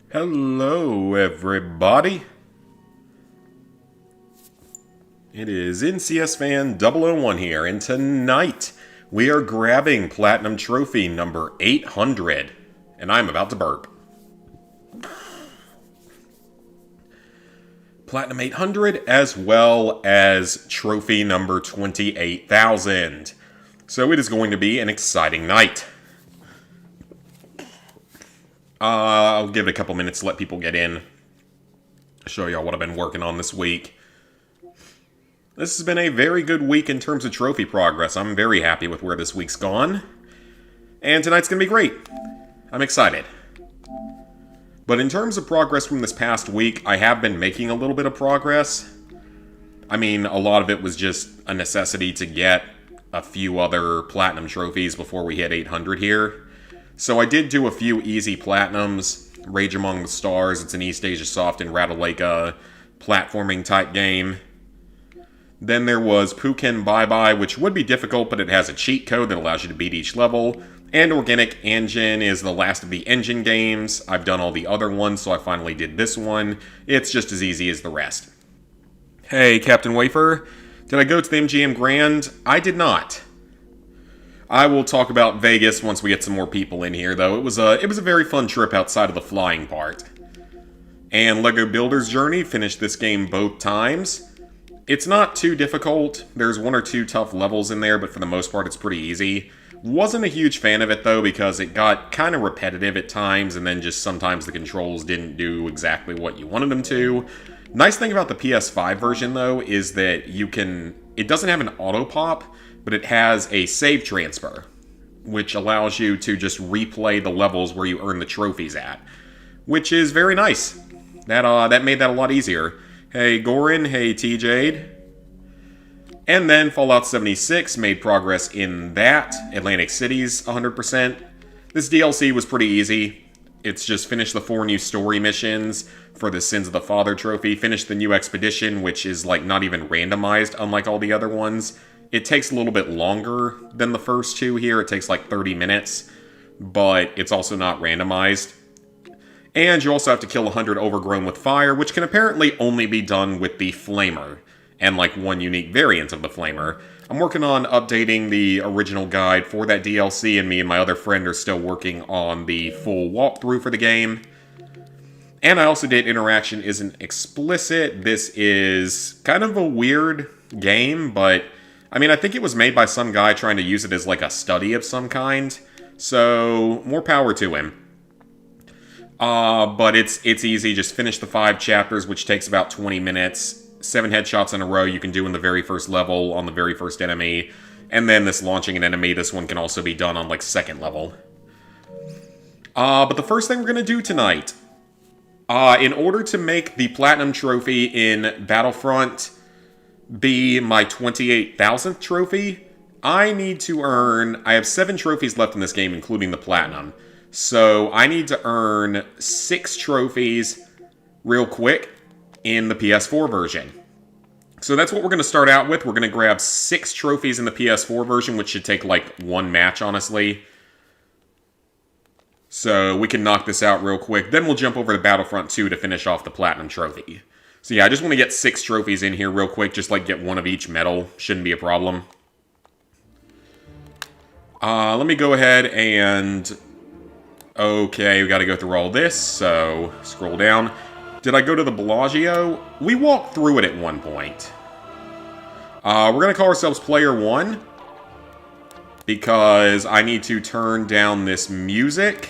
Hello, everybody. It is NCS Fan 001 here, and tonight we are grabbing Platinum Trophy number 800, and I'm about to burp. Platinum 800 as well as Trophy number 28,000. So it is going to be an exciting night. I'll give it a couple minutes to let people get in. Show y'all what I've been working on this week. This has been a very good week in terms of trophy progress. I'm very happy with where this week's gone. And tonight's going to be great. I'm excited. But in terms of progress from this past week, I have been making a little bit of progress. I mean, a lot of it was just a necessity to get a few other platinum trophies before we hit 800 here. So I did do a few easy platinums. Rage Among the Stars, it's an East Asia Soft and Ratalaika platforming type game. Then there was Puken Bye Bye, which would be difficult, but it has a cheat code that allows you to beat each level. And Organic Engine is the last of the engine games. I've done all the other ones, so I finally did this one. It's just as easy as the rest. Hey, Captain Wafer. Did I go to the MGM Grand? I did not. I will talk about Vegas once we get some more people in here, though. It was a very fun trip outside of the flying part. And Lego Builder's Journey finished this game both times. It's not too difficult. There's one or two tough levels in there, but for the most part, it's pretty easy. Wasn't a huge fan of it, though, because it got kind of repetitive at times, and then just sometimes the controls didn't do exactly what you wanted them to. Nice thing about the PS5 version, though, is that it doesn't have an auto pop, but it has a save transfer, which allows you to just replay the levels where you earn the trophies at, which is very nice. That made that a lot easier. Hey, Gorin. Hey, TJ. And then Fallout 76 made progress in that. Atlantic City's 100%. This DLC was pretty easy. It's just finish the 4 new story missions for the Sins of the Father trophy. Finish the new expedition, which is like not even randomized, unlike all the other ones. It takes a little bit longer than the first 2 here. It takes like 30 minutes, but it's also not randomized. And you also have to kill 100 Overgrown with Fire, which can apparently only be done with the Flamer, and like one unique variant of the Flamer. I'm working on updating the original guide for that DLC, and me and my other friend are still working on the full walkthrough for the game. And I also did Interaction Isn't Explicit. This is kind of a weird game, but I mean, I think it was made by some guy trying to use it as like a study of some kind. So, more power to him. But it's easy. Just finish the 5 chapters, which takes about 20 minutes. 7 headshots in a row you can do in the very first level on the very first enemy. And then this launching an enemy, this one can also be done on like 2nd level. But the first thing we're going to do tonight, in order to make the Platinum Trophy in Battlefront be my 28,000th trophy, I need to earn... I have 7 trophies left in this game, including the Platinum. So I need to earn 6 trophies real quick in the PS4 version. So that's what we're going to start out with. We're going to grab 6 trophies in the PS4 version, which should take like 1 match, honestly. So we can knock this out real quick. Then we'll jump over to Battlefront 2 to finish off the Platinum Trophy. So yeah, I just want to get 6 trophies in here real quick, just like get 1 of each medal. Shouldn't be a problem. Let me go ahead and... Okay, we got to go through all this, so scroll down. Did I go to the Bellagio? We walked through it at one point. We're going to call ourselves Player 1, because I need to turn down this music.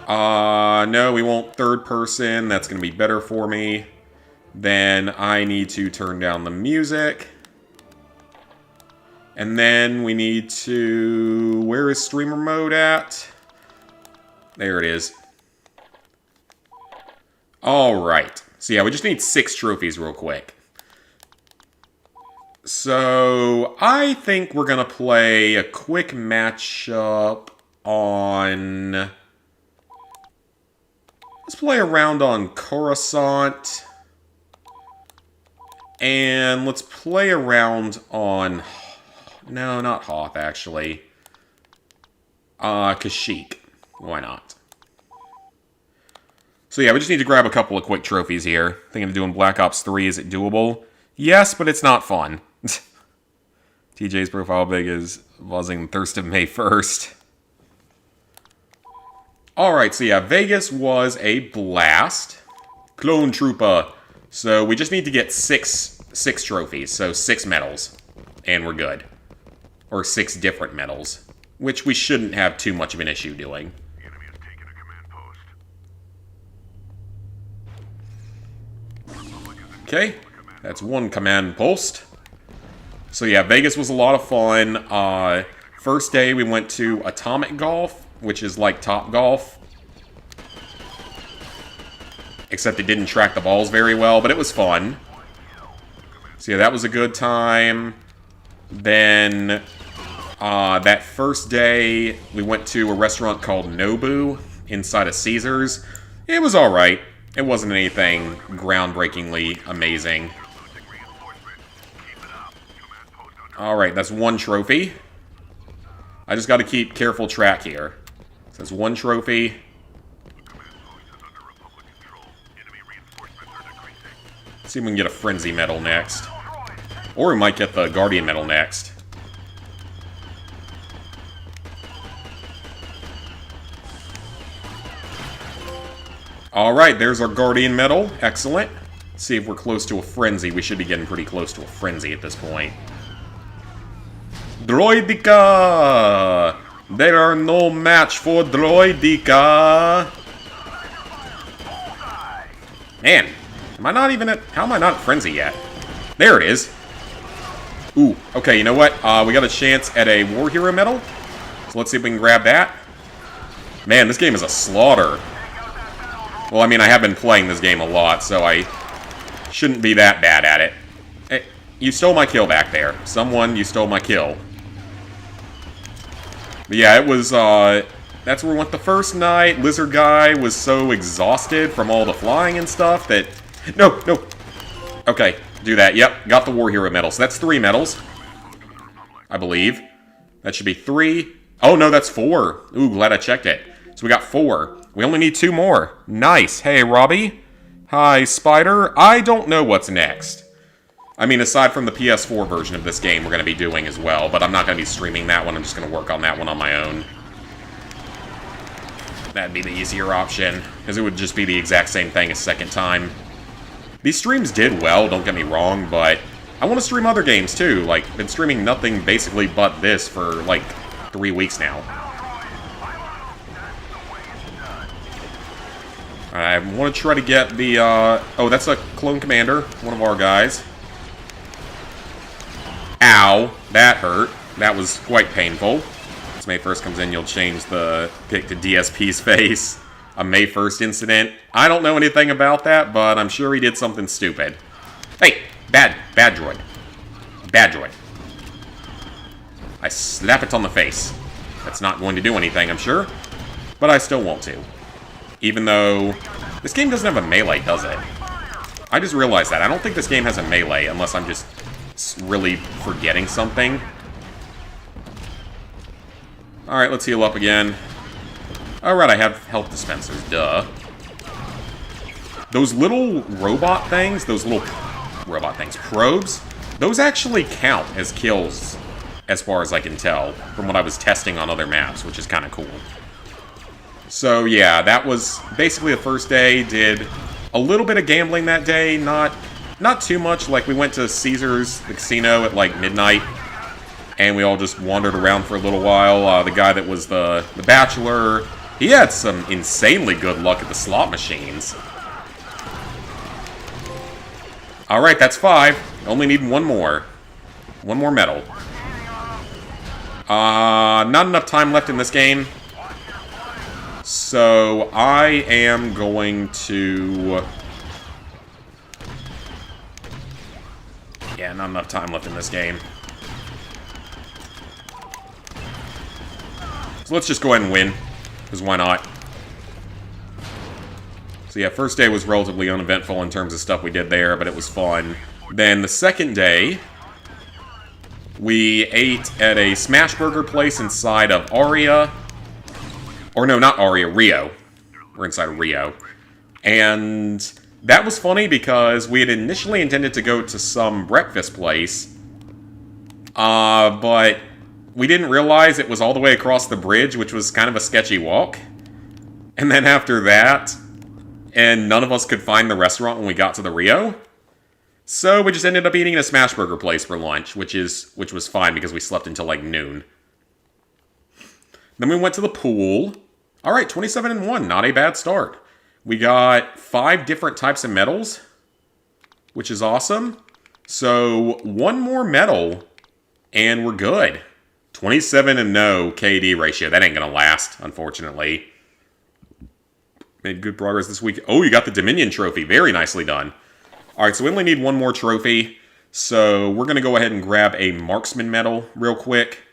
No, we won't third person. That's going to be better for me. Then I need to turn down the music. And then we need to... Where is streamer mode at? There it is. Alright. So yeah, we just need 6 trophies real quick. So, I think we're going to play a quick matchup on... Let's play a round on Coruscant. And let's play a round on... No, not Hoth, actually. Kashyyyk. Why not? So yeah, we just need to grab a couple of quick trophies here. Thinking of doing Black Ops 3. Is it doable? Yes, but it's not fun. TJ's profile big is buzzing thirst of May 1st. Alright, so yeah, Vegas was a blast. Clone Trooper. So we just need to get six trophies, so 6 medals. And we're good. Or 6 different medals. Which we shouldn't have too much of an issue doing. Okay, that's 1 command post. So yeah, Vegas was a lot of fun. First day we went to Atomic Golf, which is like Top Golf. Except it didn't track the balls very well, but it was fun. So yeah, that was a good time. Then, that first day, we went to a restaurant called Nobu inside of Caesars. It was alright. It wasn't anything groundbreakingly amazing. Alright, that's 1 trophy. I just gotta keep careful track here. So that's 1 trophy. Let's see if we can get a Frenzy medal next. Or we might get the Guardian medal next. Alright, there's our Guardian medal. Excellent. Let's see if we're close to a Frenzy. We should be getting pretty close to a Frenzy at this point. Droidica! There are no match for Droidica! Man, am I not even at... How am I not at Frenzy yet? There it is. Ooh, okay, you know what? We got a chance at a War Hero medal. So let's see if we can grab that. Man, this game is a slaughter. Well, I mean, I have been playing this game a lot, so I shouldn't be that bad at it. Hey, you stole my kill back there. Someone, you stole my kill. But yeah, it was, that's where we went the first night. Lizard Guy was so exhausted from all the flying and stuff that... No, no. Okay, do that. Yep, got the War Hero medal. So that's 3 medals, I believe. That should be 3. Oh, no, that's 4. Ooh, glad I checked it. So we got 4. We only need 2 more. Nice. Hey, Robbie. Hi, Spider. I don't know what's next. I mean, aside from the PS4 version of this game we're going to be doing as well, but I'm not going to be streaming that one. I'm just going to work on that one on my own. That'd be the easier option, because it would just be the exact same thing a second time. These streams did well, don't get me wrong, but I want to stream other games too. Like, been streaming nothing basically but this for, like, 3 weeks now. I want to try to get the, oh, that's a Clone Commander, one of our guys. Ow, that hurt. That was quite painful. As May 1st comes in, you'll change the pic to DSP's face. A May 1st incident. I don't know anything about that, but I'm sure he did something stupid. Hey, bad droid. Bad droid. I slap it on the face. That's not going to do anything, I'm sure. But I still want to. Even though... This game doesn't have a melee, does it? I just realized that. I don't think this game has a melee, unless I'm just really forgetting something. Alright, let's heal up again. Alright, I have health dispensers, duh. Those little robot things, probes, those actually count as kills, as far as I can tell, from what I was testing on other maps, which is kind of cool. So yeah, that was basically the first day. Did a little bit of gambling that day, not too much. Like, we went to Caesars, the casino, at like midnight, and we all just wandered around for a little while. The guy that was the bachelor, he had some insanely good luck at the slot machines. Alright, that's 5. Only need 1 more. 1 more medal. Not enough time left in this game. So, I am going to... Yeah, not enough time left in this game. So let's just go ahead and win. Because why not? So yeah, first day was relatively uneventful in terms of stuff we did there, but it was fun. Then the second day, we ate at a smash burger place inside of Aria. Or no, not Aria, Rio. We're inside of Rio. And that was funny because we had initially intended to go to some breakfast place, but we didn't realize it was all the way across the bridge, which was kind of a sketchy walk. And then after that, and none of us could find the restaurant when we got to the Rio. So we just ended up eating at a Smashburger place for lunch, which was fine because we slept until like noon. Then we went to the pool. All right, 27-1, not a bad start. We got 5 different types of medals, which is awesome. So 1 more medal, and we're good. 27-0 KD ratio. That ain't gonna last, unfortunately. Made good progress this week. Oh, you got the Dominion trophy. Very nicely done. All right, so we only need 1 more trophy. So we're going to go ahead and grab a Marksman medal real quick.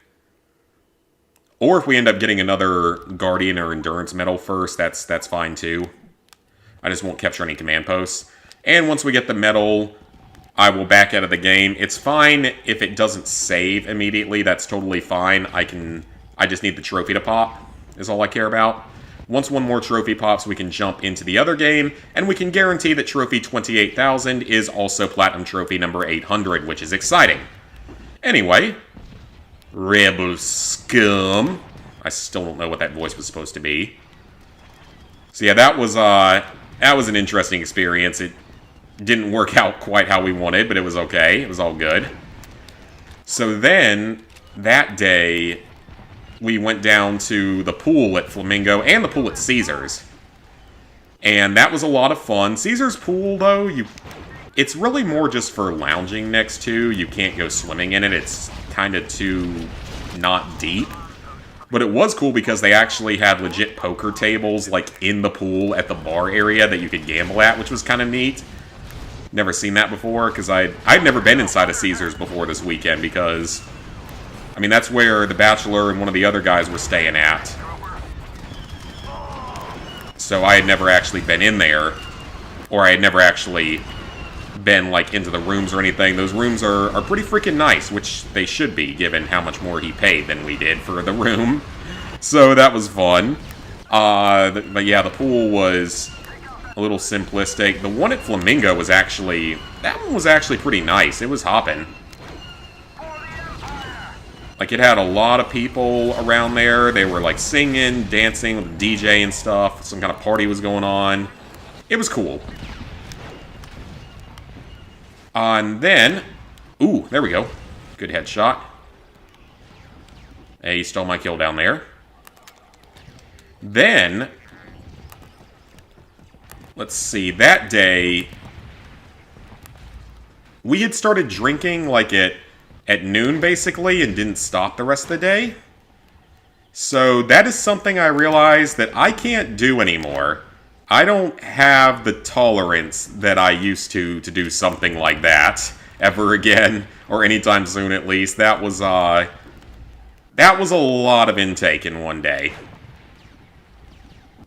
Or if we end up getting another Guardian or Endurance medal first, that's fine too. I just won't capture any command posts. And once we get the medal, I will back out of the game. It's fine if it doesn't save immediately. That's totally fine. I just need the trophy to pop, is all I care about. Once 1 more trophy pops, we can jump into the other game, and we can guarantee that trophy 28,000 is also platinum trophy number 800, which is exciting. Anyway, Rebel Scum. I still don't know what that voice was supposed to be. So yeah, that was an interesting experience. It didn't work out quite how we wanted, but it was okay. It was all good. So then, that day, we went down to the pool at Flamingo and the pool at Caesars. And that was a lot of fun. Caesars pool, though, it's really more just for lounging next to. You can't go swimming in it. It's kind of too not deep. But it was cool because they actually had legit poker tables, like, in the pool at the bar area that you could gamble at, which was kind of neat. Never seen that before, because I'd never been inside of Caesars before this weekend, because I mean, that's where The Bachelor and one of the other guys were staying at. So I had never actually been in there. Or I had never actually been, like, into the rooms or anything. Those rooms are pretty freaking nice, which they should be, given how much more he paid than we did for the room. So that was fun. But yeah, the pool was a little simplistic. The one at Flamingo was actually... That one was actually pretty nice. It was hopping. Like, it had a lot of people around there. They were, like, singing, dancing with the DJ and stuff. Some kind of party was going on. It was cool. And then... Ooh, there we go. Good headshot. Hey, he stole my kill down there. Then... Let's see. That day... We had started drinking, like, at noon, basically, and didn't stop the rest of the day. So that is something I realized that I can't do anymore. I don't have the tolerance that I used to do something like that ever again, or anytime soon at least. That was a lot of intake in one day.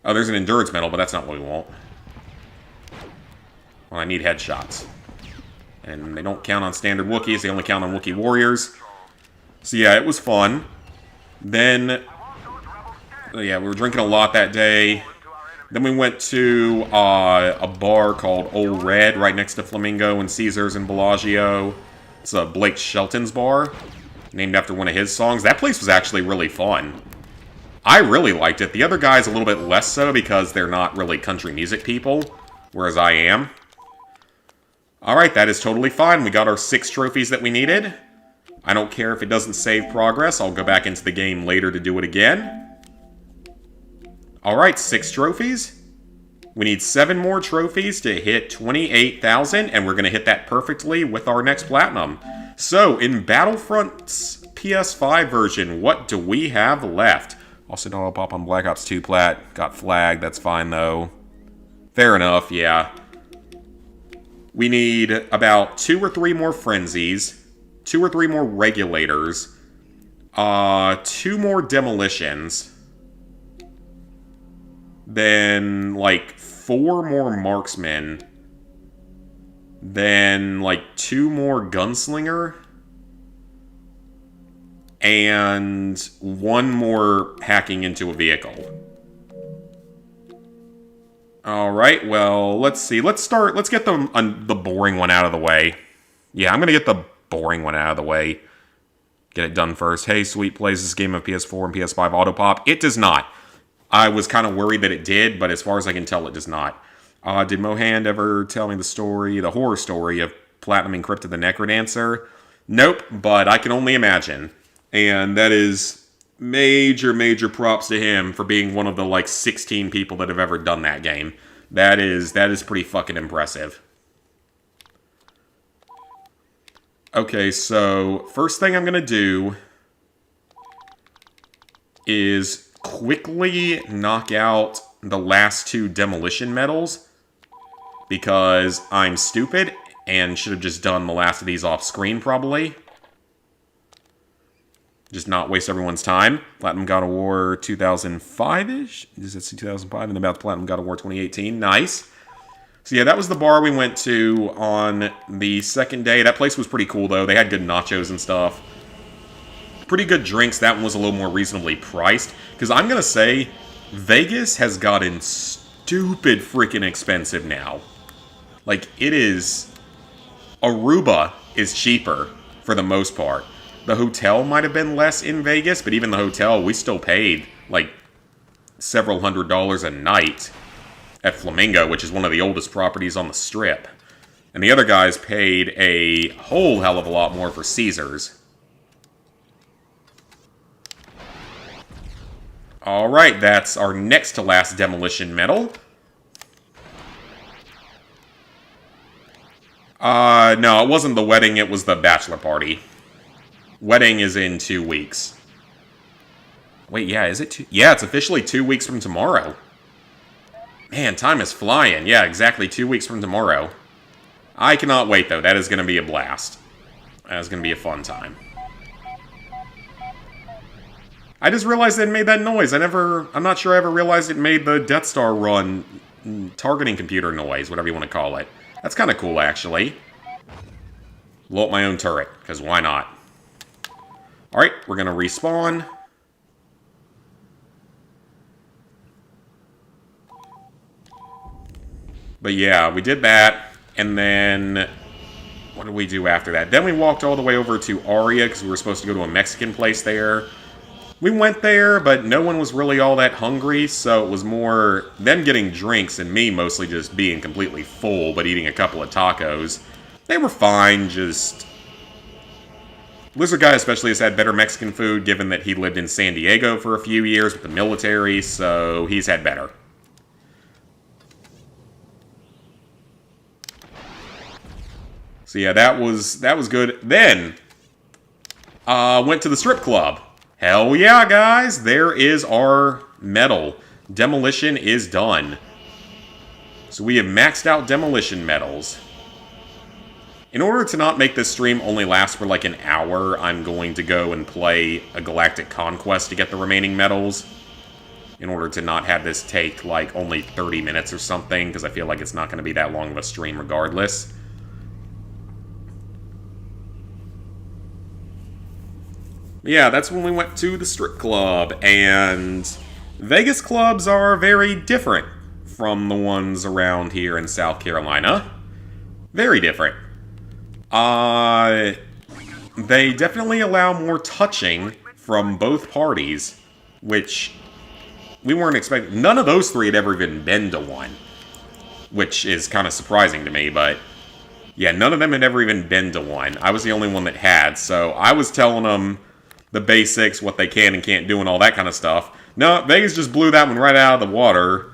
Oh, there's an endurance medal, but that's not what we want. Well, I need headshots. And they don't count on standard Wookiees, they only count on Wookiee warriors. So yeah, it was fun. Then, yeah, we were drinking a lot that day. Then we went to a bar called Old Red, right next to Flamingo and Caesars and Bellagio. It's a Blake Shelton's bar, named after one of his songs. That place was actually really fun. I really liked it. The other guys a little bit less so because they're not really country music people, whereas I am. Alright, that is totally fine. We got our 6 trophies that we needed. I don't care if it doesn't save progress. I'll go back into the game later to do it again. Alright, 6 trophies. We need 7 more trophies to hit 28,000, and we're going to hit that perfectly with our next platinum. So, in Battlefront's PS5 version, what do we have left? Also, don't pop on Black Ops 2 plat. Got flagged, that's fine though. Fair enough, yeah. We need about 2 or 3 more frenzies, 2 or 3 more regulators, 2 more demolitions, then like 4 more marksmen, then like 2 more gunslinger, and 1 more hacking into a vehicle. All right, well, let's see. Let's get the boring one out of the way. Yeah, I'm going to get the boring one out of the way. Get it done first. Hey, Sweet plays this game of PS4 and PS5 auto pop. It does not. I was kind of worried that it did, but as far as I can tell, it does not. Did Mohand ever tell me the horror story of Platinum Encrypted the Necrodancer? Nope, but I can only imagine. And that is major props to him for being one of the, like, 16 people that have ever done that game. That is pretty fucking impressive. Okay, so first thing I'm going to do is quickly knock out the last 2 demolition medals because I'm stupid and should have just done the last of these off screen probably. Just not waste everyone's time. Platinum God of War 2005-ish? Is it 2005? And then about Platinum God of War 2018. Nice. So yeah, that was the bar we went to on the second day. That place was pretty cool, though. They had good nachos and stuff. Pretty good drinks. That one was a little more reasonably priced. Because I'm going to say, Vegas has gotten stupid freaking expensive now. Like, it is... Aruba is cheaper, for the most part. The hotel might have been less in Vegas, but even the hotel, we still paid, like, several $100s a night at Flamingo, which is one of the oldest properties on the Strip. And the other guys paid a whole hell of a lot more for Caesars. Alright, that's our next to last demolition medal. No, it wasn't the wedding, it was the bachelor party. Wedding is in 2 weeks. Wait, yeah, is it 2? Yeah, it's officially 2 weeks from tomorrow. Man, time is flying. Yeah, exactly 2 weeks from tomorrow. I cannot wait, though. That is going to be a blast. That is going to be a fun time. I just realized it made that noise. I'm not sure I ever realized it made the Death Star run targeting computer noise, whatever you want to call it. That's kind of cool, actually. Blow up my own turret, because why not? Alright, we're going to respawn. But yeah, we did that, and then... What did we do after that? Then we walked all the way over to Aria, because we were supposed to go to a Mexican place there. We went there, but no one was really all that hungry, so it was more them getting drinks and me mostly just being completely full, but eating a couple of tacos. They were fine, just... Lizard Guy especially has had better Mexican food, given that he lived in San Diego for a few years with the military, so he's had better. So yeah, that was good. Then, went to the strip club. Hell yeah, guys! There is our medal. Demolition is done. So we have maxed out demolition medals. In order to not make this stream only last for like an hour, I'm going to go and play a Galactic Conquest to get the remaining medals. In order to not have this take like only 30 minutes or something, because I feel like it's not going to be that long of a stream regardless. Yeah, that's when we went to the strip club, and Vegas clubs are very different from the ones around here in South Carolina. Very different. They definitely allow more touching from both parties, which we weren't expecting. None of those three had ever even been to one, which is kind of surprising to me, but yeah, none of them had ever even been to one. I was the only one that had, so I was telling them the basics, what they can and can't do, and all that kind of stuff. No, Vegas just blew that one right out of the water.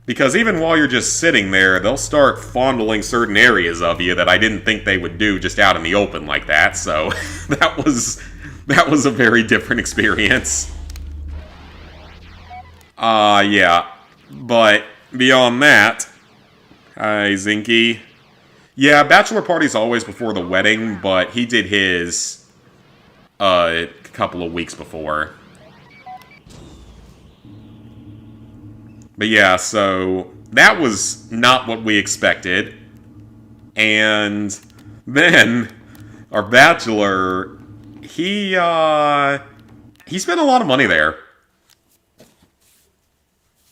Because even while you're just sitting there, they'll start fondling certain areas of you that I didn't think they would do just out in the open like that. So that was a very different experience. Yeah. But beyond that, hi Zinky. Yeah, bachelor party's always before the wedding, but he did his a couple of weeks before. But yeah, so that was not what we expected. And then our bachelor, he spent a lot of money there.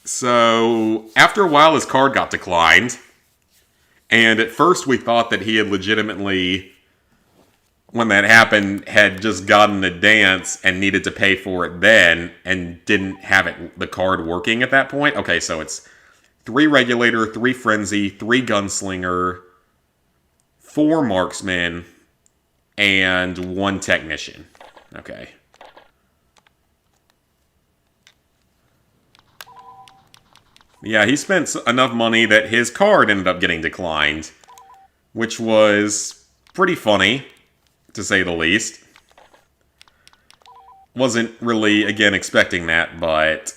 So, after a while, his card got declined. And at first, we thought that he had legitimately, when that happened, had just gotten a dance and needed to pay for it then and didn't have the card working at that point. Okay, so it's 3 Regulator, 3 Frenzy, 3 Gunslinger, 4 Marksman, and 1 Technician. Okay. Yeah, he spent enough money that his card ended up getting declined, which was pretty funny, to say the least. Wasn't really, again, expecting that, but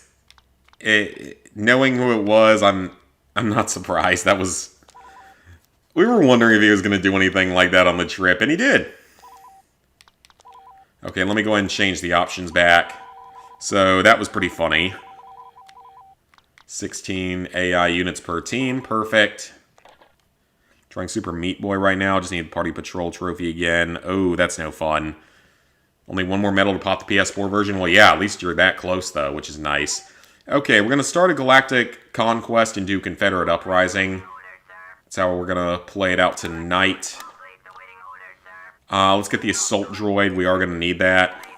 knowing who it was, I'm not surprised. That was... We were wondering if he was going to do anything like that on the trip, and he did. Okay, let me go ahead and change the options back. So, that was pretty funny. 16 AI units per team. Perfect. Trying Super Meat Boy right now. Just need the Party Patrol trophy again. Oh, that's no fun. Only 1 more medal to pop the PS4 version. Well, yeah, at least you're that close, though, which is nice. Okay, we're going to start a Galactic Conquest and do Confederate Uprising. That's how we're going to play it out tonight. Let's get the Assault Droid. We are going to need that.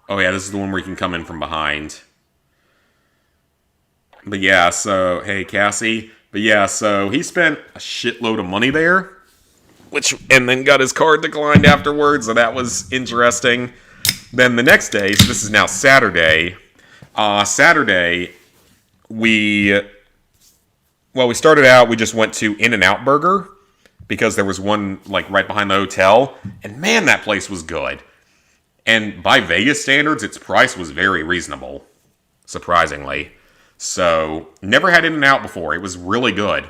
Oh yeah, this is the one where you can come in from behind. But yeah, so, hey Cassie. But yeah, so he spent a shitload of money there. And then got his card declined afterwards, so that was interesting. Then the next day, so this is now Saturday. Saturday, we started out, we just went to In-N-Out Burger. Because there was one, like, right behind the hotel. And man, that place was good. And by Vegas standards, its price was very reasonable, surprisingly. So, never had In-N-Out before. It was really good.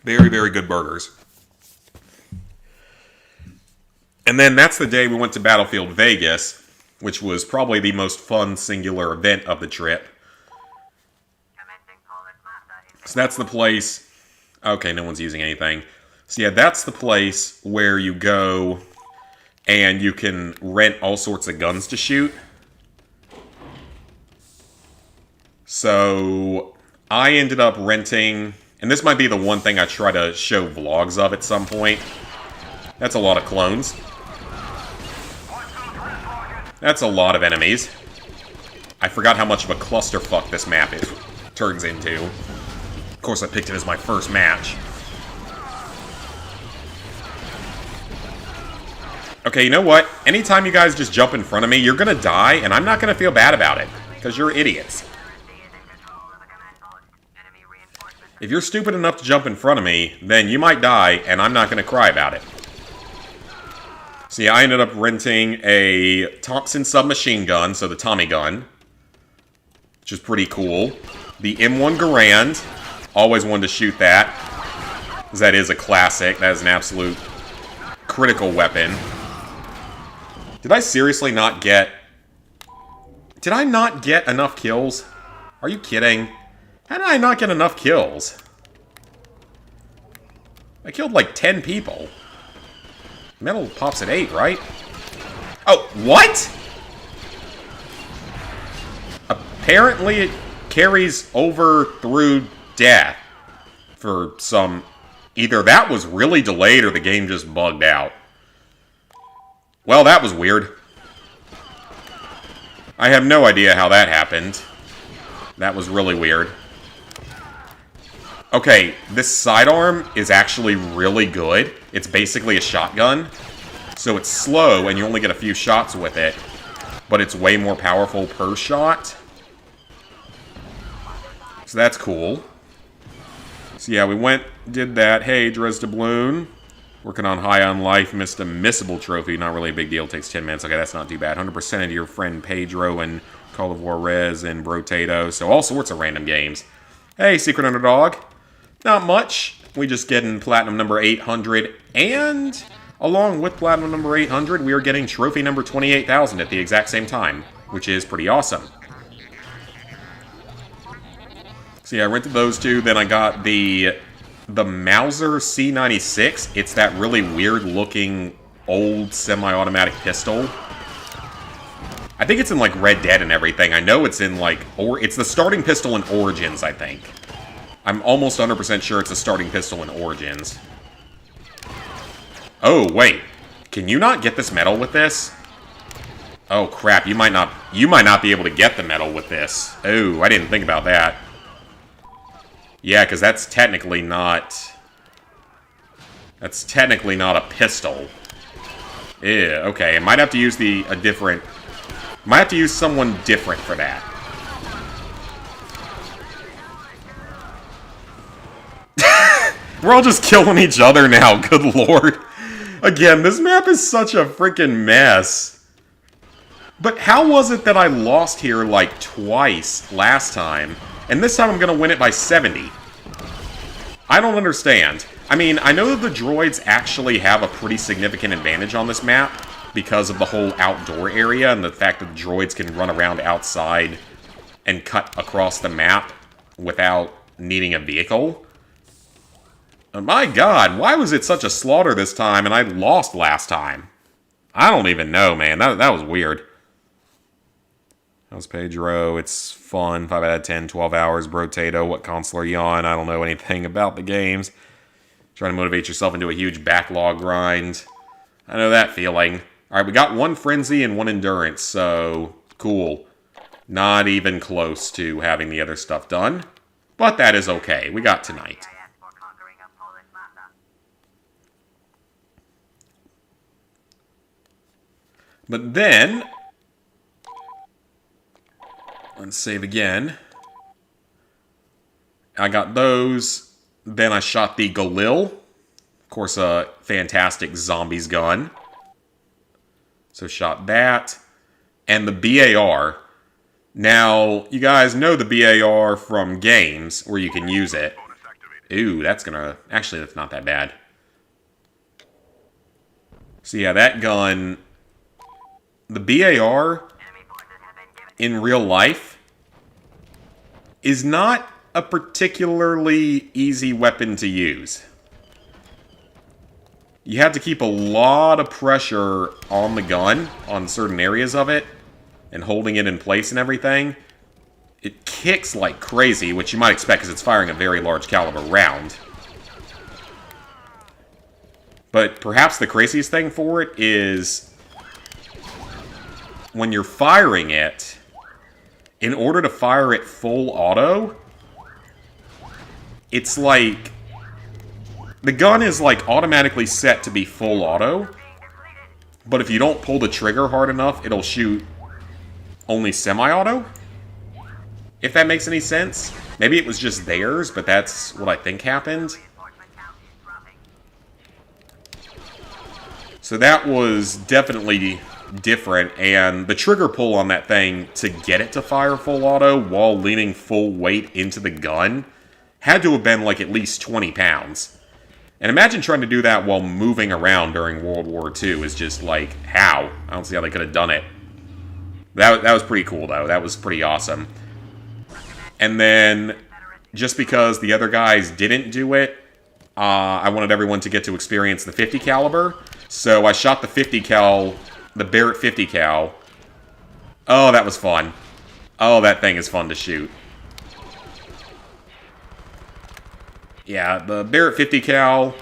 Very, very good burgers. And then that's the day we went to Battlefield Vegas, which was probably the most fun singular event of the trip. So that's the place... Okay, no one's using anything. So yeah, that's the place where you go and you can rent all sorts of guns to shoot. So I ended up renting, and this might be the one thing I try to show vlogs of at some point. That's a lot of clones. That's a lot of enemies. I forgot how much of a clusterfuck this map turns into. Of course, I picked it as my first match. Okay, you know what? Anytime you guys just jump in front of me, you're gonna die, and I'm not gonna feel bad about it. Because you're idiots. If you're stupid enough to jump in front of me, then you might die, and I'm not gonna cry about it. So yeah, I ended up renting a Thompson submachine gun, so the Tommy gun. Which is pretty cool. The M1 Garand. Always wanted to shoot that. Because that is a classic. That is an absolute critical weapon. Did I seriously not get... Did I not get enough kills? Are you kidding? How did I not get enough kills? I killed like 10 people. Metal pops at 8, right? Oh, what? Apparently it carries over through death. For some... Either that was really delayed or the game just bugged out. Well, that was weird. I have no idea how that happened. That was really weird. Okay, this sidearm is actually really good. It's basically a shotgun. So it's slow, and you only get a few shots with it. But it's way more powerful per shot. So that's cool. So yeah, we went, did that. Hey, Dres Doubloon. Working on High on Life, missed a missable trophy. Not really a big deal. Takes 10 minutes. Okay, that's not too bad. 100% of your friend Pedro and Call of Juarez and Brotato. So all sorts of random games. Hey, Secret Underdog. Not much. We just getting Platinum number 800. And along with Platinum number 800, we are getting Trophy number 28,000 at the exact same time. Which is pretty awesome. So yeah, I rented those two. Then I got the Mauser C96. It's that really weird looking old semi-automatic pistol. I think it's in, like, Red Dead and everything. I know it's in, like, it's the starting pistol in Origins, I think. I'm almost 100% sure it's a starting pistol in Origins. Oh, wait. Can you not get this medal with this? Oh, crap. You might not be able to get the medal with this. Oh, I didn't think about that. Yeah, because that's technically not... That's technically not a pistol. Yeah, okay. I might have to use a different... Might have to use someone different for that. We're all just killing each other now, good lord. Again, this map is such a freaking mess. But how was it that I lost here, like, twice last time, and this time I'm gonna win it by 70? I don't understand. I mean, I know that the droids actually have a pretty significant advantage on this map, because of the whole outdoor area and the fact that the droids can run around outside and cut across the map without needing a vehicle. My god, why was it such a slaughter this time and I lost last time? I don't even know, man. That was weird. How's Pedro? It's fun. 5 out of 10, 12 hours. Brotato, what console are you on? I don't know anything about the games. Trying to motivate yourself into a huge backlog grind. I know that feeling. Alright, we got one Frenzy and one Endurance, so cool. Not even close to having the other stuff done. But that is okay. We got tonight. But then... Let's save again. I got those. Then I shot the Galil. Of course, a fantastic zombies gun. So shot that. And the BAR. Now, you guys know the BAR from games where you can use it. Ooh, that's gonna... Actually, that's not that bad. So yeah, that gun... The BAR, in real life, is not a particularly easy weapon to use. You have to keep a lot of pressure on the gun, on certain areas of it, and holding it in place and everything. It kicks like crazy, which you might expect because it's firing a very large caliber round. But perhaps the craziest thing for it is when you're firing it, in order to fire it full auto, it's like... The gun is, like, automatically set to be full auto, but if you don't pull the trigger hard enough, it'll shoot only semi-auto? If that makes any sense. Maybe it was just theirs, but that's what I think happened. So that was definitely different, and the trigger pull on that thing to get it to fire full auto while leaning full weight into the gun had to have been, like, at least 20 pounds. And imagine trying to do that while moving around during World War II is just like, how? I don't see how they could have done it. That was pretty cool, though. That was pretty awesome. And then, just because the other guys didn't do it, I wanted everyone to get to experience the 50 caliber. So I shot the 50 cal, the Barrett 50 cal. Oh, that was fun. Oh, that thing is fun to shoot. Yeah, the Barrett 50 cal,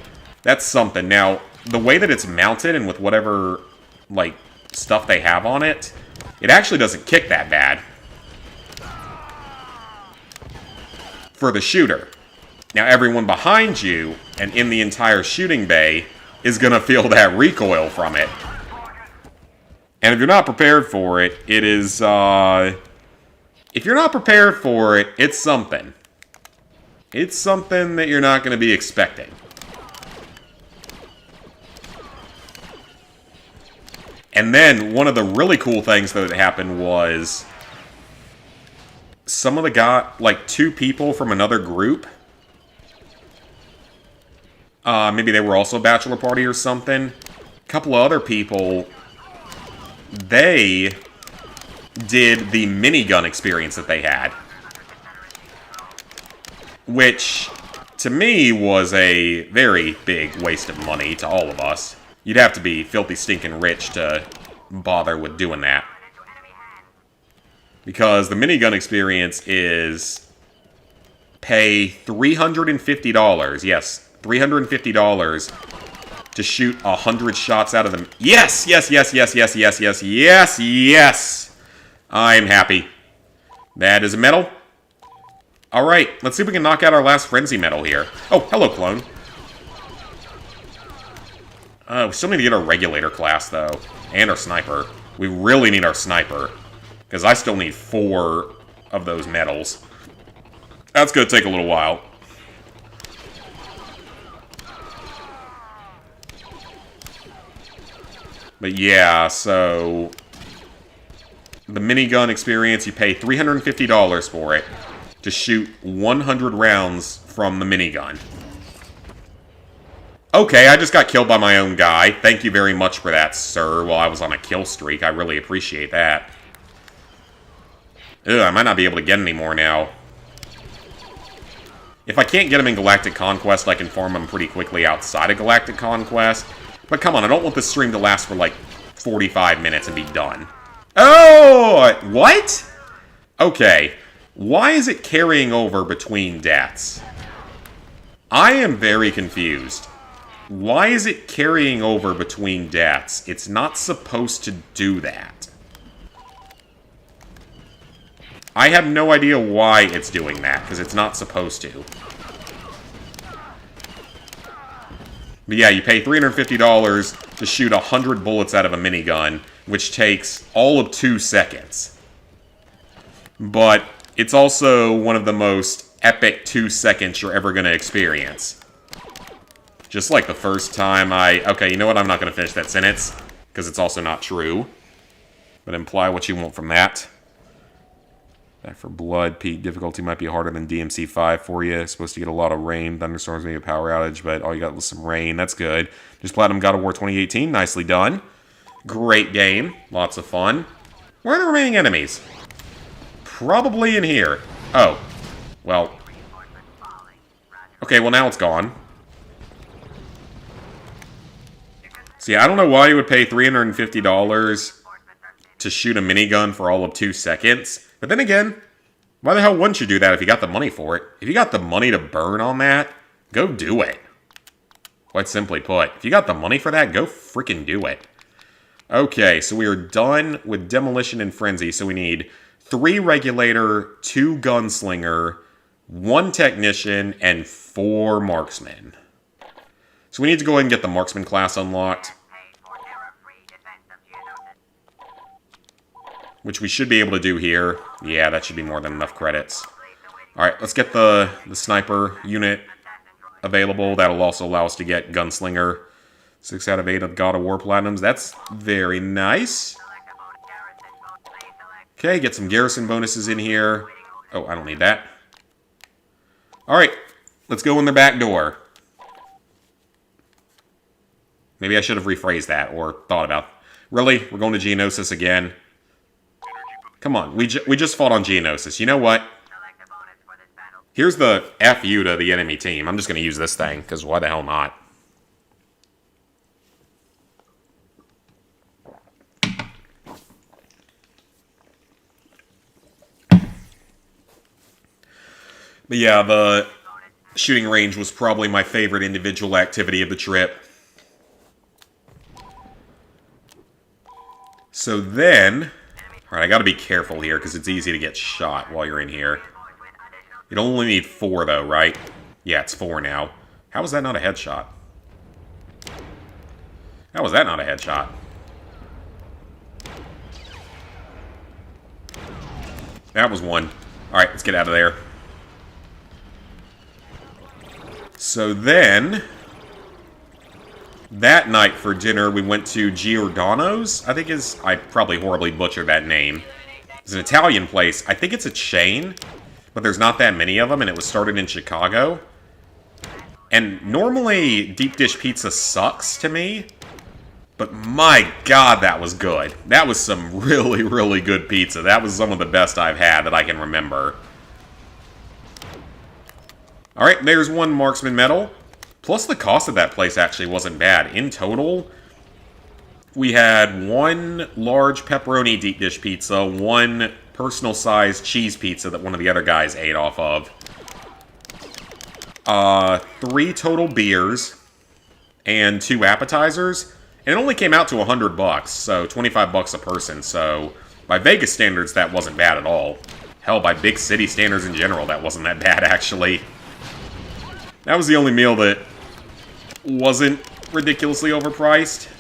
that's something. Now, the way that it's mounted and with whatever, like, stuff they have on it, it actually doesn't kick that bad. For the shooter. Now, everyone behind you and in the entire shooting bay is going to feel that recoil from it. And if you're not prepared for it, it is, if you're not prepared for it, it's something. It's something that you're not going to be expecting. And then, one of the really cool things that happened was... Some of the got, like, 2 people from another group. Maybe they were also a bachelor party or something. A couple of other people... They did the minigun experience that they had. Which, to me, was a very big waste of money to all of us. You'd have to be filthy stinking rich to bother with doing that. Because the minigun experience is pay $350. Yes, $350 to shoot 100 shots out of them. Yes, yes, yes, yes, yes, yes, yes, yes, yes. I'm happy. That is a medal. All right, let's see if we can knock out our last frenzy medal here. Oh, hello, clone. We still need to get our regulator class, though. And our sniper. We really need our sniper. Because I still need 4 of those medals. That's going to take a little while. But yeah, so... the minigun experience, you pay $350 for it to shoot 100 rounds from the minigun. Okay, I just got killed by my own guy. Thank you very much for that, sir, while I was on a kill streak. I really appreciate that. Ugh, I might not be able to get any more now. If I can't get him in Galactic Conquest, I can farm him pretty quickly outside of Galactic Conquest. But come on, I don't want this stream to last for like 45 minutes and be done. Oh! What? Okay. Why is it carrying over between deaths? I am very confused. Why is it carrying over between deaths? It's not supposed to do that. I have no idea why it's doing that, because it's not supposed to. But yeah, you pay $350 to shoot 100 bullets out of a minigun, which takes all of 2 seconds. But it's also one of the most epic 2 seconds you're ever going to experience. Just like the first time okay, you know what? I'm not going to finish that sentence, because it's also not true. But imply what you want from that. Back for blood. Pete, difficulty might be harder than DMC 5 for you. It's supposed to get a lot of rain. Thunderstorms, maybe a power outage, but all you got was some rain. That's good. Just Platinum God of War 2018. Nicely done. Great game. Lots of fun. Where are the remaining enemies? Probably in here. Oh. Well. Okay, well now it's gone. See, I don't know why you would pay $350 to shoot a minigun for all of 2 seconds. But then again, why the hell wouldn't you do that if you got the money for it? If you got the money to burn on that, go do it. Quite simply put, if you got the money for that, go freaking do it. Okay, so we are done with Demolition and Frenzy. So we need 3 Regulator, 2 Gunslinger, 1 Technician, and 4 Marksmen. So we need to go ahead and get the Marksman class unlocked. Which we should be able to do here. Yeah, that should be more than enough credits. Alright, let's get the Sniper unit available. That'll also allow us to get Gunslinger. 6 out of 8 of God of War Platinums. That's very nice. Okay, get some garrison bonuses in here. Oh, I don't need that. Alright, let's go in the back door. Maybe I should have rephrased that or thought about... Really? We're going to Geonosis again? Come on, we just fought on Geonosis. You know what? Here's the FU to the enemy team. I'm just going to use this thing, because why the hell not? But yeah, the shooting range was probably my favorite individual activity of the trip. So then... Alright, I gotta be careful here, because it's easy to get shot while you're in here. You'd only need 4, though, right? Yeah, it's 4 now. How is that not a headshot? How is that not a headshot? That was 1. Alright, let's get out of there. So then... That night for dinner, we went to Giordano's, I think is... I probably horribly butchered that name. It's an Italian place. I think it's a chain, but there's not that many of them, and it was started in Chicago. And normally, deep dish pizza sucks to me, but my god, that was good. That was some really, really good pizza. That was some of the best I've had that I can remember. Alright, there's 1 marksman medal. Plus, the cost of that place actually wasn't bad. In total, We had one large pepperoni deep dish pizza, one personal-sized cheese pizza that one of the other guys ate off of. 3 total beers, and 2 appetizers. And it only came out to $100, so $25 a person, so by Vegas standards, that wasn't bad at all. Hell, by big city standards in general, that wasn't that bad, actually. That was the only meal that wasn't ridiculously overpriced.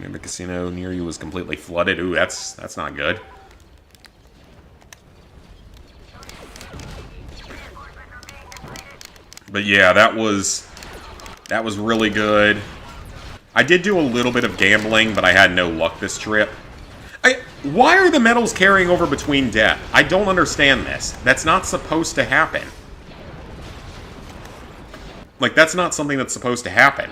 And the casino near you was completely flooded. Ooh, that's not good. But yeah, that was really good. I did do a little bit of gambling, but I had no luck this trip. Why are the medals carrying over between death? I don't understand this. That's not supposed to happen. Like, that's not something that's supposed to happen.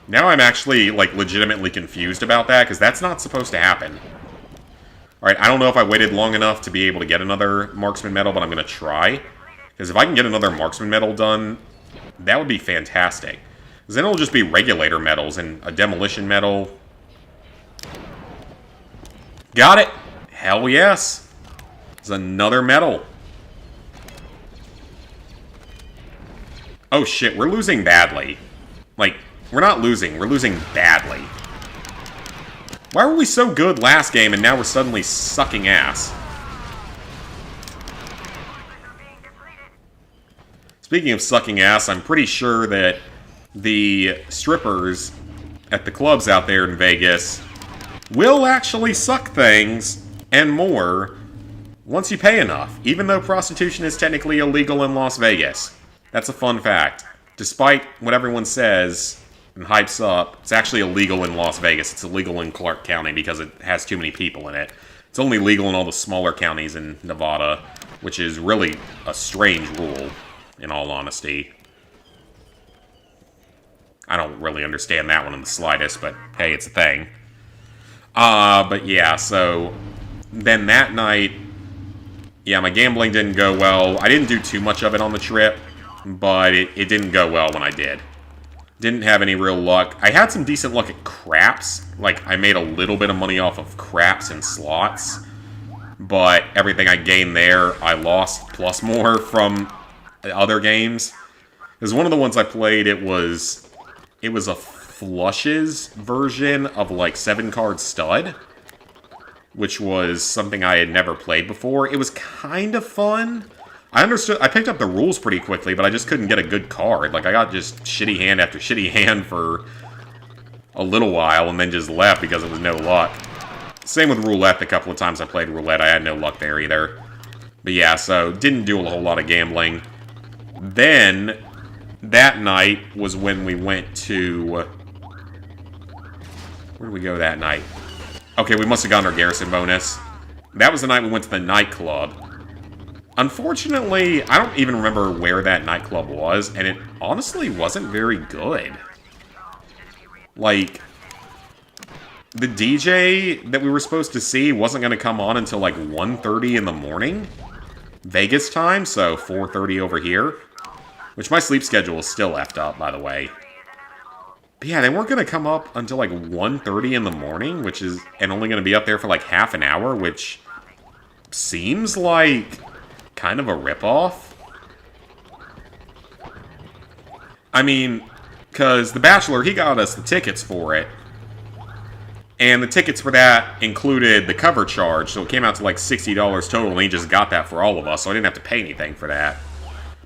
Now I'm actually, like, legitimately confused about that, because that's not supposed to happen. Alright, I don't know if I waited long enough to be able to get another marksman medal, but I'm going to try. Because if I can get another marksman medal done, that would be fantastic. Because then it'll just be regulator medals and a demolition medal. Got it! Hell yes! There's another medal. Oh shit, we're losing badly. Like, we're not losing, we're losing badly. Why were we so good last game and now we're suddenly sucking ass? Speaking of sucking ass, I'm pretty sure that the strippers at the clubs out there in Vegas will actually suck things and more once you pay enough, even though prostitution is technically illegal in Las Vegas. That's a fun fact. Despite what everyone says and hypes up, it's actually illegal in Las Vegas. It's illegal in Clark County because it has too many people in it. It's only legal in all the smaller counties in Nevada, which is really a strange rule, in all honesty. I don't really understand that one in the slightest, but hey, it's a thing. But yeah, so then that night, yeah, my gambling didn't go well. I didn't do too much of it on the trip, but it didn't go well when I did. Didn't have any real luck. I had some decent luck at craps. Like, I made a little bit of money off of craps and slots, but everything I gained there, I lost plus more from other games. Because one of the ones I played, it was a flushes version of, like, 7-card stud, which was something I had never played before. It was kind of fun. I picked up the rules pretty quickly, but I just couldn't get a good card. Like, I got just shitty hand after shitty hand for a little while, and then just left because it was no luck. Same with roulette. The couple of times I played roulette, I had no luck there either. But yeah, so didn't do a whole lot of gambling. Then, that night was when we went to... Where did we go that night? Okay, we must have gotten our garrison bonus. That was the night we went to the nightclub. Unfortunately, I don't even remember where that nightclub was, and it honestly wasn't very good. Like, the DJ that we were supposed to see wasn't going to come on until like 1:30 in the morning. Vegas time, so 4:30 over here. Which my sleep schedule is still effed up, by the way. But yeah, they weren't going to come up until like 1:30 in the morning, which is, and only going to be up there for like half an hour, which seems like kind of a ripoff. I mean, because The Bachelor, he got us the tickets for it. And the tickets for that included the cover charge, so it came out to like $60 total, and he just got that for all of us, so I didn't have to pay anything for that.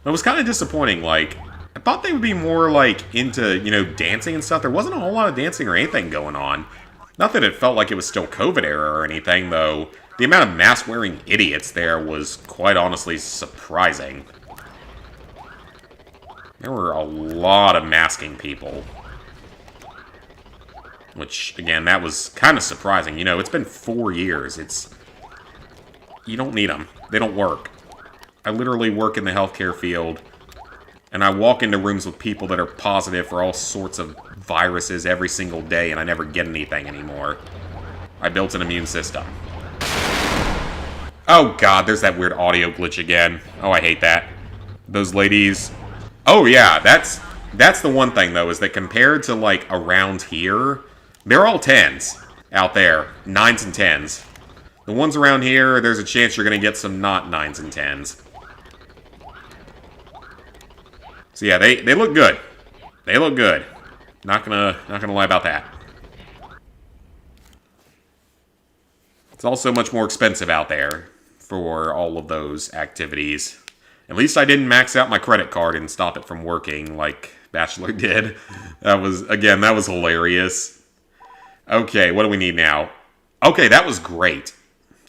But it was kind of disappointing, like, I thought they would be more, like, into, you know, dancing and stuff. There wasn't a whole lot of dancing or anything going on. Not that it felt like it was still COVID era or anything, though. The amount of mask-wearing idiots there was, quite honestly, surprising. There were a lot of masking people. Which, again, that was kind of surprising. You know, it's been 4 years. You don't need them. They don't work. I literally work in the healthcare field, and I walk into rooms with people that are positive for all sorts of viruses every single day, and I never get anything anymore. I built an immune system. Oh god, there's that weird audio glitch again. Oh, I hate that. Those ladies... Oh yeah, That's the one thing, though, is that compared to, like, around here, they're all 10s out there. 9s and 10s. The ones around here, there's a chance you're going to get some not 9s and 10s. So yeah, they look good. They look good. Not gonna lie about that. It's also much more expensive out there for all of those activities. At least I didn't max out my credit card and stop it from working like Bachelor did. That was hilarious. Okay, what do we need now? Okay, that was great.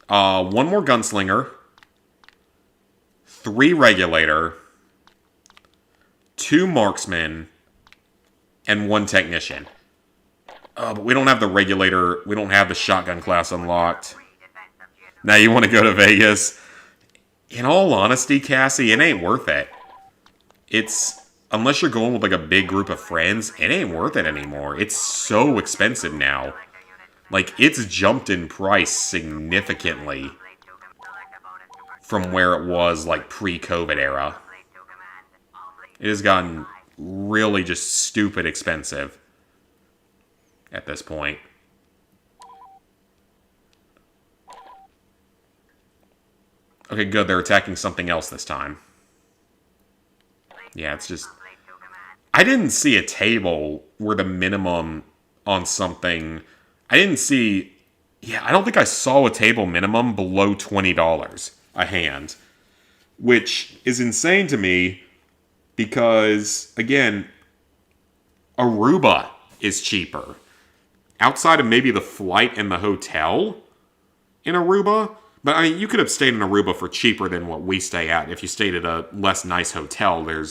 One more gunslinger. 3 regulator. 2 marksmen. And 1 technician. But we don't have the regulator. We don't have the shotgun class unlocked. Now you want to go to Vegas? In all honesty, Cassie, it ain't worth it. Unless you're going with like a big group of friends, it ain't worth it anymore. It's so expensive now. Like, it's jumped in price significantly from where it was, like, pre-COVID era. It has gotten really just stupid expensive at this point. Okay, good. They're attacking something else this time. Yeah, it's just... I didn't see a table where the minimum on something... I didn't see... Yeah, I don't think I saw a table minimum below $20 a hand. Which is insane to me because, again, Aruba is cheaper. Outside of maybe the flight and the hotel in Aruba... But, I mean, you could have stayed in Aruba for cheaper than what we stay at. If you stayed at a less nice hotel, we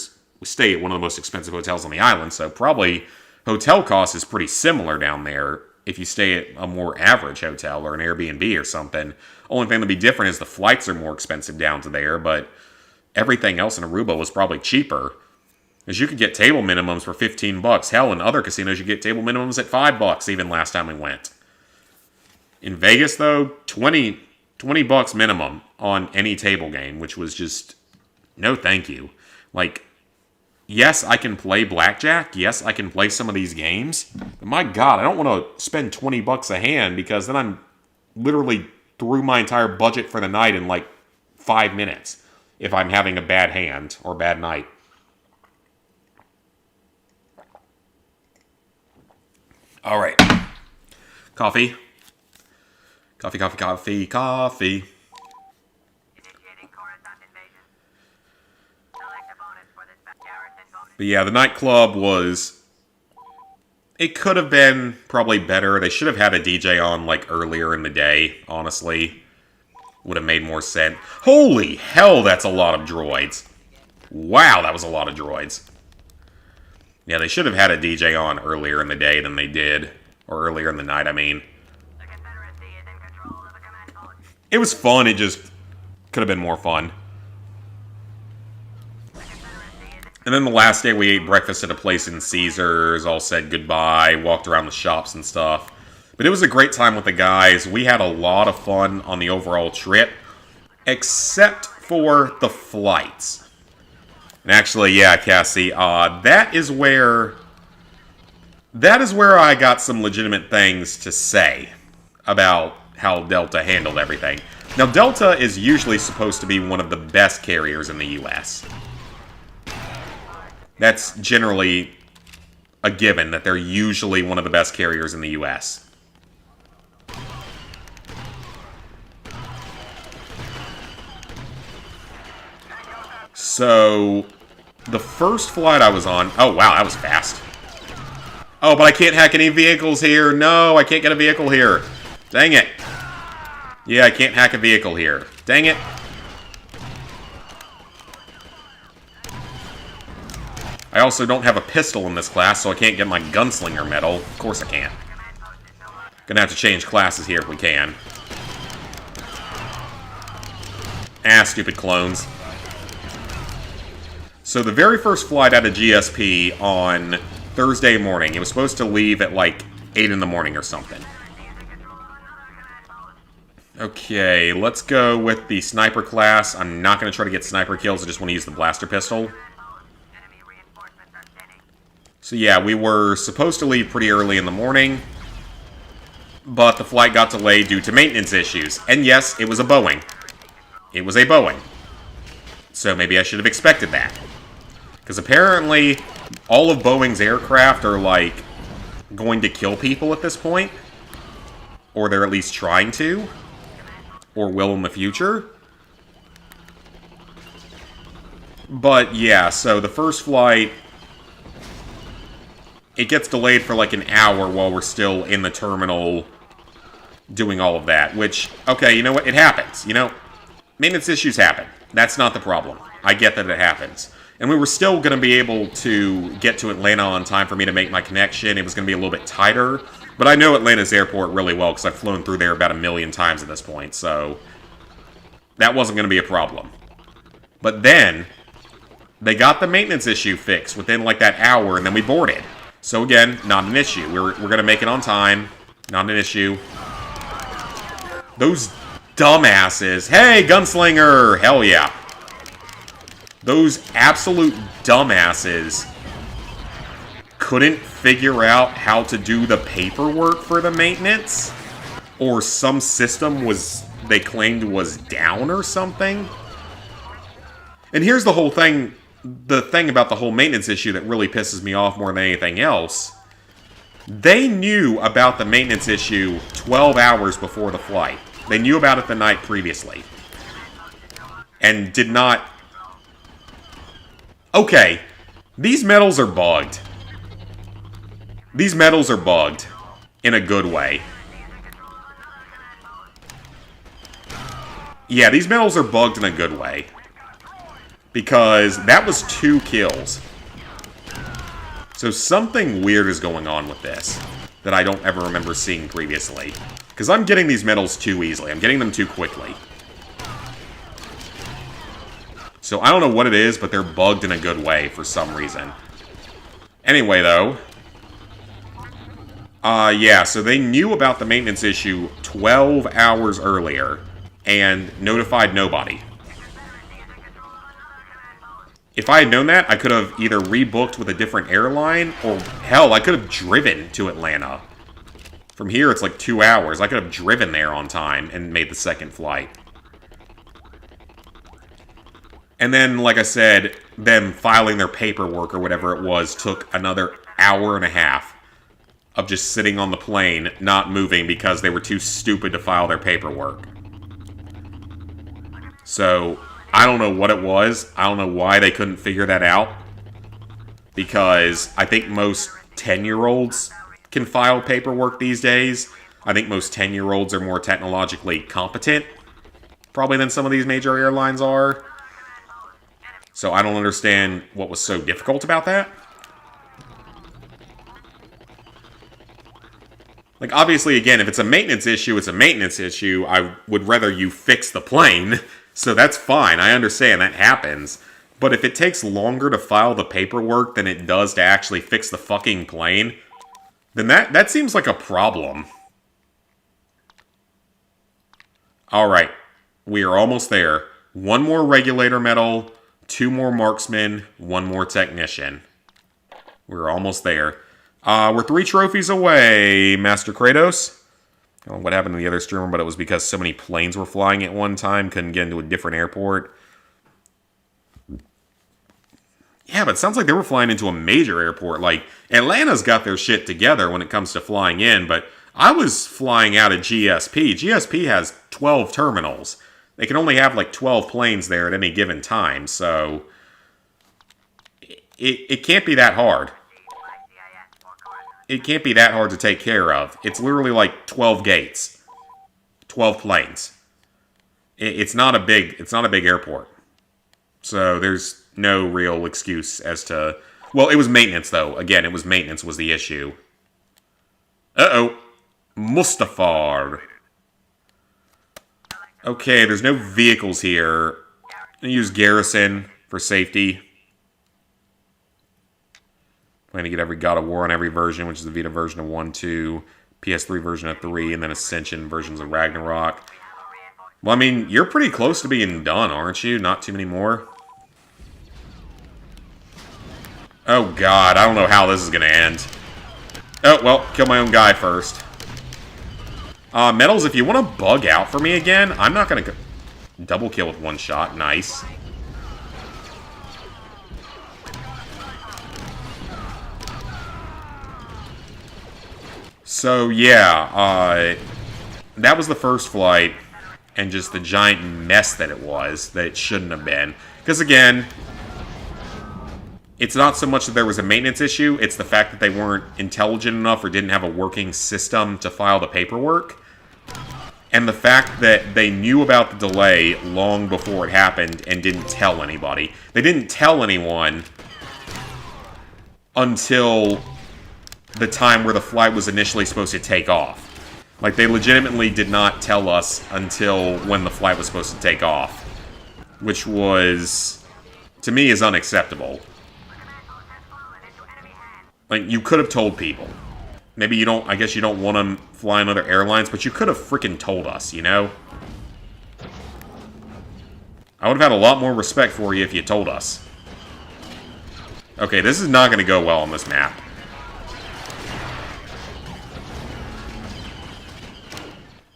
stay at one of the most expensive hotels on the island, so probably hotel cost is pretty similar down there if you stay at a more average hotel or an Airbnb or something. Only thing that'd be different is the flights are more expensive down to there, but everything else in Aruba was probably cheaper. Because you could get table minimums for $15. Hell, in other casinos, you get table minimums at $5 even last time we went. In Vegas, though, $20 minimum on any table game, which was just, no thank you. Like, yes, I can play blackjack. Yes, I can play some of these games. But my God, I don't want to spend $20 a hand because then I'm literally through my entire budget for the night in like 5 minutes if I'm having a bad hand or bad night. All right. Coffee. Coffee. But yeah, the nightclub was... It could have been probably better. They should have had a DJ on, like, earlier in the day, honestly. Would have made more sense. Holy hell, that's a lot of droids. Wow, that was a lot of droids. Yeah, they should have had a DJ on earlier in the day than they did. Or earlier in the night, I mean. It was fun, it just could have been more fun. And then the last day we ate breakfast at a place in Caesars, all said goodbye, walked around the shops and stuff. But it was a great time with the guys. We had a lot of fun on the overall trip, except for the flights. And actually, yeah, Cassie, that is where I got some legitimate things to say about how Delta handled everything. Now, Delta is usually supposed to be one of the best carriers in the U.S. That's generally a given, that they're usually one of the best carriers in the U.S. So, the first flight I was on... Oh, wow, that was fast. Oh, but I can't hack any vehicles here. No, I can't get a vehicle here. Dang it. Yeah, I can't hack a vehicle here. Dang it. I also don't have a pistol in this class, so I can't get my gunslinger medal. Of course I can't. Gonna have to change classes here if we can. Ah, stupid clones. So the very first flight out of GSP on Thursday morning, it was supposed to leave at like 8 in the morning or something. Okay, let's go with the sniper class. I'm not going to try to get sniper kills, I just want to use the blaster pistol. So yeah, we were supposed to leave pretty early in the morning, but the flight got delayed due to maintenance issues. And yes, it was a Boeing. It was a Boeing. So maybe I should have expected that. Because apparently, all of Boeing's aircraft are, like, going to kill people at this point. Or they're at least trying to. Or will in the future. But, yeah, so the first flight, it gets delayed for, like, an hour while we're still in the terminal doing all of that. Which, okay, you know what? It happens. You know, maintenance issues happen. That's not the problem. I get that it happens. And we were still going to be able to get to Atlanta on time for me to make my connection. It was going to be a little bit tighter. But I know Atlanta's airport really well because I've flown through there about 1,000,000 times at this point. So that wasn't going to be a problem. But then they got the maintenance issue fixed within like that hour, and then we boarded. So again, not an issue. We're going to make it on time. Not an issue. Those dumbasses. Hey, gunslinger! Hell yeah. Those absolute dumbasses couldn't figure out how to do the paperwork for the maintenance. Or some system they claimed was down or something. And here's the whole thing. The thing about the whole maintenance issue that really pisses me off more than anything else. They knew about the maintenance issue 12 hours before the flight. They knew about it the night previously. And did not... Okay, these medals are bugged. These medals are bugged. In a good way. Yeah, these medals are bugged in a good way. Because that was 2 kills. So something weird is going on with this. That I don't ever remember seeing previously. Because I'm getting these medals too easily. I'm getting them too quickly. So I don't know what it is, but they're bugged in a good way for some reason. Anyway, though. Yeah, so they knew about the maintenance issue 12 hours earlier. And notified nobody. If I had known that, I could have either rebooked with a different airline, or hell, I could have driven to Atlanta. From here, it's like 2 hours. I could have driven there on time and made the second flight. And then, like I said, them filing their paperwork or whatever it was took another hour and a half of just sitting on the plane, not moving because they were too stupid to file their paperwork. So, I don't know what it was. I don't know why they couldn't figure that out. Because I think most 10-year-olds can file paperwork these days. I think most 10-year-olds are more technologically competent, probably, than some of these major airlines are. So I don't understand what was so difficult about that. Like, obviously, again, if it's a maintenance issue, it's a maintenance issue. I would rather you fix the plane. So that's fine. I understand that happens. But if it takes longer to file the paperwork than it does to actually fix the fucking plane, then that seems like a problem. Alright. We are almost there. 1 more regulator medal, 2 more marksmen, 1 more technician. We're almost there. We're 3 trophies away, Master Kratos. I don't know what happened to the other streamer, but it was because so many planes were flying at one time, couldn't get into a different airport. Yeah, but it sounds like they were flying into a major airport. Like, Atlanta's got their shit together when it comes to flying in, but I was flying out of GSP. GSP has 12 terminals. They can only have like 12 planes there at any given time, so it can't be that hard. It can't be that hard to take care of. It's literally like 12 gates. 12 planes. It's not a big airport. So there's no real excuse as to... Well, it was maintenance, though. Again, it was maintenance was the issue. Uh-oh. Mustafar. Okay, there's no vehicles here. I'm going to use Garrison for safety. Plan to get every God of War on every version, which is the Vita version of 1, 2, PS3 version of 3, and then Ascension versions of Ragnarok. Well, I mean, you're pretty close to being done, aren't you? Not too many more. Oh god, I don't know how this is gonna end. Oh, well, kill my own guy first. Metals, if you want to bug out for me again, I'm not gonna go... Double kill with one shot, nice. So, yeah, that was the first flight, and just the giant mess that it was, that it shouldn't have been. Because, again, it's not so much that there was a maintenance issue, it's the fact that they weren't intelligent enough or didn't have a working system to file the paperwork. And the fact that they knew about the delay long before it happened and didn't tell anybody. They didn't tell anyone until the time where the flight was initially supposed to take off. Like, they legitimately did not tell us until when the flight was supposed to take off. Which was, to me, is unacceptable. Like, you could have told people. Maybe you don't, I guess you don't want to fly on other airlines, but you could have freaking told us, you know? I would have had a lot more respect for you if you told us. Okay, this is not going to go well on this map.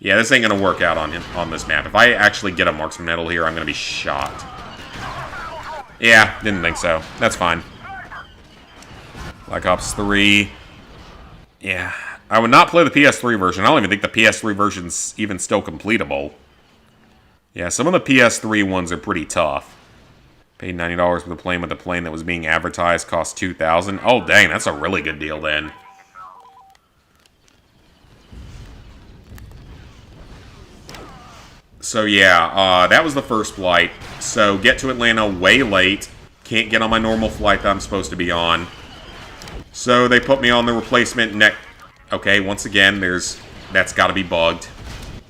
Yeah, this ain't going to work out on this map. If I actually get a marksman medal here, I'm going to be shot. Yeah, didn't think so. That's fine. Black Ops 3. Yeah, I would not play the PS3 version. I don't even think the PS3 version's even still completable. Yeah, some of the PS3 ones are pretty tough. Paid $90 for the plane, but the plane that was being advertised cost $2,000. Oh, dang, that's a really good deal then. So yeah, that was the first flight. So get to Atlanta way late. Can't get on my normal flight that I'm supposed to be on. So they put me on the replacement neck. Okay, once again, that's got to be bugged.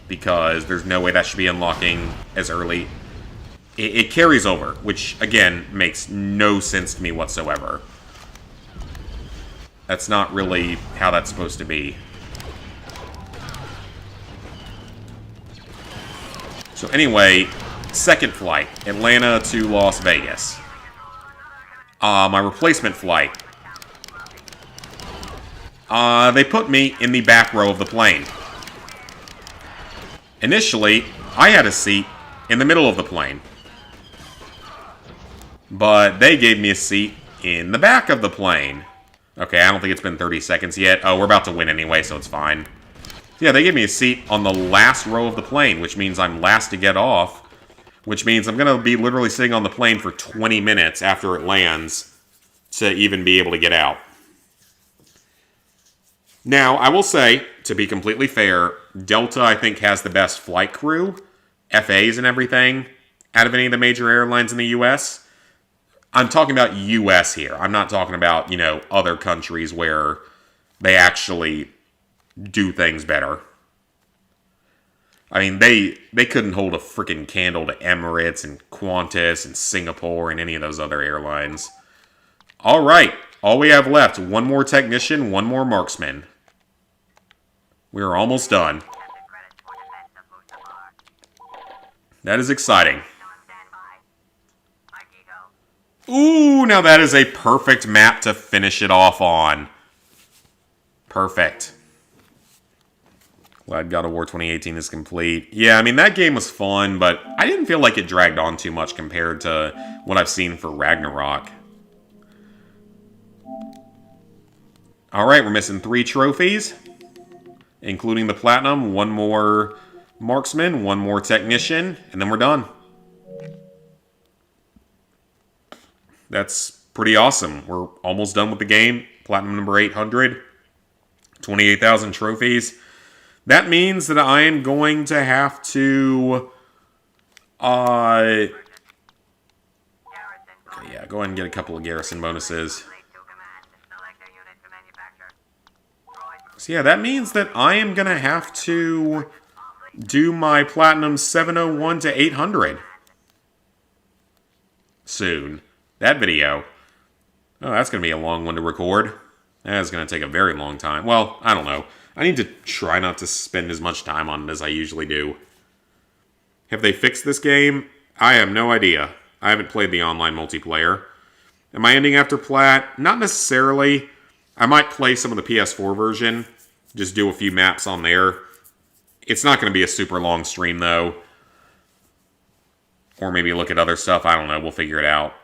Because there's no way that should be unlocking as early. It carries over, which, again, makes no sense to me whatsoever. That's not really how that's supposed to be. So anyway, second flight, Atlanta to Las Vegas. My replacement flight. They put me in the back row of the plane. Initially, I had a seat in the middle of the plane. But they gave me a seat in the back of the plane. Okay, I don't think it's been 30 seconds yet. Oh, we're about to win anyway, so it's fine. Yeah, they gave me a seat on the last row of the plane, which means I'm last to get off. Which means I'm going to be literally sitting on the plane for 20 minutes after it lands to even be able to get out. Now, I will say, to be completely fair, Delta, I think, has the best flight crew, FAs and everything, out of any of the major airlines in the U.S. I'm talking about U.S. here. I'm not talking about, other countries where they actually do things better. I mean, they couldn't hold a freaking candle to Emirates and Qantas and Singapore and any of those other airlines. All right. All we have left, one more technician, one more marksman. We are almost done. That is exciting. Ooh, now that is a perfect map to finish it off on. Perfect. Glad God of War 2018 is complete. Yeah, I mean, that game was fun, but I didn't feel like it dragged on too much compared to what I've seen for Ragnarok. Alright, we're missing 3 trophies, including the Platinum, 1 more Marksman, 1 more Technician, and then we're done. That's pretty awesome. We're almost done with the game. Platinum number 800. 28,000 trophies. That means that I am going to have to... okay, yeah, go ahead and get a couple of garrison bonuses. So yeah, that means that I am going to have to do my Platinum 701 to 800 soon. That video. Oh, that's going to be a long one to record. That's going to take a very long time. Well, I don't know. I need to try not to spend as much time on it as I usually do. Have they fixed this game? I have no idea. I haven't played the online multiplayer. Am I ending after Plat? Not necessarily. I might play some of the PS4 version. Just do a few maps on there. It's not going to be a super long stream, though. Or maybe look at other stuff. I don't know. We'll figure it out.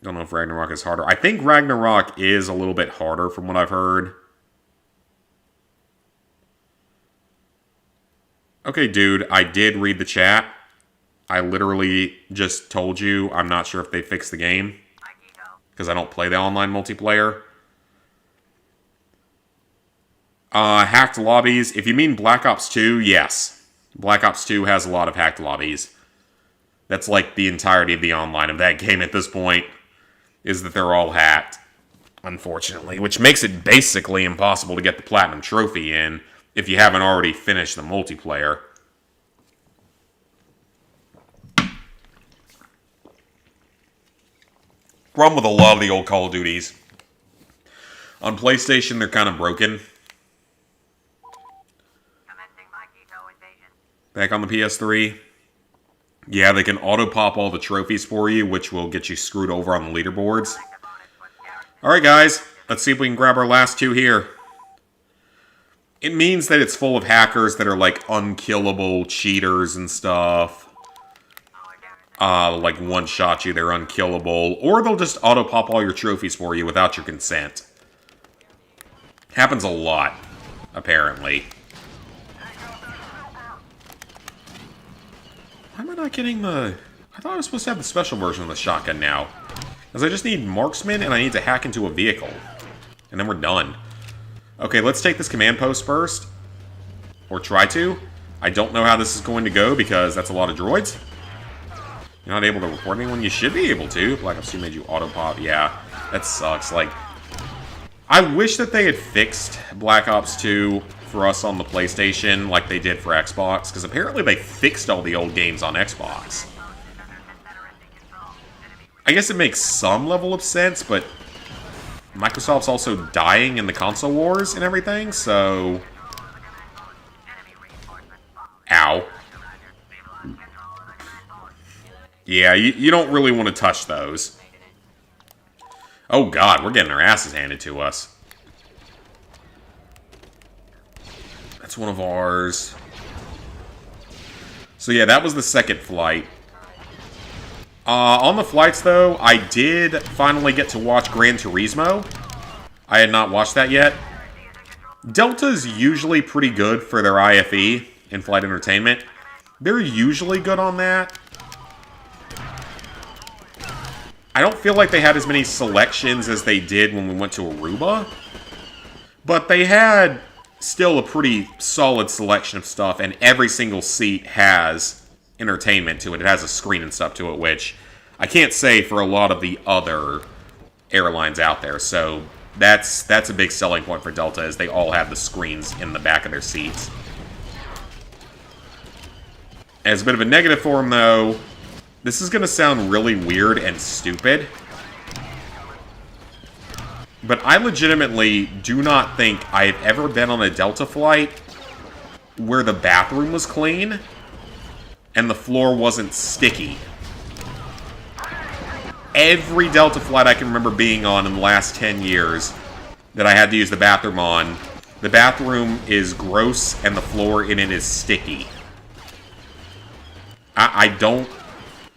Don't know if Ragnarok is harder. I think Ragnarok is a little bit harder from what I've heard. Okay, dude. I did read the chat. I literally just told you I'm not sure if they fixed the game. Because I don't play the online multiplayer. Hacked lobbies. If you mean Black Ops 2, yes. Black Ops 2 has a lot of hacked lobbies. That's like the entirety of the online of that game at this point. Is that they're all hacked. Unfortunately. Which makes it basically impossible to get the Platinum Trophy in if you haven't already finished the multiplayer. Problem with a lot of the old Call of Duties. On PlayStation, they're kind of broken. Back on the PS3. Yeah, they can auto-pop all the trophies for you, which will get you screwed over on the leaderboards. Alright guys, let's see if we can grab our last two here. It means that it's full of hackers that are like unkillable cheaters and stuff. Like one-shot you, they're unkillable. Or they'll just auto-pop all your trophies for you without your consent. Happens a lot, apparently. Why am I not getting the... I thought I was supposed to have the special version of the shotgun now. Because I just need marksman and I need to hack into a vehicle. And then we're done. Okay, let's take this command post first. Or try to. I don't know how this is going to go because that's a lot of droids. You're not able to report anyone? You should be able to. Black Ops 2 made you auto-pop. Yeah, that sucks. Like, I wish that they had fixed Black Ops 2 for us on the PlayStation like they did for Xbox, because apparently they fixed all the old games on Xbox. I guess it makes some level of sense, but Microsoft's also dying in the console wars and everything, so... Ow. Yeah, you don't really want to touch those. Oh god, we're getting our asses handed to us. That's one of ours. So yeah, that was the second flight. On the flights, though, I did finally get to watch Gran Turismo. I had not watched that yet. Delta's usually pretty good for their IFE, in-flight entertainment. They're usually good on that. I don't feel like they had as many selections as they did when we went to Aruba. But they had still a pretty solid selection of stuff, and every single seat has entertainment to it. It has a screen and stuff to it, which I can't say for a lot of the other airlines out there. So that's a big selling point for Delta, is they all have the screens in the back of their seats. As a bit of a negative for them, though, this is going to sound really weird and stupid, but I legitimately do not think I've ever been on a Delta flight where the bathroom was clean and the floor wasn't sticky. Every Delta flight I can remember being on in the last 10 years that I had to use the bathroom on, the bathroom is gross and the floor in it is sticky. I don't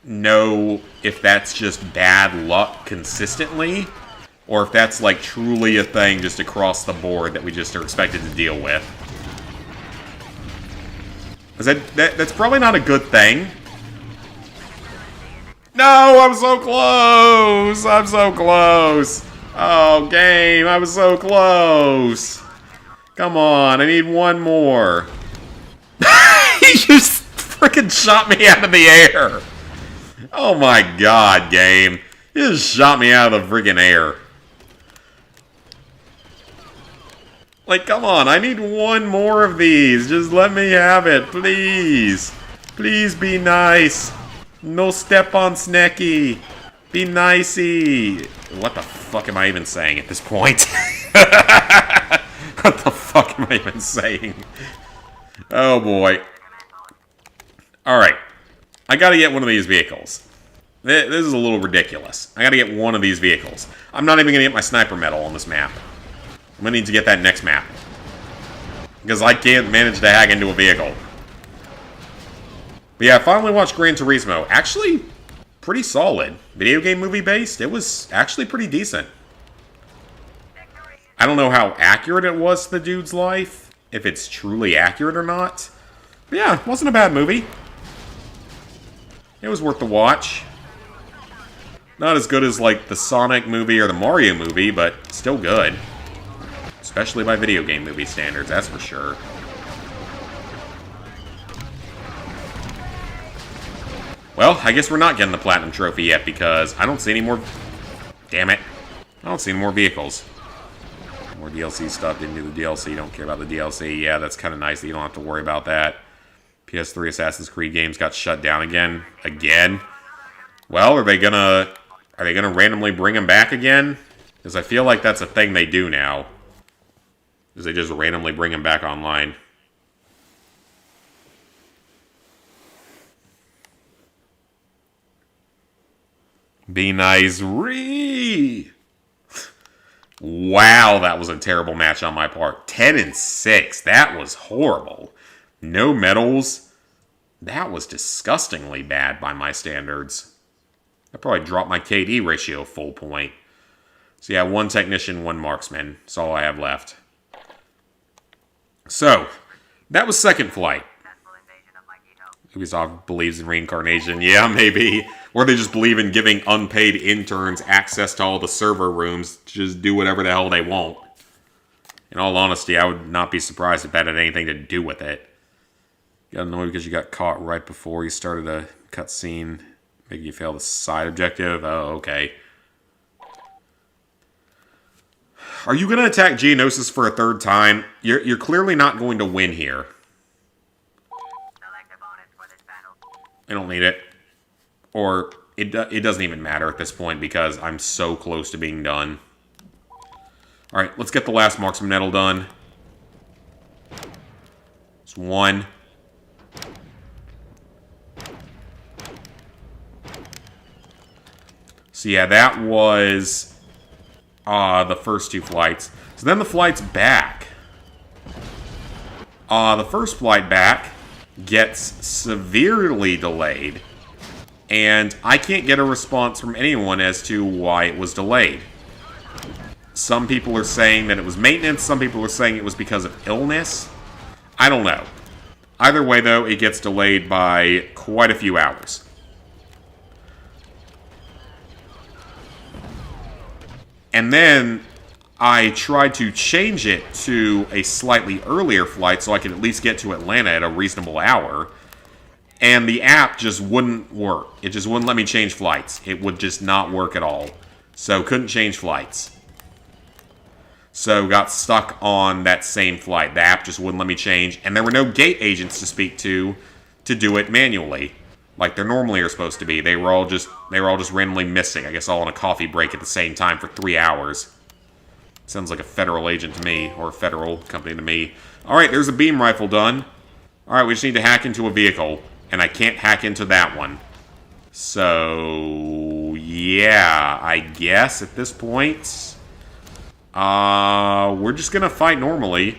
know if that's just bad luck consistently, or if that's like truly a thing just across the board that we just are expected to deal with. That's probably not a good thing. No, I'm so close! I'm so close! Oh, game, I was so close! Come on, I need one more. He just freaking shot me out of the air! Oh my god, game. You just shot me out of the friggin' air. Like, come on, I need one more of these. Just let me have it, please. Please be nice. No step on Snecky. Be nicey. What the fuck am I even saying at this point? What the fuck am I even saying? Oh boy. Alright. I gotta get one of these vehicles. This is a little ridiculous. I gotta get one of these vehicles. I'm not even gonna get my sniper medal on this map. I'm gonna need to get that next map. Because I can't manage to hack into a vehicle. But yeah, I finally watched Gran Turismo. Actually, pretty solid. Video game movie based, it was actually pretty decent. I don't know how accurate it was to the dude's life, if it's truly accurate or not. But yeah, it wasn't a bad movie. It was worth the watch. Not as good as, like, the Sonic movie or the Mario movie, but still good. Especially by video game movie standards, that's for sure. Well, I guess we're not getting the Platinum Trophy yet, because I don't see any more... Damn it. I don't see any more vehicles. More DLC stuff. Didn't do the DLC. Don't care about the DLC. Yeah, that's kind of nice that you don't have to worry about that. PS3 Assassin's Creed games got shut down again. Again? Well, are they gonna randomly bring them back again? Because I feel like that's a thing they do now. Is they just randomly bring them back online. Be nice, Ree! Wow, that was a terrible match on my part. 10-6. That was horrible. No medals. That was disgustingly bad by my standards. I probably dropped my KD ratio full point. So yeah, one technician, one marksman. That's all I have left. So, that was second flight. Ubisoft believes in reincarnation. Yeah, maybe. Or they just believe in giving unpaid interns access to all the server rooms to just do whatever the hell they want. In all honesty, I would not be surprised if that had anything to do with it. You got annoyed because you got caught right before you started a cutscene, making you fail the side objective? Oh, okay. Are you going to attack Geonosis for a third time? You're clearly not going to win here. I don't need it. Or, it doesn't even matter at this point because I'm so close to being done. Alright, let's get the last marksman medal done. It's one. So yeah, that was the first two flights. So then the flight's back. The first flight back gets severely delayed, and I can't get a response from anyone as to why it was delayed. Some people are saying that it was maintenance, some people are saying it was because of illness. I don't know. Either way, though, it gets delayed by quite a few hours. And then I tried to change it to a slightly earlier flight so I could at least get to Atlanta at a reasonable hour. And the app just wouldn't work. It just wouldn't let me change flights. It would just not work at all. So couldn't change flights. So got stuck on that same flight. The app just wouldn't let me change. And there were no gate agents to speak to do it manually. Like there normally are supposed to be. They were all just randomly missing. I guess all on a coffee break at the same time for 3 hours. Sounds like a federal agent to me, or a federal company to me. Alright, there's a beam rifle done. Alright, we just need to hack into a vehicle. And I can't hack into that one. So, yeah, I guess at this point, we're just gonna fight normally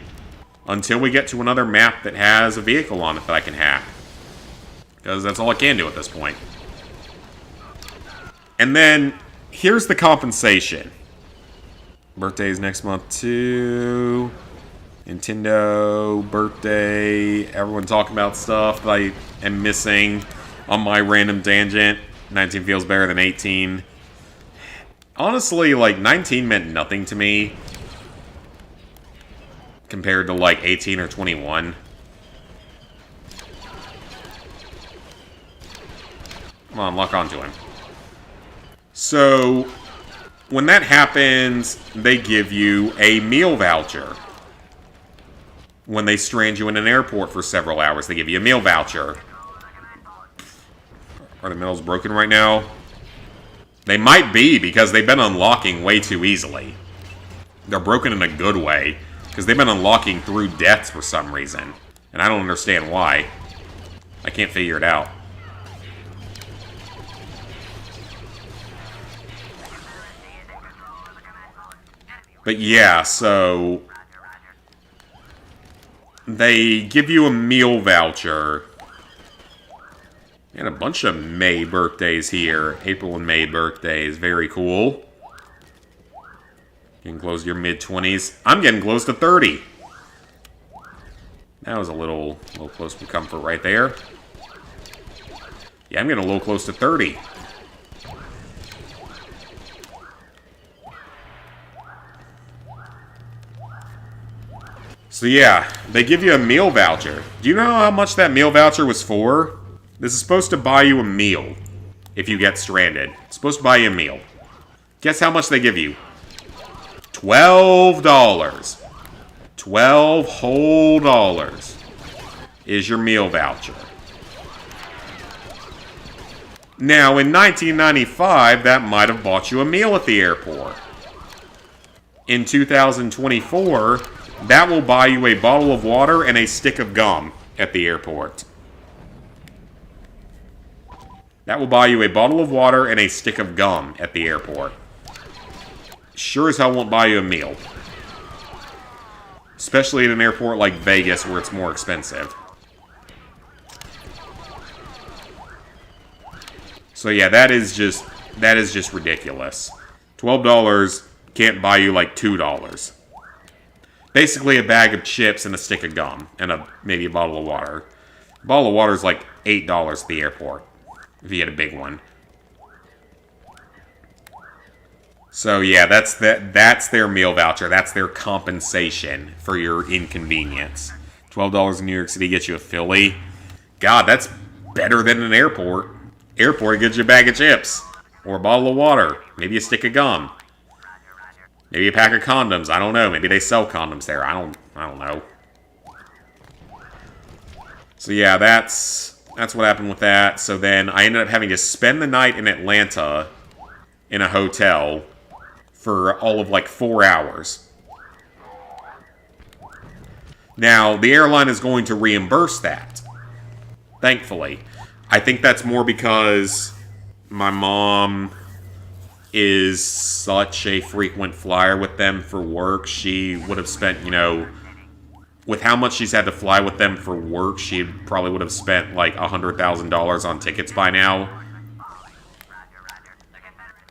until we get to another map that has a vehicle on it that I can hack. Because that's all I can do at this point. And then, here's the compensation. Birthday's next month, too. Nintendo, birthday, everyone talking about stuff that I am missing on my random tangent. 19 feels better than 18. Honestly, like, 19 meant nothing to me compared to, like, 18 or 21. Come on, lock onto him. So, when that happens, they give you a meal voucher. When they strand you in an airport for several hours, they give you a meal voucher. Are the medals broken right now? They might be, because they've been unlocking way too easily. They're broken in a good way, because they've been unlocking through deaths for some reason. And I don't understand why. I can't figure it out. But yeah, so they give you a meal voucher. And a bunch of May birthdays here. April and May birthdays. Very cool. Getting close to your mid-20s. I'm getting close to 30. That was a little close for comfort right there. Yeah, I'm getting a little close to 30. So yeah, they give you a meal voucher. Do you know how much that meal voucher was for? This is supposed to buy you a meal if you get stranded. It's supposed to buy you a meal. Guess how much they give you? $12. 12 whole dollars is your meal voucher. Now, in 1995, that might have bought you a meal at the airport. In 2024, that will buy you a bottle of water and a stick of gum at the airport. That will buy you a bottle of water and a stick of gum at the airport. Sure as hell won't buy you a meal. Especially at an airport like Vegas where it's more expensive. So yeah, that is just ridiculous. $12 can't buy you like $2. Basically a bag of chips and a stick of gum and maybe a bottle of water. A bottle of water is like $8 at the airport if you get a big one. So yeah, that's their meal voucher. That's their compensation for your inconvenience. $12 in New York City gets you a Philly. God, that's better than an airport. Airport gets you a bag of chips or a bottle of water, maybe a stick of gum, maybe a pack of condoms. I don't know. Maybe they sell condoms there. I don't know. So yeah, that's what happened with that. So then I ended up having to spend the night in Atlanta in a hotel for all of like 4 hours. Now, the airline is going to reimburse that. Thankfully. I think that's more because my mom is such a frequent flyer with them for work. She would have spent, with how much she's had to fly with them for work, she probably would have spent like $100,000 on tickets by now.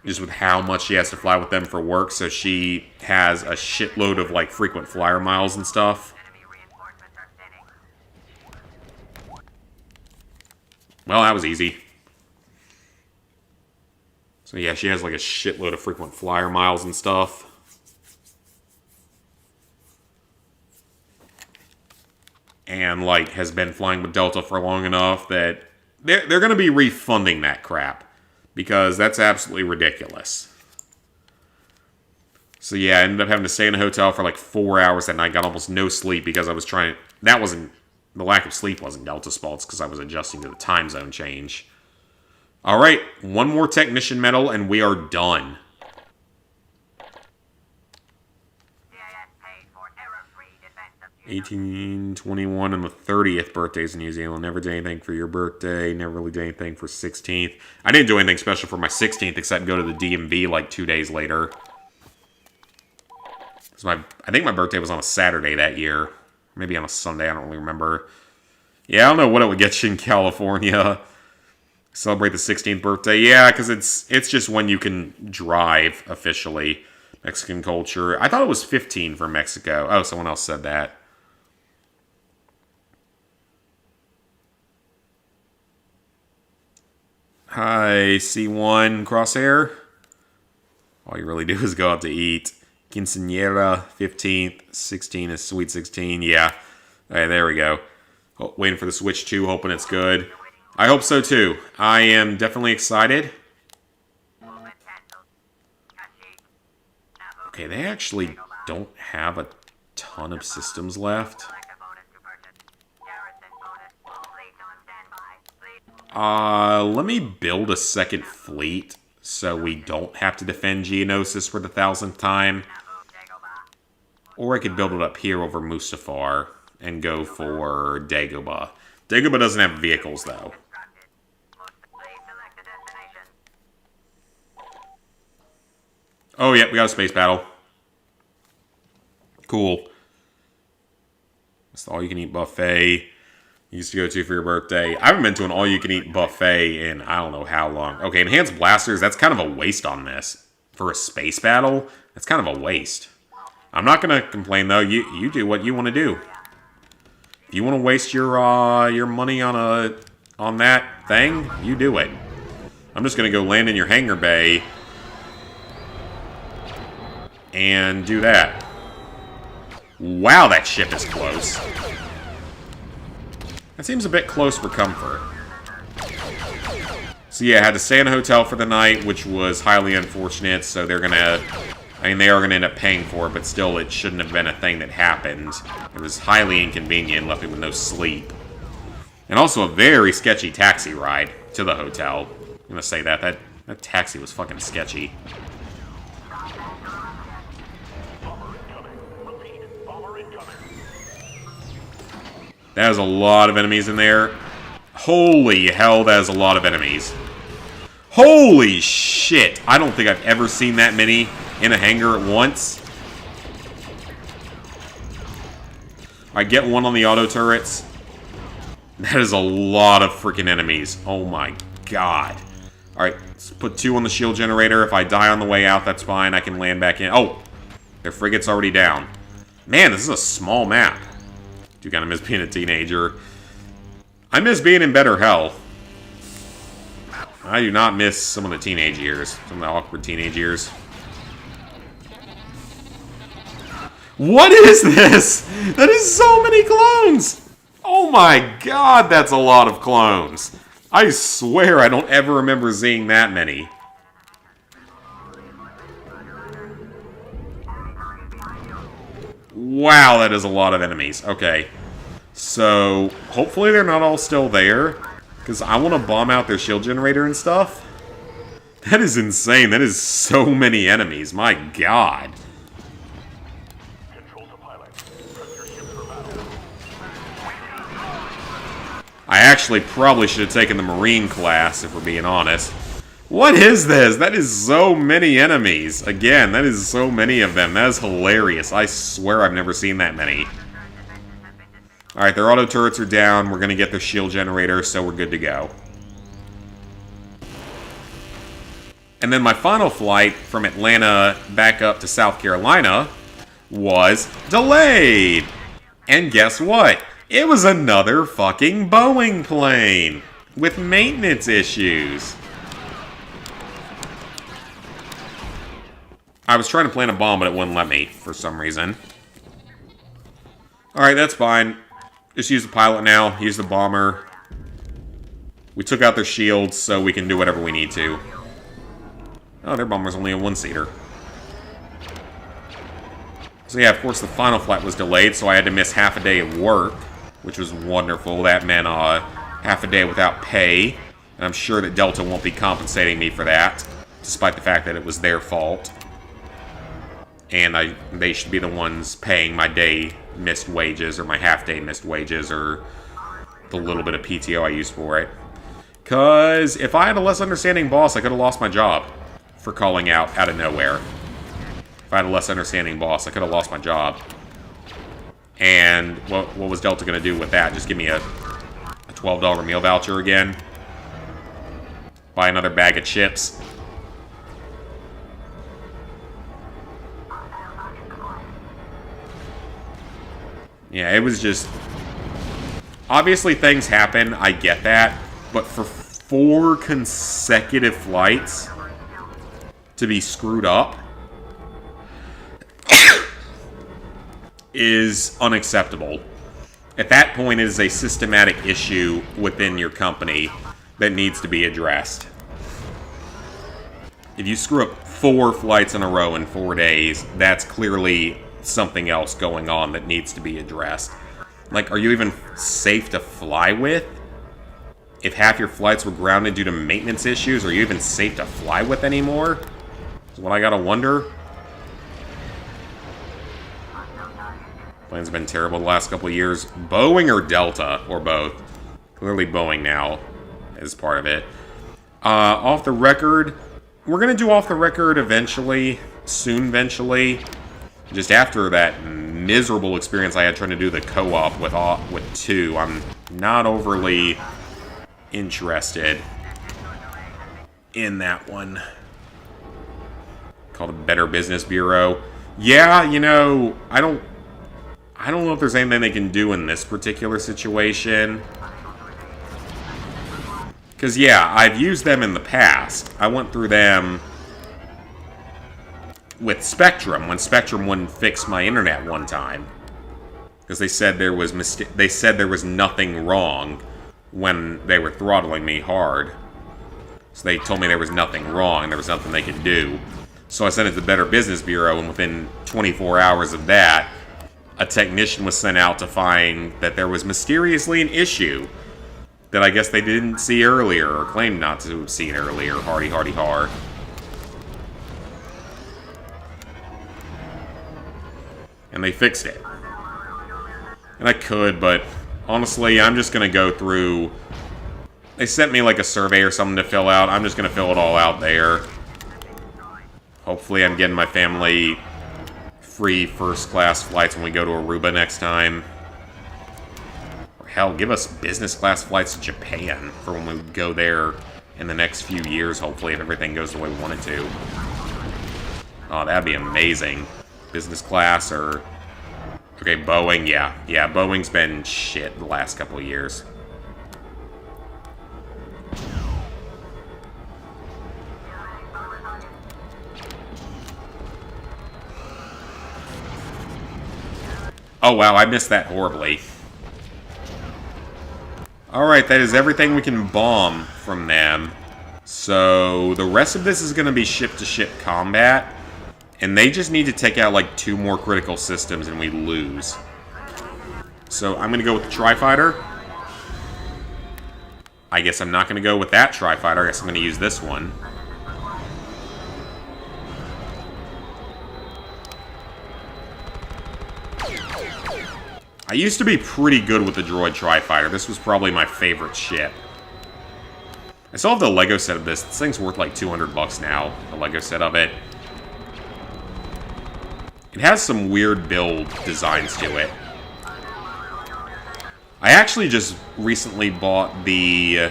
Just with how much she has to fly with them for work, so she has a shitload of like frequent flyer miles and stuff. Well, that was easy. So yeah, she has like a shitload of frequent flyer miles and stuff. And like has been flying with Delta for long enough that they're going to be refunding that crap. Because that's absolutely ridiculous. So yeah, I ended up having to stay in a hotel for like 4 hours that night. Got almost no sleep because I was trying... The lack of sleep wasn't Delta's fault. It's because I was adjusting to the time zone change. Alright, one more technician medal and we are done. '18, 21, and the 30th birthdays in New Zealand. Never did anything for your birthday. Never really did anything for 16th. I didn't do anything special for my 16th except go to the DMV like 2 days later. So I think my birthday was on a Saturday that year. Maybe on a Sunday, I don't really remember. Yeah, I don't know what it would get you in California. Celebrate the 16th birthday. Yeah, because it's just when you can drive officially. Mexican culture. I thought it was 15 for Mexico. Oh, someone else said that. Hi, C1 Crosshair. All you really do is go out to eat. Quinceañera, 15th. 16 is Sweet 16. Yeah. Alright, there we go. Oh, waiting for the Switch 2, hoping it's good. I hope so too. I am definitely excited. Okay, they actually don't have a ton of systems left. Let me build a second fleet so we don't have to defend Geonosis for the 1000th time. Or I could build it up here over Mustafar and go for Dagobah. Dagobah doesn't have vehicles, though. Oh, yeah, we got a space battle. Cool. It's the all-you-can-eat buffet you used to go to for your birthday. I haven't been to an all-you-can-eat buffet in I don't know how long. Okay, enhanced blasters, that's kind of a waste on this. For a space battle, that's kind of a waste. I'm not going to complain, though. You do what you want to do. If you want to waste your money on that thing, you do it. I'm just going to go land in your hangar bay and do that. Wow, that ship is close. That seems a bit close for comfort. So yeah, I had to stay in a hotel for the night, which was highly unfortunate, so they're gonna... I mean, they are gonna end up paying for it, but still, it shouldn't have been a thing that happened. It was highly inconvenient, left me with no sleep. And also a very sketchy taxi ride to the hotel. I'm gonna say that taxi was fucking sketchy. That is a lot of enemies in there. Holy hell, that is a lot of enemies. Holy shit! I don't think I've ever seen that many in a hangar at once. I get one on the auto turrets. That is a lot of freaking enemies. Oh my god. Alright, let's put 2 on the shield generator. If I die on the way out, that's fine. I can land back in. Oh! Their frigate's already down. Man, this is a small map. Do kind of miss being a teenager. I miss being in better health. I do not miss some of the teenage years. Some of the awkward teenage years. What is this? That is so many clones! Oh my god, that's a lot of clones. I swear I don't ever remember seeing that many. Wow, that is a lot of enemies. Okay. So, hopefully they're not all still there. Because I want to bomb out their shield generator and stuff. That is insane. That is so many enemies. My god. I actually probably should have taken the Marine class, if we're being honest. What is this? That is so many enemies. Again, that is so many of them. That is hilarious. I swear I've never seen that many. Alright, their auto turrets are down. We're going to get their shield generator, so we're good to go. And then my final flight from Atlanta back up to South Carolina was delayed. And guess what? It was another fucking Boeing plane with maintenance issues. I was trying to plant a bomb, but it wouldn't let me for some reason. Alright, that's fine. Just use the pilot now. Use the bomber. We took out their shields, so we can do whatever we need to. Oh, their bomber's only a one-seater. So yeah, of course, the final flight was delayed, so I had to miss half a day of work, which was wonderful. That meant half a day without pay. And I'm sure that Delta won't be compensating me for that, despite the fact that it was their fault. And they should be the ones paying my day missed wages, or my half-day missed wages, or the little bit of PTO I used for it. Because if I had a less understanding boss, I could have lost my job for calling out of nowhere. If I had a less understanding boss, I could have lost my job. And what was Delta going to do with that? Just give me a $12 meal voucher again? Buy another bag of chips? Yeah, it was just... Obviously, things happen. I get that. But for 4 consecutive flights to be screwed up is unacceptable. At that point, it is a systematic issue within your company that needs to be addressed. If you screw up 4 flights in a row in 4 days, that's clearly something else going on that needs to be addressed. Like, are you even safe to fly with? If half your flights were grounded due to maintenance issues, are you even safe to fly with anymore? Is what I gotta wonder. Plane's been terrible the last couple of years. Boeing or Delta, or both? Clearly Boeing now is part of it. Off the record, we're gonna do off the record eventually, soon eventually. Just after that miserable experience I had trying to do the co-op with 2. I'm not overly interested in that one. Called a Better Business Bureau. Yeah, you know, I don't know if there's anything they can do in this particular situation. Because, yeah, I've used them in the past. I went through them with Spectrum, when Spectrum wouldn't fix my internet one time. Because they said there was nothing wrong when they were throttling me hard. So they told me there was nothing wrong, and there was nothing they could do. So I sent it to the Better Business Bureau, and within 24 hours of that, a technician was sent out to find that there was mysteriously an issue that I guess they didn't see earlier, or claimed not to have seen earlier. Hardy, hardy, har. And they fixed it. And I could, but honestly, I'm just going to go through... They sent me like a survey or something to fill out. I'm just going to fill it all out there. Hopefully I'm getting my family free first-class flights when we go to Aruba next time. Or hell, give us business-class flights to Japan for when we go there in the next few years, hopefully, if everything goes the way we want it to. Oh, that'd be amazing. Business class or... Okay, Boeing, yeah. Yeah, Boeing's been shit the last couple of years. Oh, wow, I missed that horribly. Alright, that is everything we can bomb from them. So, the rest of this is going to be ship-to-ship combat. And they just need to take out, like, 2 more critical systems and we lose. So, I'm going to go with the Tri-Fighter. I guess I'm not going to go with that Tri-Fighter. I guess I'm going to use this one. I used to be pretty good with the Droid Tri-Fighter. This was probably my favorite ship. I still have the Lego set of this. This thing's worth like $200 now, the Lego set of it. It has some weird build designs to it. I actually just recently bought the...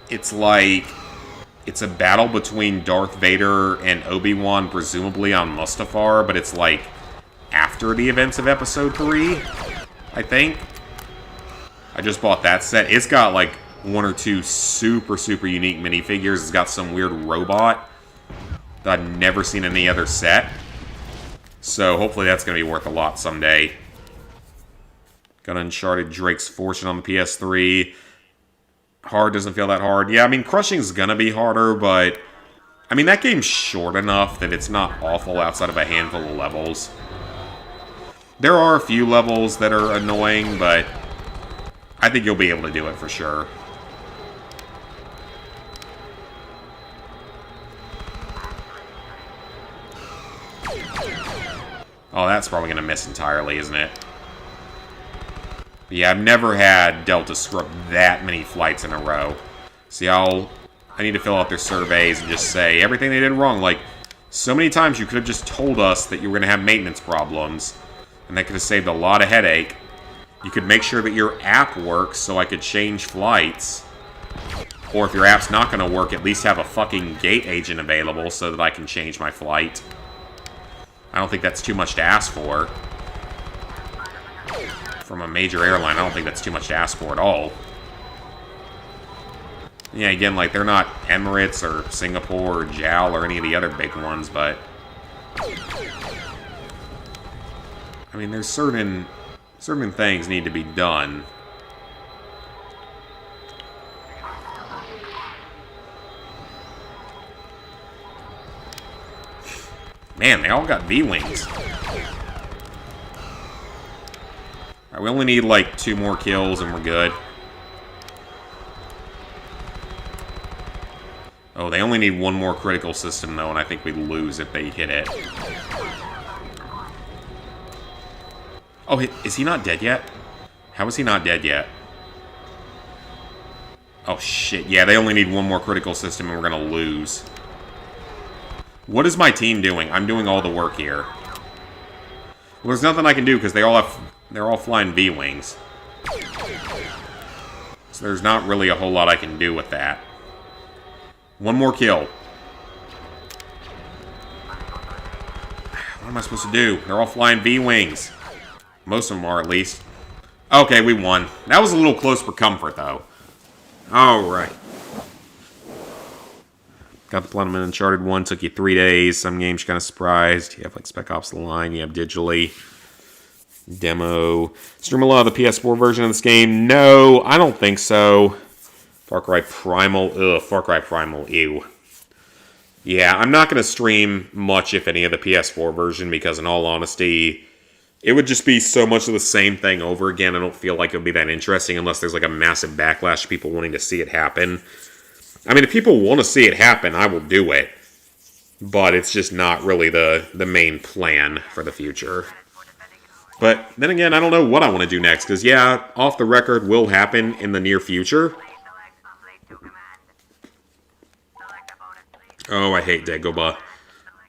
It's like... It's a battle between Darth Vader and Obi-Wan, presumably on Mustafar, but it's like... after the events of Episode 3, I think. I just bought that set. It's got like 1 or 2 super, super unique minifigures. It's got some weird robot that I've never seen in any other set. So hopefully that's going to be worth a lot someday. Got Uncharted Drake's Fortune on the PS3. Hard doesn't feel that hard. Yeah, I mean, Crushing's going to be harder, but... I mean, that game's short enough that it's not awful outside of a handful of levels. There are a few levels that are annoying, but I think you'll be able to do it for sure. Oh, that's probably going to miss entirely, isn't it? But yeah, I've never had Delta screw up that many flights in a row. See, I need to fill out their surveys and just say everything they did wrong. Like, so many times you could have just told us that you were going to have maintenance problems. And that could have saved a lot of headache. You could make sure that your app works so I could change flights. Or if your app's not going to work, at least have a fucking gate agent available so that I can change my flight. I don't think that's too much to ask for. From a major airline, I don't think that's too much to ask for at all. Yeah, again, like, they're not Emirates or Singapore or JAL or any of the other big ones, but... I mean, there's certain things need to be done. Man, they all got V-Wings. Alright, we only need, like, 2 more kills and we're good. Oh, they only need 1 more critical system, though, and I think we lose if they hit it. Oh, is he not dead yet? How is he not dead yet? Oh, shit. Yeah, they only need 1 more critical system and we're gonna lose. What is my team doing? I'm doing all the work here. Well, there's nothing I can do because they're all flying V-wings. So there's not really a whole lot I can do with that. One more kill. What am I supposed to do? They're all flying V-wings. Most of them are, at least. Okay, we won. That was a little close for comfort, though. Alright. Got the Platinum in Uncharted 1. Took you 3 days. Some games you're kind of surprised. You have, like, Spec Ops The Line. You have digitally. Demo. Stream a lot of the PS4 version of this game? No, I don't think so. Far Cry Primal. Ugh, Far Cry Primal. Ew. Yeah, I'm not going to stream much, if any, of the PS4 version, because in all honesty, it would just be so much of the same thing over again. I don't feel like it would be that interesting unless there's like a massive backlash of people wanting to see it happen. I mean, if people want to see it happen, I will do it. But it's just not really the main plan for the future. But then again, I don't know what I want to do next, because yeah, Off the Record will happen in the near future. Oh, I hate Dagobah.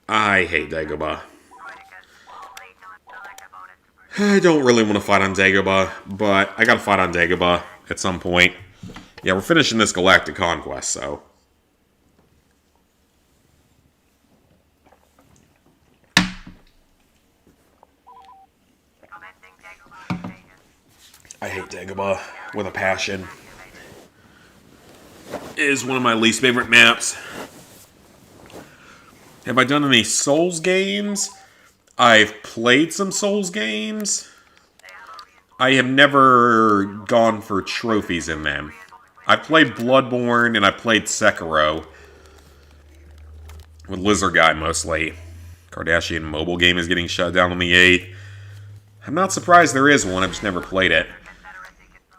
I hate Dagobah. I don't really want to fight on Dagobah, but I gotta fight on Dagobah at some point. Yeah, we're finishing this Galactic Conquest, so. I hate Dagobah with a passion. It is one of my least favorite maps. Have I done any Souls games? I've played some Souls games. I have never gone for trophies in them. I've played Bloodborne and I played Sekiro. With Lizard Guy mostly. Kardashian mobile game is getting shut down on the 8th. I'm not surprised there is one, I've just never played it.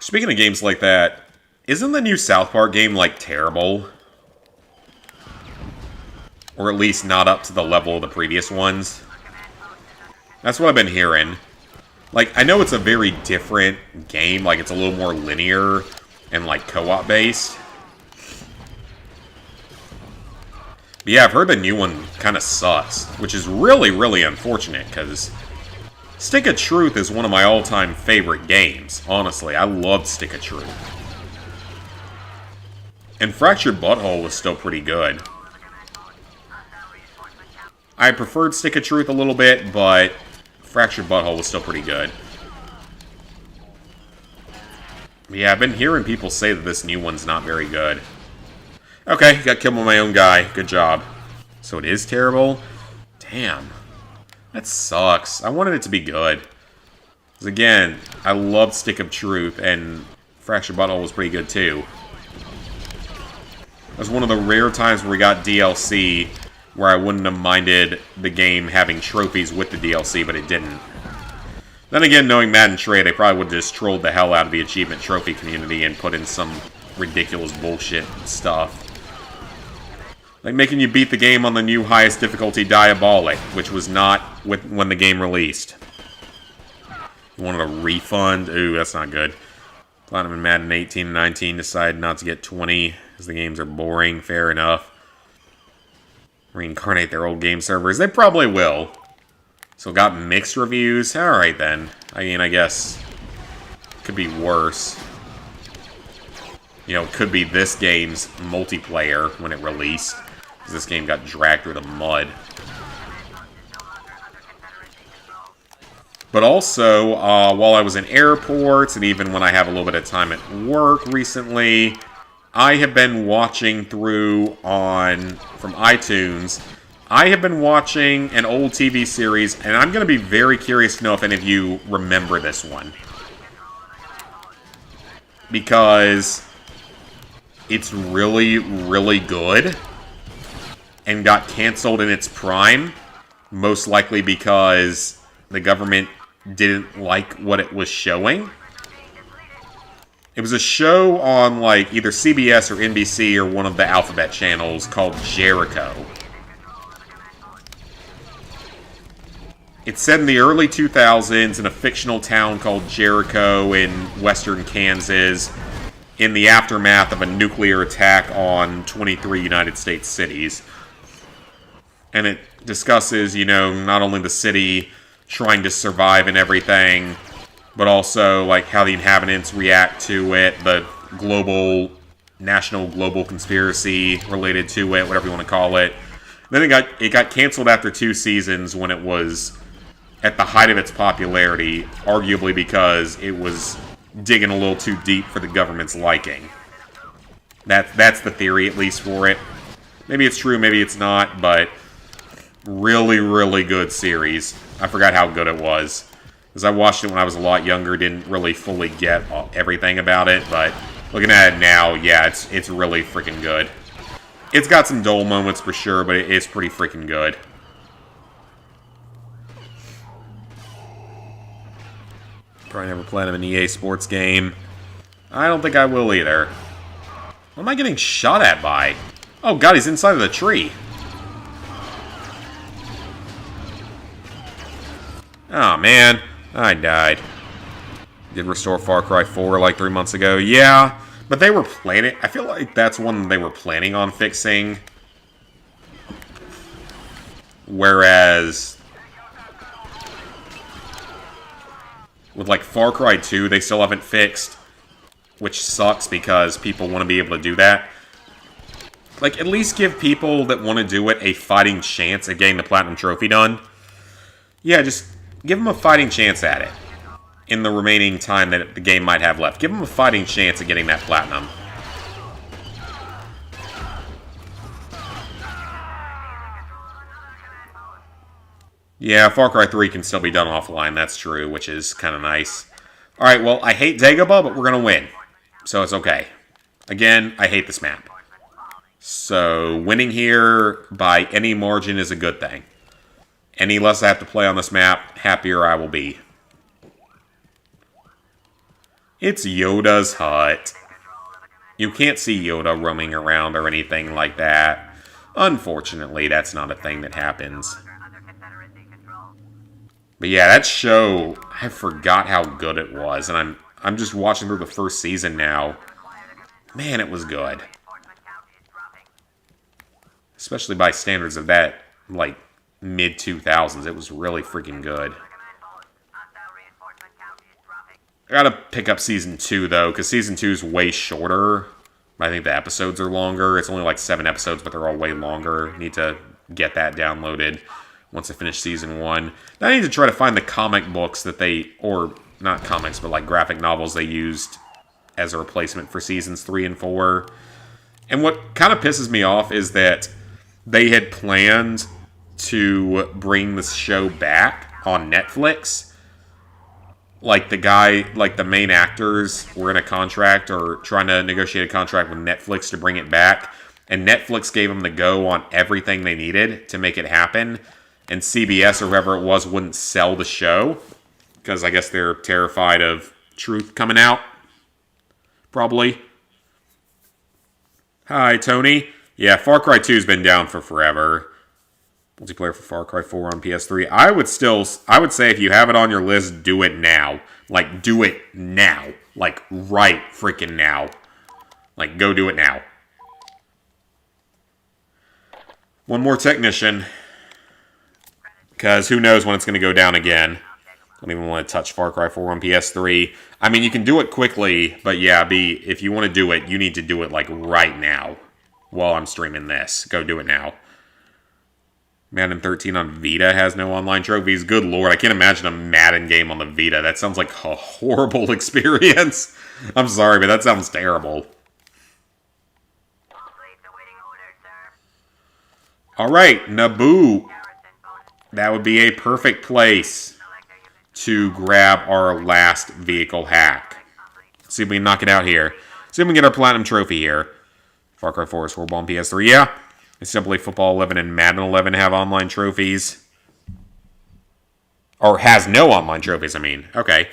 Speaking of games like that, isn't the new South Park game, like, terrible? Or at least not up to the level of the previous ones? That's what I've been hearing. Like, I know it's a very different game, like, it's a little more linear and, like, co-op based. But yeah, I've heard the new one kind of sucks, which is really, really unfortunate, because Stick of Truth is one of my all-time favorite games, honestly. I loved Stick of Truth. And Fractured Butthole was still pretty good. I preferred Stick of Truth a little bit, but Fractured Butthole was still pretty good. But yeah, I've been hearing people say that this new one's not very good. Okay, got killed by my own guy. Good job. So it is terrible? Damn. That sucks. I wanted it to be good. Because again, I loved Stick of Truth, and Fractured Butthole was pretty good too. It was one of the rare times where we got DLC where I wouldn't have minded the game having trophies with the DLC, but it didn't. Then again, knowing Matt and Trey, they probably would have just trolled the hell out of the achievement trophy community and put in some ridiculous bullshit stuff. Like making you beat the game on the new highest difficulty Diabolic, which was not when the game released. You wanted a refund? Ooh, that's not good. Platinum and Madden 18 and 19 decided not to get 20 because the games are boring. Fair enough. Reincarnate their old game servers. They probably will. So got mixed reviews. Alright then. I mean, I guess could be worse. You know, it could be this game's multiplayer when it released. Because this game got dragged through the mud. But also, while I was in airports, and even when I have a little bit of time at work recently, I have been watching from iTunes, I have been watching an old TV series, and I'm going to be very curious to know if any of you remember this one. Because it's really, really good, and got canceled in its prime, most likely because the government didn't like what it was showing. It was a show on, like, either CBS or NBC or one of the Alphabet channels called Jericho. It's set in the early 2000s in a fictional town called Jericho in western Kansas in the aftermath of a nuclear attack on 23 United States cities. And it discusses, you know, not only the city trying to survive and everything, but also like how the inhabitants react to it, the national global conspiracy related to it, whatever you want to call it. Then it got canceled after 2 seasons when it was at the height of its popularity, arguably because it was digging a little too deep for the government's liking. That's the theory, at least, for it. Maybe it's true, maybe it's not, but really, really good series. I forgot how good it was. Because I watched it when I was a lot younger, didn't really fully get everything about it, but looking at it now, yeah, it's really freaking good. It's got some dull moments for sure, but it's pretty freaking good. Probably never played an EA Sports game. I don't think I will either. What am I getting shot at by? Oh god, he's inside of the tree. Oh man, I died. Did restore Far Cry 4 like 3 months ago. Yeah, but they were planning... I feel like that's one they were planning on fixing. Whereas... with like Far Cry 2, they still haven't fixed. Which sucks because people want to be able to do that. Like, at least give people that want to do it a fighting chance at getting the Platinum Trophy done. Yeah, just give them a fighting chance at it. In the remaining time that the game might have left. Give them a fighting chance at getting that Platinum. Yeah, Far Cry 3 can still be done offline, that's true, which is kind of nice. Alright, well, I hate Dagobah, but we're going to win. So it's okay. Again, I hate this map. So, winning here by any margin is a good thing. Any less I have to play on this map, happier I will be. It's Yoda's hut. You can't see Yoda roaming around or anything like that. Unfortunately, that's not a thing that happens. But yeah, that show, I forgot how good it was, and I'm just watching through the first season now. Man, it was good. Especially by standards of that, like, mid-2000s. It was really freaking good. I gotta pick up Season 2, though, because Season 2 is way shorter. I think the episodes are longer. It's only like 7 episodes, but they're all way longer. Need to get that downloaded once I finish Season 1. Then I need to try to find the comic books that they, or not comics, but like graphic novels they used as a replacement for Seasons 3 and 4. And what kind of pisses me off is that they had planned to bring this show back on Netflix. Like the main actors were in a contract or trying to negotiate a contract with Netflix to bring it back. And Netflix gave them the go on everything they needed to make it happen. And CBS or whoever it was wouldn't sell the show. Because I guess they're terrified of truth coming out. Probably. Hi, Tony. Yeah, Far Cry 2's been down for forever. Multiplayer for Far Cry 4 on PS3. I would say if you have it on your list, do it now. Like, do it now. Like, right freaking now. Like, go do it now. One more technician. Because who knows when it's going to go down again. I don't even want to touch Far Cry 4 on PS3. I mean, you can do it quickly, but yeah, if you want to do it, you need to do it, like, right now. While I'm streaming this. Go do it now. Madden 13 on Vita has no online trophies. Good lord, I can't imagine a Madden game on the Vita. That sounds like a horrible experience. I'm sorry, but that sounds terrible. Alright, Naboo. That would be a perfect place to grab our last vehicle hack. Let's see if we can knock it out here. See if we can get our Platinum Trophy here. Far Cry 4 is horrible on PS3. Yeah. It's simply Football 11 and Madden 11 have online trophies. Or has no online trophies, I mean. Okay.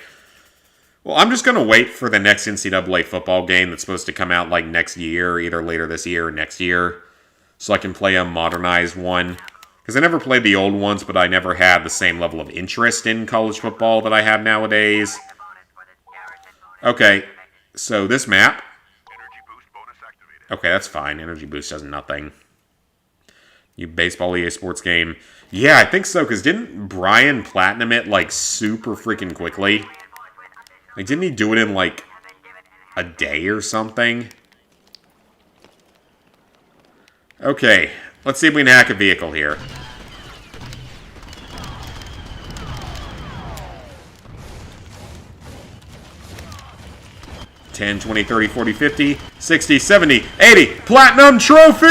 Well, I'm just going to wait for the next NCAA football game that's supposed to come out like next year, either later this year or next year. So I can play a modernized one. Because I never played the old ones, but I never had the same level of interest in college football that I have nowadays. Okay. So this map. Okay, that's fine. Energy boost does nothing. You baseball EA Sports game. Yeah, I think so, because didn't Brian platinum it, like, super freaking quickly? Like, didn't he do it in, like, a day or something? Okay, let's see if we can hack a vehicle here. $10, $20, $30, $40, $50, $60, $70, $80. Platinum trophy!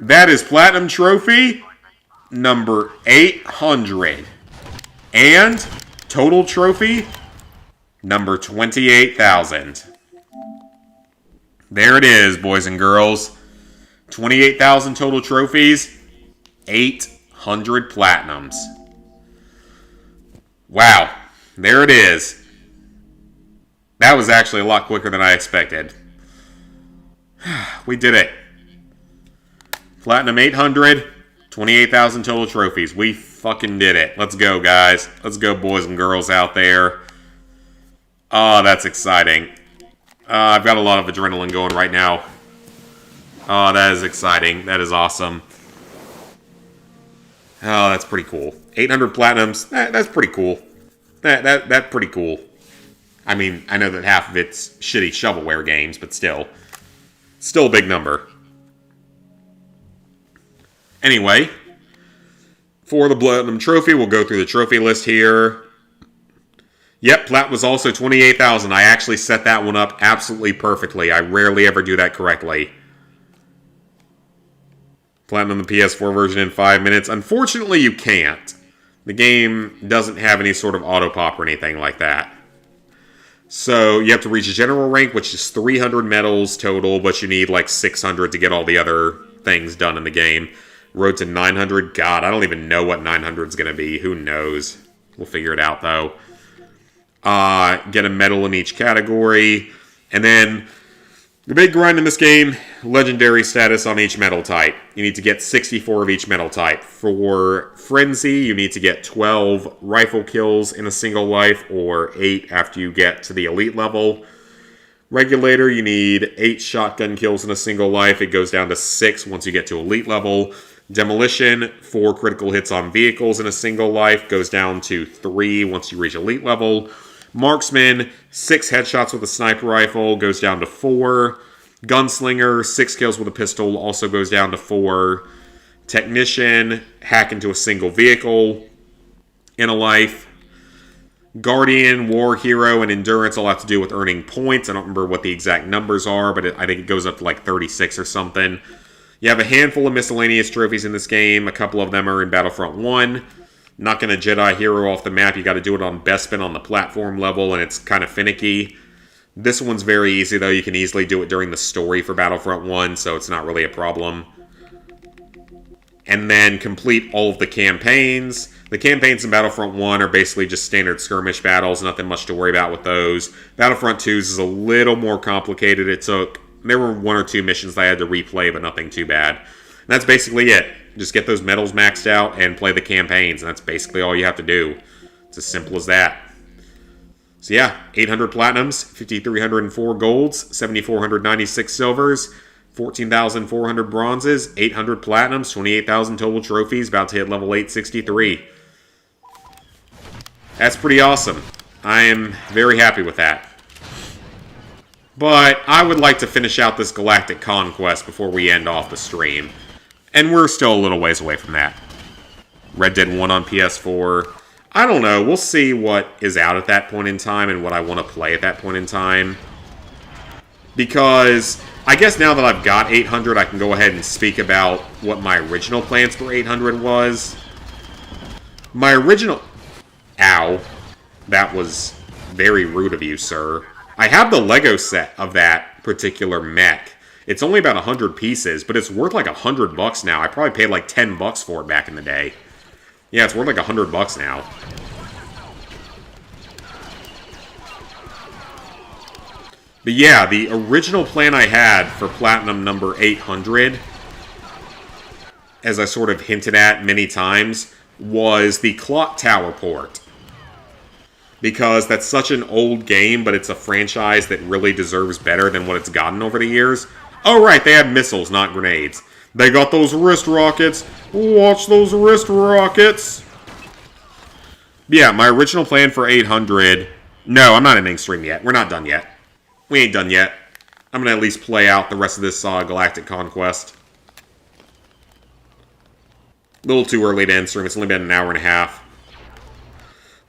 That is platinum trophy number 800. And total trophy number 28,000. There it is, boys and girls. 28,000 total trophies, 800 platinums. Wow, there it is. That was actually a lot quicker than I expected. We did it. Platinum 800, 28,000 total trophies. We fucking did it. Let's go, guys. Let's go, boys and girls out there. Oh, that's exciting. I've got a lot of adrenaline going right now. Oh, that is exciting. That is awesome. Oh, that's pretty cool. 800 platinums. That's pretty cool. That's pretty cool. I mean, I know that half of it's shitty shovelware games, but still a big number. Anyway, for the platinum trophy, we'll go through the trophy list here. Yep, plat was also 28,000. I actually set that one up absolutely perfectly. I rarely ever do that correctly. Platinum the PS4 version in 5 minutes. Unfortunately, you can't. The game doesn't have any sort of auto pop or anything like that. So you have to reach a general rank, which is 300 medals total, but you need like 600 to get all the other things done in the game. Road to 900. God, I don't even know what 900 is going to be. Who knows? We'll figure it out, though. Get a medal in each category. And then the big grind in this game, legendary status on each medal type. You need to get 64 of each medal type. For Frenzy, you need to get 12 rifle kills in a single life, or 8 after you get to the elite level. Regulator, you need 8 shotgun kills in a single life. It goes down to 6 once you get to elite level. Demolition, 4 critical hits on vehicles in a single life. Goes down to 3 once you reach elite level. Marksman, 6 headshots with a sniper rifle. Goes down to 4. Gunslinger, 6 kills with a pistol. Also goes down to 4. Technician, hack into a single vehicle in a life. Guardian, War Hero, and Endurance all have to do with earning points. I don't remember what the exact numbers are, but I think it goes up to like 36 or something. You have a handful of miscellaneous trophies in this game. A couple of them are in Battlefront 1. Knocking a Jedi hero off the map, you got to do it on Bespin on the platform level, and it's kind of finicky. This one's very easy, though. You can easily do it during the story for Battlefront 1, so it's not really a problem. And then complete all of the campaigns. The campaigns in Battlefront 1 are basically just standard skirmish battles. Nothing much to worry about with those. Battlefront 2 is a little more complicated. There were 1 or 2 missions that I had to replay, but nothing too bad. And that's basically it. Just get those medals maxed out and play the campaigns, and that's basically all you have to do. It's as simple as that. So yeah, 800 platinums, 5,304 golds, 7,496 silvers, 14,400 bronzes, 800 platinums, 28,000 total trophies, about to hit level 863. That's pretty awesome. I am very happy with that. But I would like to finish out this Galactic Conquest before we end off the stream. And we're still a little ways away from that. Red Dead 1 on PS4. I don't know. We'll see what is out at that point in time and what I want to play at that point in time. Because I guess now that I've got 800, I can go ahead and speak about what my original plans for 800 was. My original... Ow. That was very rude of you, sir. I have the Lego set of that particular mech. It's only about 100 pieces, but it's worth like $100 now. I probably paid like $10 for it back in the day. Yeah, it's worth like $100 now. But yeah, the original plan I had for Platinum number 800, as I sort of hinted at many times, was the Clock Tower port. because that's such an old game, but it's a franchise that really deserves better than what it's gotten over the years. Oh, right, they had missiles, not grenades. They got those wrist rockets. Watch those wrist rockets. Yeah, my original plan for 800... No, I'm not ending stream yet. We're not done yet. We ain't done yet. I'm going to at least play out the rest of this Galactic Conquest. A little too early to end stream. It's only been an hour and a half.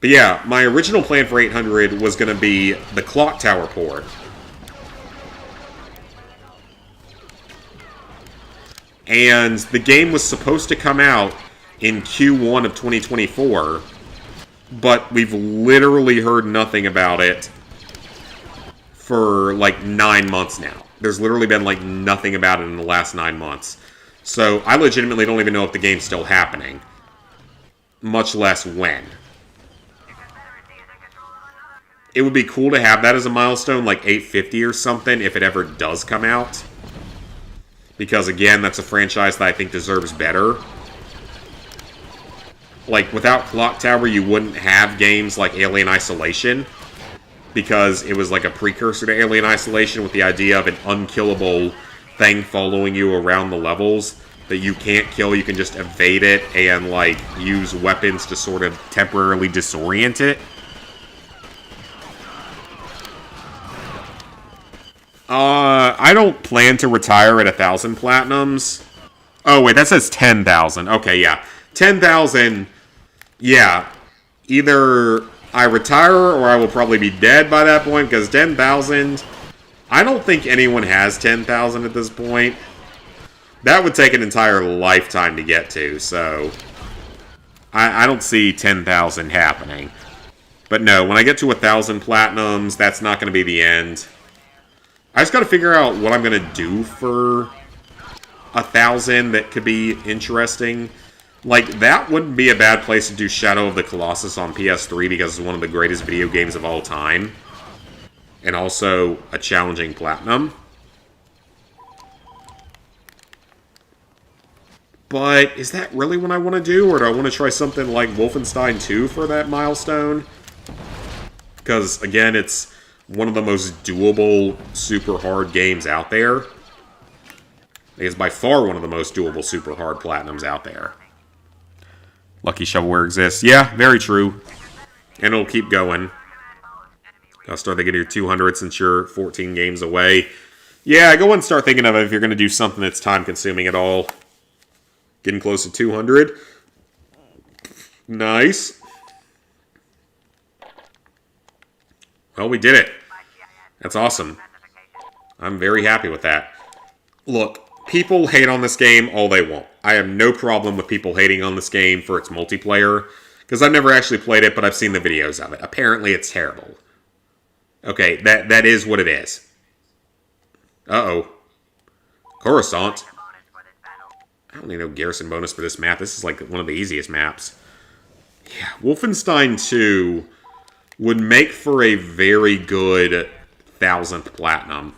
But yeah, my original plan for 800 was going to be the Clock Tower port. And the game was supposed to come out in Q1 of 2024, but we've literally heard nothing about it for like 9 months now. There's literally been like nothing about it in the last 9 months. So I legitimately don't even know if the game's still happening, much less when. It would be cool to have that as a milestone, like 850 or something, if it ever does come out. Because, again, that's a franchise that I think deserves better. Like, without Clock Tower, you wouldn't have games like Alien Isolation. Because it was like a precursor to Alien Isolation with the idea of an unkillable thing following you around the levels that you can't kill. You can just evade it and, like, use weapons to sort of temporarily disorient it. I don't plan to retire at 1,000 platinums. Oh, wait, that says 10,000. Okay, yeah. 10,000, yeah. Either I retire or I will probably be dead by that point, because 10,000, I don't think anyone has 10,000 at this point. That would take an entire lifetime to get to, so I don't see 10,000 happening. But no, when I get to 1,000 platinums, that's not going to be the end. I just got to figure out what I'm going to do for 1,000 that could be interesting. Like, that wouldn't be a bad place to do Shadow of the Colossus on PS3 because it's one of the greatest video games of all time. And also a challenging platinum. But is that really what I want to do? Or do I want to try something like Wolfenstein 2 for that milestone? Because, again, it's one of the most doable, super hard games out there. It's by far one of the most doable, super hard platinums out there. Lucky Shovelware exists. Yeah, very true. And it'll keep going. Gotta start thinking of your 200 since you're 14 games away. Yeah, go and start thinking of it if you're going to do something that's time-consuming at all. Getting close to 200. Nice. Well, we did it. That's awesome. I'm very happy with that. Look, people hate on this game all they want. I have no problem with people hating on this game for its multiplayer, because I've never actually played it, but I've seen the videos of it. Apparently, it's terrible. Okay, that is what it is. Uh-oh. Coruscant. I don't need no garrison bonus for this map. This is like one of the easiest maps. Yeah, Wolfenstein 2 would make for a very good 1,000th platinum.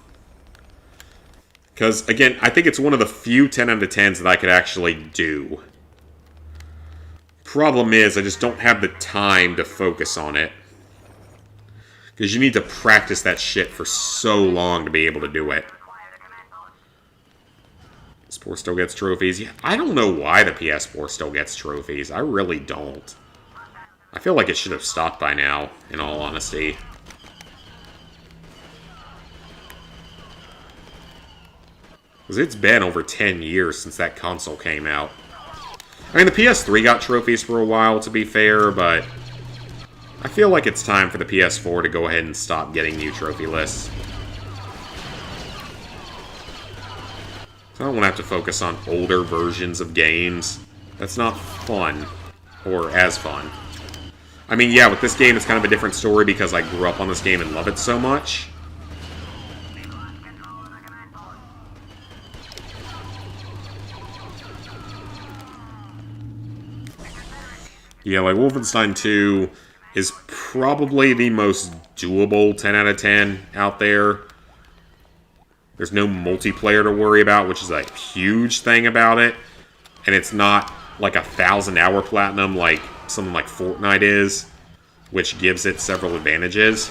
Because, again, I think it's one of the few 10 out of 10s that I could actually do. Problem is, I just don't have the time to focus on it. Because you need to practice that shit for so long to be able to do it. PS4 still gets trophies. Yeah, I don't know why the PS4 still gets trophies. I really don't. I feel like it should have stopped by now, in all honesty. Because it's been over 10 years since that console came out. I mean, the PS3 got trophies for a while, to be fair, but I feel like it's time for the PS4 to go ahead and stop getting new trophy lists. I don't want to have to focus on older versions of games. That's not fun. Or as fun. I mean, yeah, with this game, it's kind of a different story because I grew up on this game and love it so much. Yeah, like Wolfenstein 2 is probably the most doable 10 out of 10 out there. There's no multiplayer to worry about, which is a huge thing about it. And it's not like a 1,000-hour platinum like something like Fortnite is. which gives it several advantages.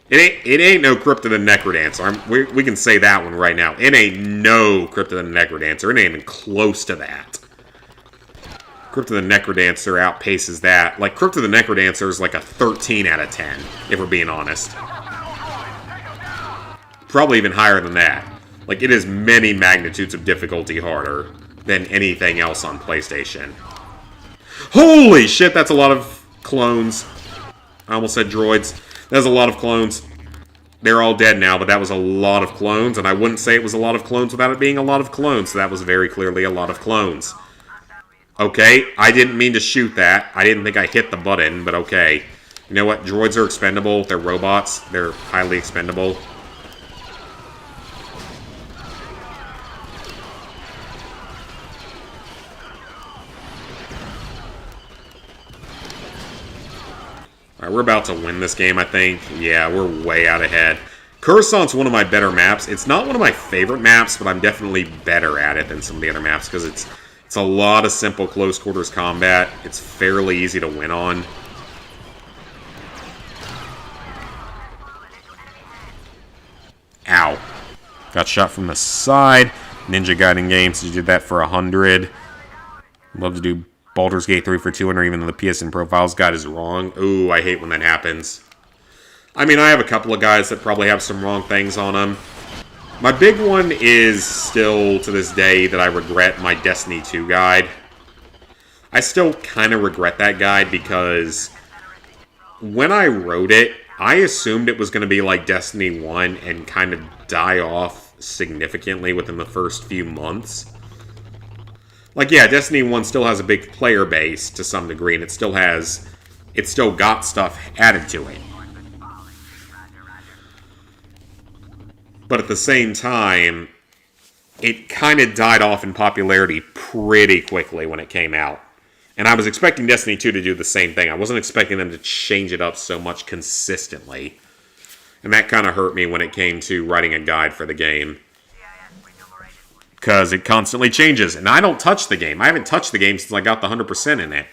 It ain't no Crypt of the Necrodancer. We can say that one right now. It ain't no Crypt of the Necrodancer. It ain't even close to that. Crypt of the Necrodancer outpaces that. Like, Crypt of the Necrodancer is like a 13 out of 10, if we're being honest. Probably even higher than that. Like, it is many magnitudes of difficulty harder than anything else on PlayStation. Holy shit, that's a lot of clones. I almost said droids. That's a lot of clones. They're all dead now, but that was a lot of clones, and I wouldn't say it was a lot of clones without it being a lot of clones, so that was very clearly a lot of clones. Okay, I didn't mean to shoot that. I didn't think I hit the button, but okay. You know what? Droids are expendable. They're robots. They're highly expendable. Alright, we're about to win this game, I think. Yeah, we're way out ahead. Coruscant's one of my better maps. It's not one of my favorite maps, but I'm definitely better at it than some of the other maps, because it's a lot of simple close quarters combat. It's fairly easy to win on. Ow. Got shot from the side. Ninja Gaiden games, you did that for 100. Love to do Baldur's Gate 3 for 200, even though the PSN Profiles guide is wrong. Ooh, I hate when that happens. I mean, I have a couple of guys that probably have some wrong things on them. My big one is still, to this day, that I regret my Destiny 2 guide. I still kind of regret that guide because when I wrote it, I assumed it was going to be like Destiny 1 and kind of die off significantly within the first few months. Like, yeah, Destiny 1 still has a big player base to some degree, and it still got stuff added to it. But at the same time, it kind of died off in popularity pretty quickly when it came out. And I was expecting Destiny 2 to do the same thing. I wasn't expecting them to change it up so much consistently. And that kind of hurt me when it came to writing a guide for the game. Because it constantly changes. And I don't touch the game. I haven't touched the game since I got the 100% in it.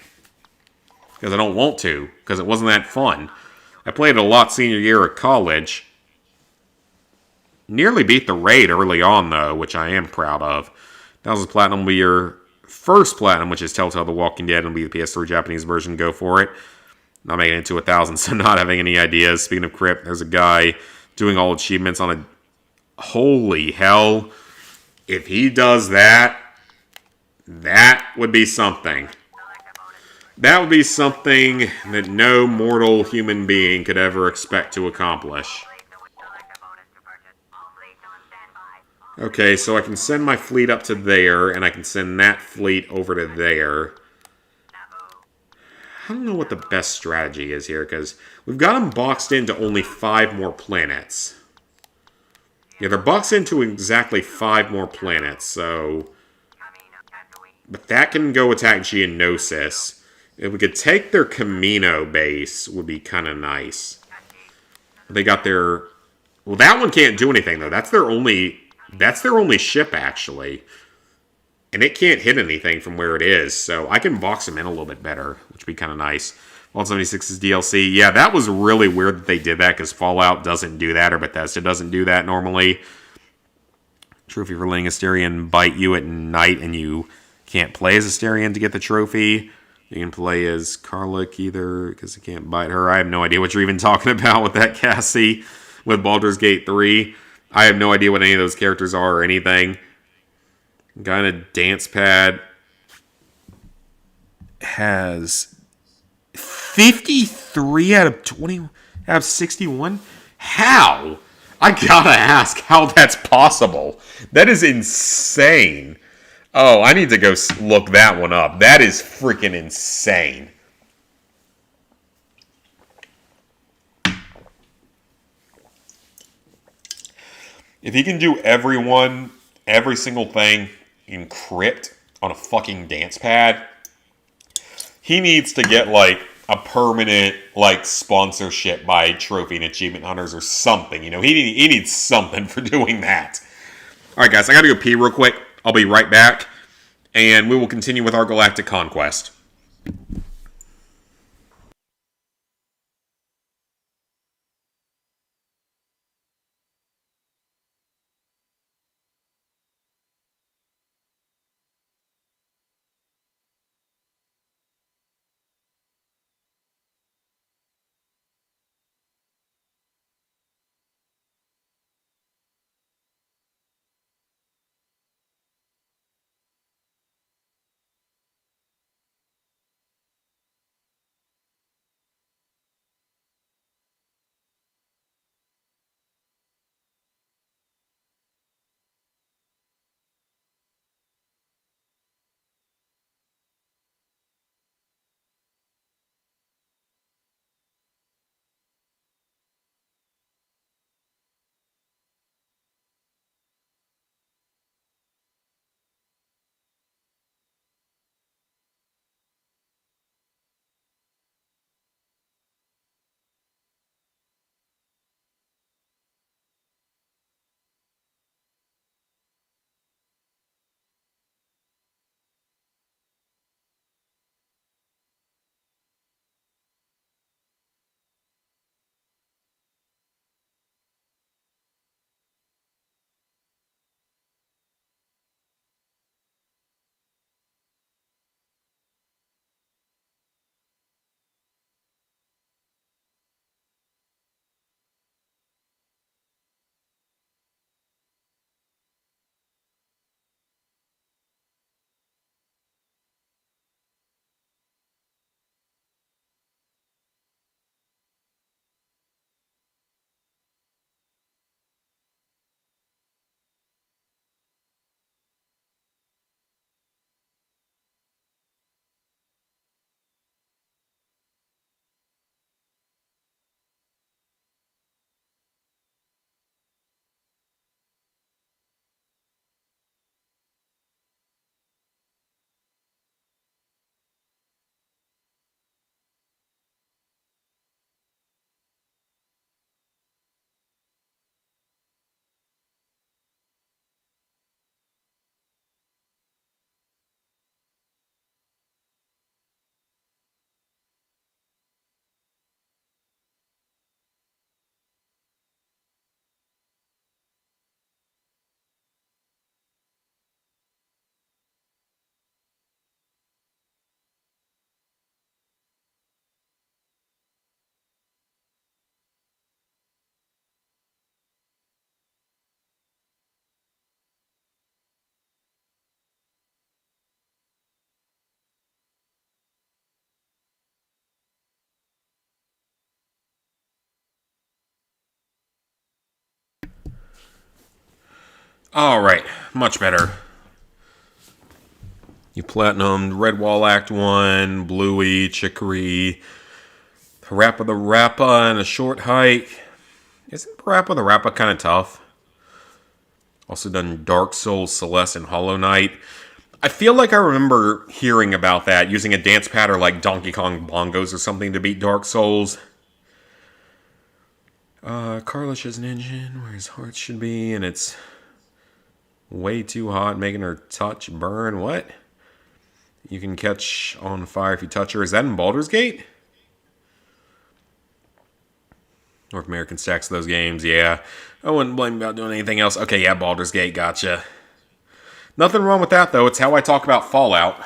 Because I don't want to. Because it wasn't that fun. I played it a lot senior year of college. Nearly beat the raid early on, though, which I am proud of. 1000 Platinum will be your first Platinum, which is Telltale The Walking Dead. It'll be the PS3 Japanese version. Go for it. Not making it to 1,000, so not having any ideas. Speaking of Crypt, there's a guy doing all achievements on a... Holy hell. If he does that, that would be something. That would be something that no mortal human being could ever expect to accomplish. Okay, so I can send my fleet up to there, and I can send that fleet over to there. I don't know what the best strategy is here, because we've got them boxed into only 5 more planets. Yeah, they're boxed into exactly 5 more planets, so... But that can go attack Geonosis. If we could take their Camino base, would be kind of nice. They got their... Well, that one can't do anything, though. That's their only ship, actually. And it can't hit anything from where it is, so I can box them in a little bit better, which would be kind of nice. Fallout 76 is DLC. Yeah, that was really weird that they did that, because Fallout doesn't do that, or Bethesda doesn't do that normally. Trophy for letting Asterion bite you at night, and you can't play as Asterion to get the trophy. You can play as Karlach either, because you can't bite her. I have no idea what you're even talking about with that, Cassie, with Baldur's Gate 3. I have no idea what any of those characters are or anything. Guy in a dance pad has 53 out of 20, out of 61? How? I gotta ask how that's possible. That is insane. Oh, I need to go look that one up. That is freaking insane. If he can do every single thing in Crypt on a fucking dance pad, he needs to get, like, a permanent, like, sponsorship by Trophy and Achievement Hunters or something. You know, he needs something for doing that. Alright, guys, I gotta go pee real quick. I'll be right back, and we will continue with our Galactic Conquest. Alright, much better. You platinumed Red Wall Act 1, Bluey, Chicory, Parappa the Rappa, and a short hike. Isn't Parappa the Rappa kind of tough? Also done Dark Souls, Celeste, and Hollow Knight. I feel like I remember hearing about that, using a dance pattern like Donkey Kong Bongos or something to beat Dark Souls. Carlish has an engine where his heart should be, and it's way too hot, making her touch burn. What? You can catch on fire if you touch her. Is that in Baldur's Gate? North American stacks of those games, yeah. I wouldn't blame you about doing anything else. Okay, yeah, Baldur's Gate, gotcha. Nothing wrong with that, though. It's how I talk about Fallout.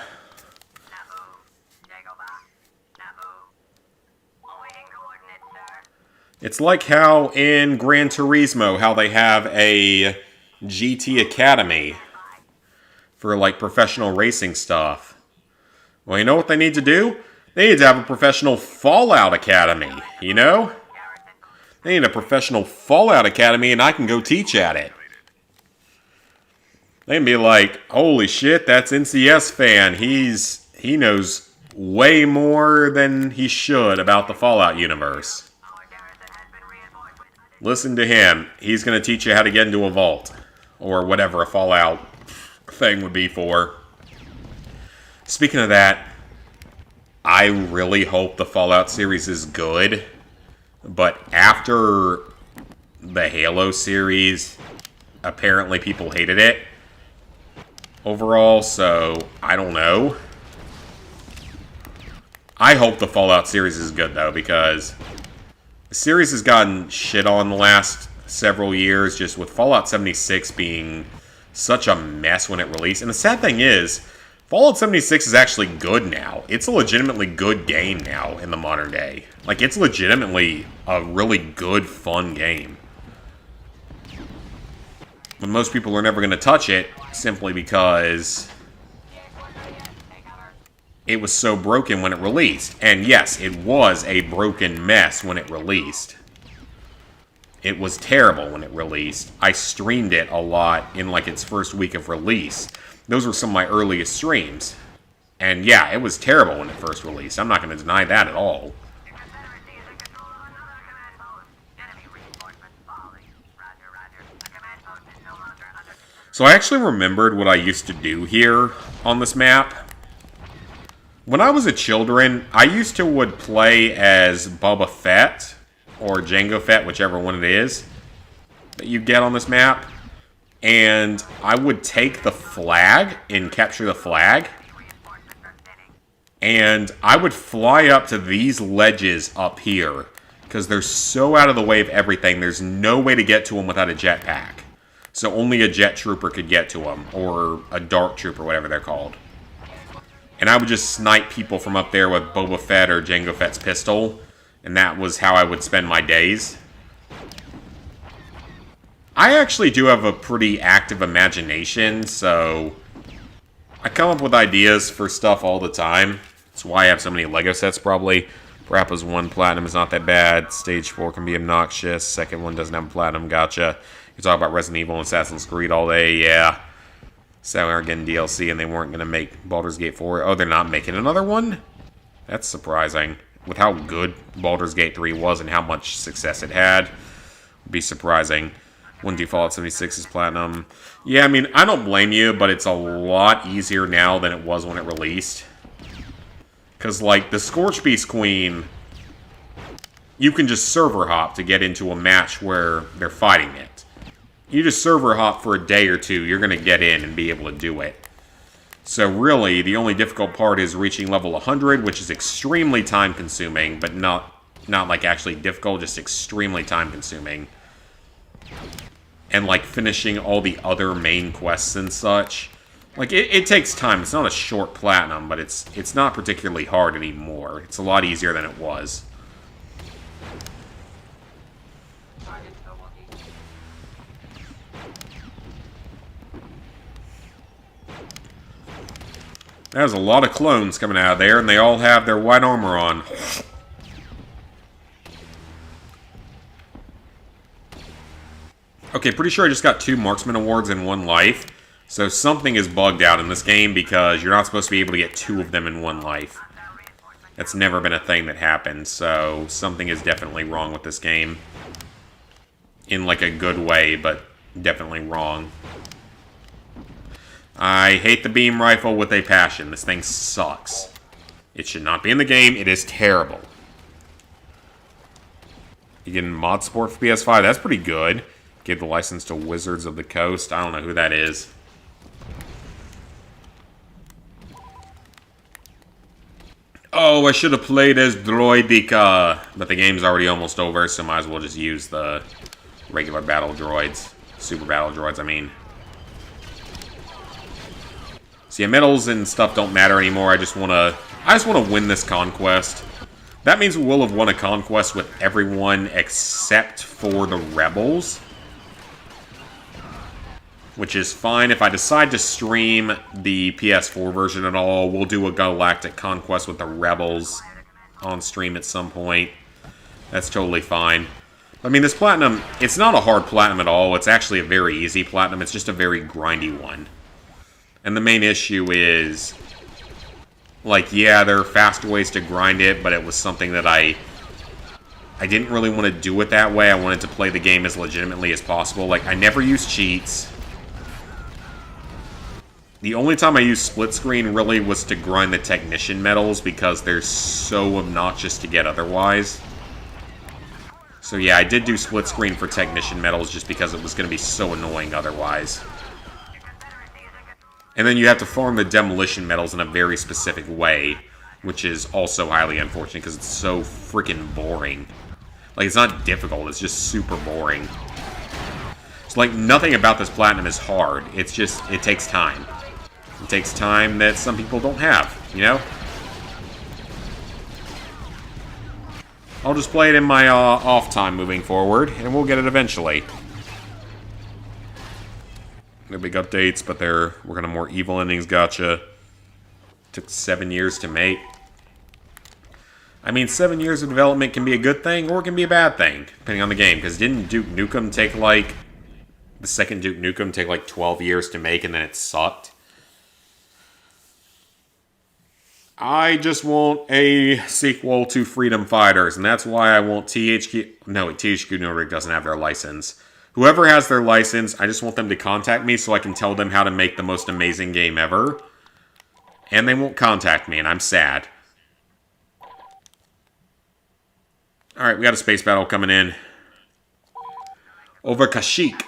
It's like how in Gran Turismo, how they have a GT Academy for, like, professional racing stuff. Well, you know what they need to do? They need to have a professional Fallout Academy, you know? They need a professional Fallout Academy, and I can go teach at it. They can be like, holy shit, that's NCS fan. He knows way more than he should about the Fallout universe. Listen to him. He's going to teach you how to get into a vault. Or whatever a Fallout thing would be for. Speaking of that, I really hope the Fallout series is good. But after the Halo series, apparently people hated it overall, so I don't know. I hope the Fallout series is good, though, because the series has gotten shit on the last several years, just with Fallout 76 being such a mess when it released. And the sad thing is, Fallout 76 is actually good now. It's a legitimately good game now in the modern day. Like, it's legitimately a really good, fun game. But most people are never going to touch it simply because it was so broken when it released. And yes, it was a broken mess when it released. It was terrible when it released. I streamed it a lot in like its first week of release. Those were some of my earliest streams. And yeah, it was terrible when it first released. I'm not going to deny that at all. So I actually remembered what I used to do here on this map. When I was a children, I used to would play as Boba Fett or Jango Fett, whichever one it is that you get on this map. And I would take the flag and capture the flag. And I would fly up to these ledges up here because they're so out of the way of everything. There's no way to get to them without a jetpack. So only a jet trooper could get to them, or a dark trooper, whatever they're called. And I would just snipe people from up there with Boba Fett or Jango Fett's pistol, and that was how I would spend my days. I actually do have a pretty active imagination, so I come up with ideas for stuff all the time. That's why I have so many Lego sets, probably. Parappa's 1 platinum is not that bad. Stage 4 can be obnoxious. Second one doesn't have a platinum, gotcha. You talk about Resident Evil and Assassin's Creed all day, yeah. So we're getting DLC and they weren't going to make Baldur's Gate 4. Oh, they're not making another one? That's surprising. With how good Baldur's Gate 3 was and how much success it had, would be surprising. Wouldn't do Fallout 76's platinum. Yeah, I mean, I don't blame you, but it's a lot easier now than it was when it released. Because, like, the Scorch Beast Queen, you can just server hop to get into a match where they're fighting it. You just server hop for a day or two, you're going to get in and be able to do it. So really, the only difficult part is reaching level 100, which is extremely time-consuming, but not like actually difficult, just extremely time-consuming. And like finishing all the other main quests and such. Like, it takes time. It's not a short platinum, but it's not particularly hard anymore. It's a lot easier than it was. There's a lot of clones coming out of there, and they all have their white armor on. Okay, pretty sure I just got 2 marksman awards in 1 life. So something is bugged out in this game because you're not supposed to be able to get 2 of them in 1 life. That's never been a thing that happens, so something is definitely wrong with this game. In like a good way, but definitely wrong. I hate the beam rifle with a passion. This thing sucks. It should not be in the game. It is terrible. You getting mod support for PS5? That's pretty good. Gave the license to Wizards of the Coast. I don't know who that is. Oh, I should have played as Droidica. But the game's already almost over, so might as well just use the regular battle droids. Super battle droids, I mean. See, yeah, medals and stuff don't matter anymore. I just want to win this conquest. That means we will have won a conquest with everyone except for the rebels. Which is fine. If I decide to stream the PS4 version at all, we'll do a Galactic Conquest with the rebels on stream at some point. That's totally fine. I mean, this platinum, it's not a hard platinum at all. It's actually a very easy platinum. It's just a very grindy one. And the main issue is, like, yeah, there are faster ways to grind it, but it was something that I didn't really want to do it that way. I wanted to play the game as legitimately as possible. Like, I never use cheats. The only time I used split screen really was to grind the technician medals because they're so obnoxious to get otherwise. So yeah, I did do split screen for technician medals just because it was going to be so annoying otherwise. And then you have to farm the demolition medals in a very specific way, which is also highly unfortunate because it's so freaking boring. Like, it's not difficult, it's just super boring. So, like, nothing about this platinum is hard. It's just, it takes time. It takes time that some people don't have, you know? I'll just play it in my off time moving forward, and we'll get it eventually. No big updates, but they're working on more evil endings, gotcha. Took 7 years to make. I mean, 7 years of development can be a good thing, or it can be a bad thing, depending on the game. Because didn't Duke Nukem take, like... The second Duke Nukem take, like, 12 years to make, and then it sucked? I just want a sequel to Freedom Fighters, and that's why I want THQ... No, THQ Nordic doesn't have their license. Whoever has their license, I just want them to contact me so I can tell them how to make the most amazing game ever. And they won't contact me, and I'm sad. Alright, we got a space battle coming in. Over Kashyyyk.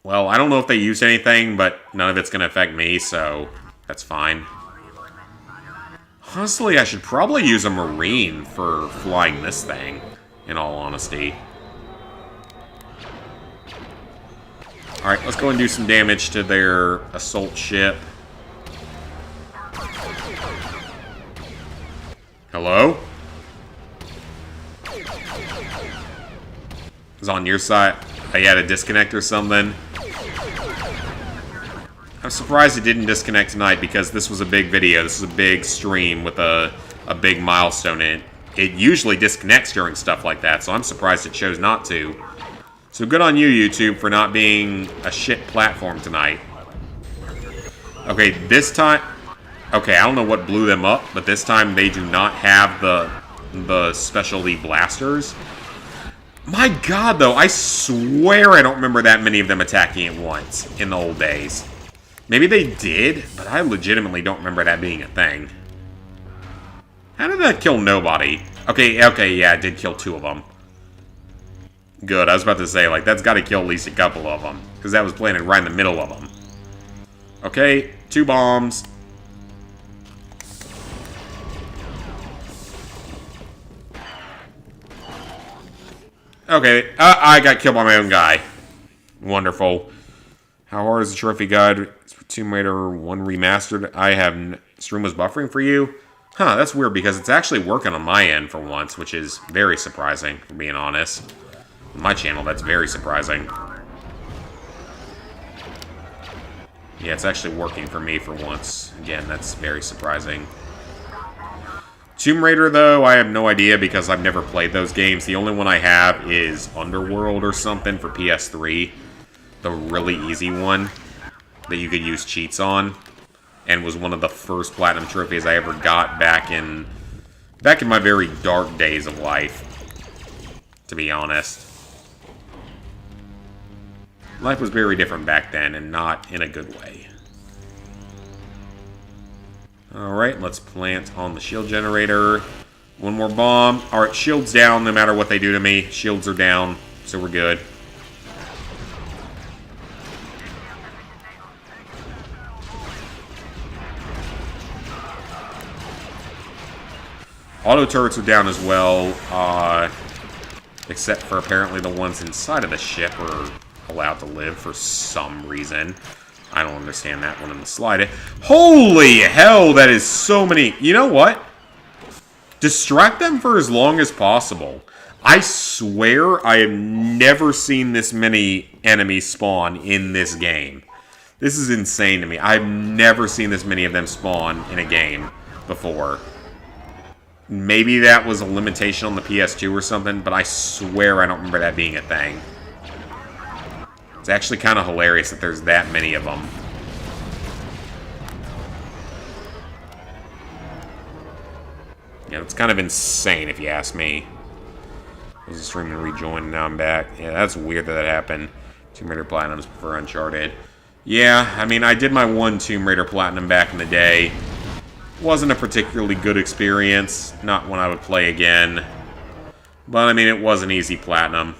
Well, I don't know if they use anything, but none of it's going to affect me, so that's fine. Honestly, I should probably use a Marine for flying this thing, in all honesty. Alright, let's go and do some damage to their assault ship. Hello? Is on your side? I had a disconnect or something? I'm surprised it didn't disconnect tonight because this was a big video. This is a big stream with a big milestone in it. It usually disconnects during stuff like that, so I'm surprised it chose not to. So good on you, YouTube, for not being a shit platform tonight. Okay, this time... Okay, I don't know what blew them up, but this time they do not have the specialty blasters. My god, though, I swear I don't remember that many of them attacking at once in the old days. Maybe they did, but I legitimately don't remember that being a thing. How did that kill nobody? Okay, yeah, it did kill 2 of them. Good, I was about to say, like, that's got to kill at least a couple of them. Because that was planted right in the middle of them. Okay, 2 bombs. Okay, I got killed by my own guy. Wonderful. How hard is the trophy guide? It's for Tomb Raider 1 Remastered. I have... Stream was buffering for you? Huh, that's weird because it's actually working on my end for once, which is very surprising, for being honest. On my channel, that's very surprising. Yeah, it's actually working for me for once. Again, that's very surprising. Tomb Raider, though, I have no idea because I've never played those games. The only one I have is Underworld or something for PS3. The really easy one that you could use cheats on. And was one of the first platinum trophies I ever got back in my very dark days of life, to be honest. Life was very different back then, and not in a good way. Alright, let's plant on the shield generator. One more bomb. Alright, shields down no matter what they do to me. Shields are down, so we're good. Auto turrets are down as well, except for apparently the ones inside of the ship are allowed to live for some reason. I don't understand that one in the slightest. Holy hell, that is so many. You know what? Distract them for as long as possible. I swear I have never seen this many enemies spawn in this game. This is insane to me. I've never seen this many of them spawn in a game before. Maybe that was a limitation on the PS2 or something, but I swear I don't remember that being a thing. It's actually kind of hilarious that there's that many of them. Yeah, it's kind of insane if you ask me. I was streaming and rejoined, and now I'm back. Yeah, that's weird that happened. Tomb Raider Platinums prefer Uncharted. Yeah, I mean, I did my one Tomb Raider Platinum back in the day. Wasn't a particularly good experience. Not one I would play again. But, I mean, it was an easy platinum.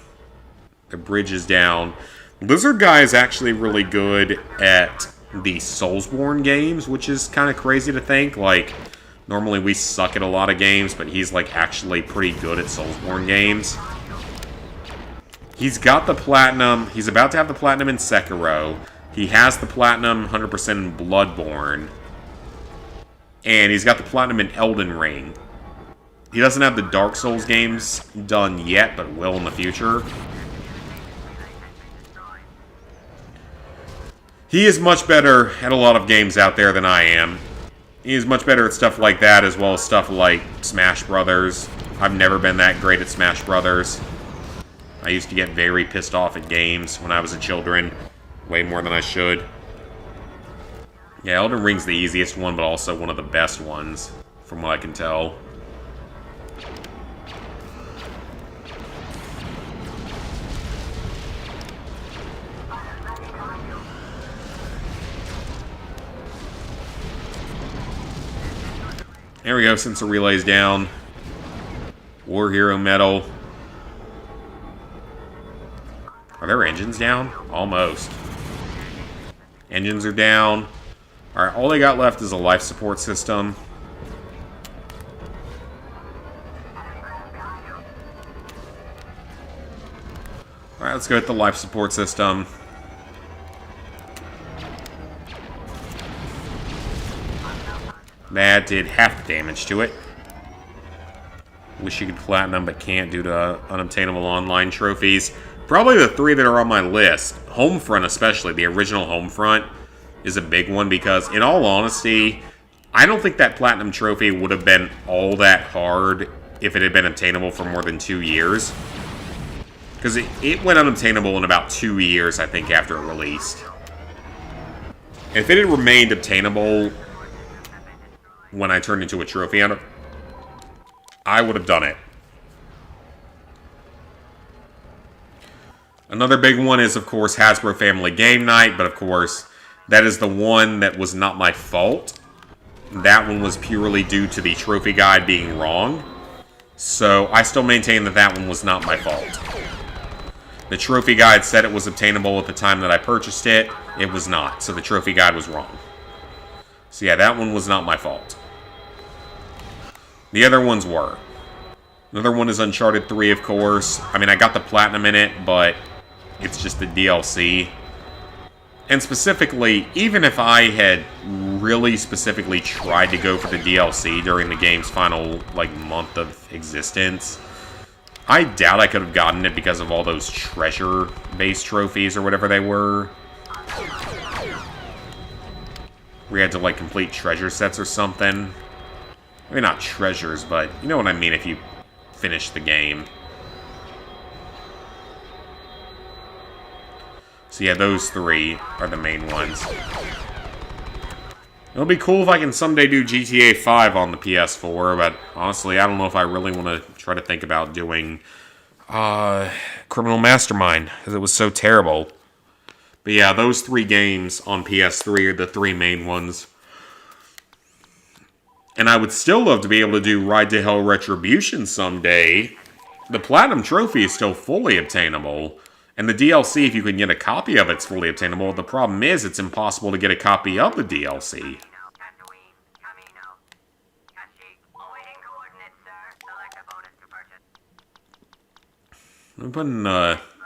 The bridge is down. Lizard Guy is actually really good at the Soulsborne games, which is kind of crazy to think. Like, normally we suck at a lot of games, but he's, like, actually pretty good at Soulsborne games. He's got the platinum. He's about to have the platinum in Sekiro. He has the platinum 100% in Bloodborne. And he's got the platinum in Elden Ring. He doesn't have the Dark Souls games done yet, but will in the future. He is much better at a lot of games out there than I am. He is much better at stuff like that, as well as stuff like Smash Brothers. I've never been that great at Smash Brothers. I used to get very pissed off at games when I was a children. Way more than I should. Yeah, Elden Ring's the easiest one, but also one of the best ones, from what I can tell. There we go, sensor relay's down. War Hero Medal. Are their engines down? Almost. Engines are down. Alright, all they got left is a life support system. Alright, let's go with the life support system. That did half the damage to it. Wish you could platinum, but can't due to unobtainable online trophies. Probably the three that are on my list. Homefront especially, the original Homefront, is a big one because, in all honesty, I don't think that platinum trophy would have been all that hard if it had been obtainable for more than 2 years. Because it went unobtainable in about 2 years, I think, after it released. If it had remained obtainable when I turned into a trophy hunter, I would have done it. Another big one is, of course, Hasbro Family Game Night, but of course, that is the one that was not my fault. That one was purely due to the trophy guide being wrong. So, I still maintain that that one was not my fault. The trophy guide said it was obtainable at the time that I purchased it. It was not, so the trophy guide was wrong. So yeah, that one was not my fault. The other ones were. Another one is Uncharted 3, of course. I mean, I got the platinum in it, but it's just the DLC. And specifically, even if I had really specifically tried to go for the DLC during the game's final, like, month of existence, I doubt I could have gotten it because of all those treasure-based trophies or whatever they were. We had to, like, complete treasure sets or something. Maybe not treasures, but you know what I mean if you finish the game. So yeah, those 3 are the main ones. It'll be cool if I can someday do GTA 5 on the PS4, but honestly, I don't know if I really want to try to think about doing Criminal Mastermind, because it was so terrible. But yeah, those 3 games on PS3 are the 3 main ones. And I would still love to be able to do Ride to Hell Retribution someday. The Platinum Trophy is still fully obtainable. And the DLC, if you can get a copy of it, is fully obtainable. The problem is, it's impossible to get a copy of the DLC. I'm putting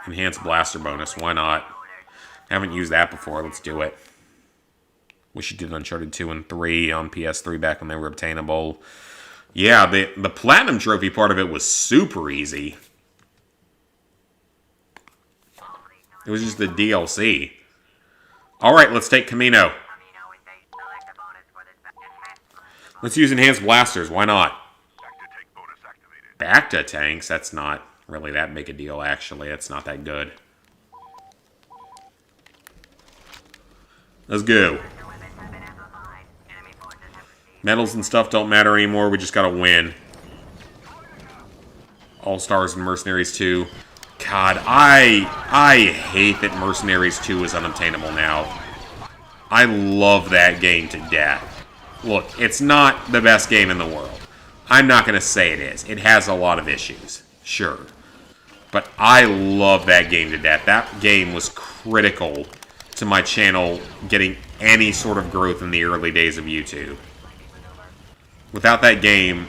Enhanced Blaster bonus. Why not? Haven't used that before. Let's do it. Wish you did Uncharted 2 and 3 on PS3 back when they were obtainable. Yeah, the Platinum Trophy part of it was super easy. It was just the DLC. Alright, let's take Camino. Let's use Enhanced Blasters. Why not? Back to tanks? That's not really that big a deal, actually. That's not that good. Let's go. Medals and stuff don't matter anymore. We just gotta win. All-Stars and Mercenaries 2. God, I hate that Mercenaries 2 is unobtainable now. I love that game to death. Look, it's not the best game in the world. I'm not going to say it is. It has a lot of issues. Sure. But I love that game to death. That game was critical to my channel getting any sort of growth in the early days of YouTube. Without that game,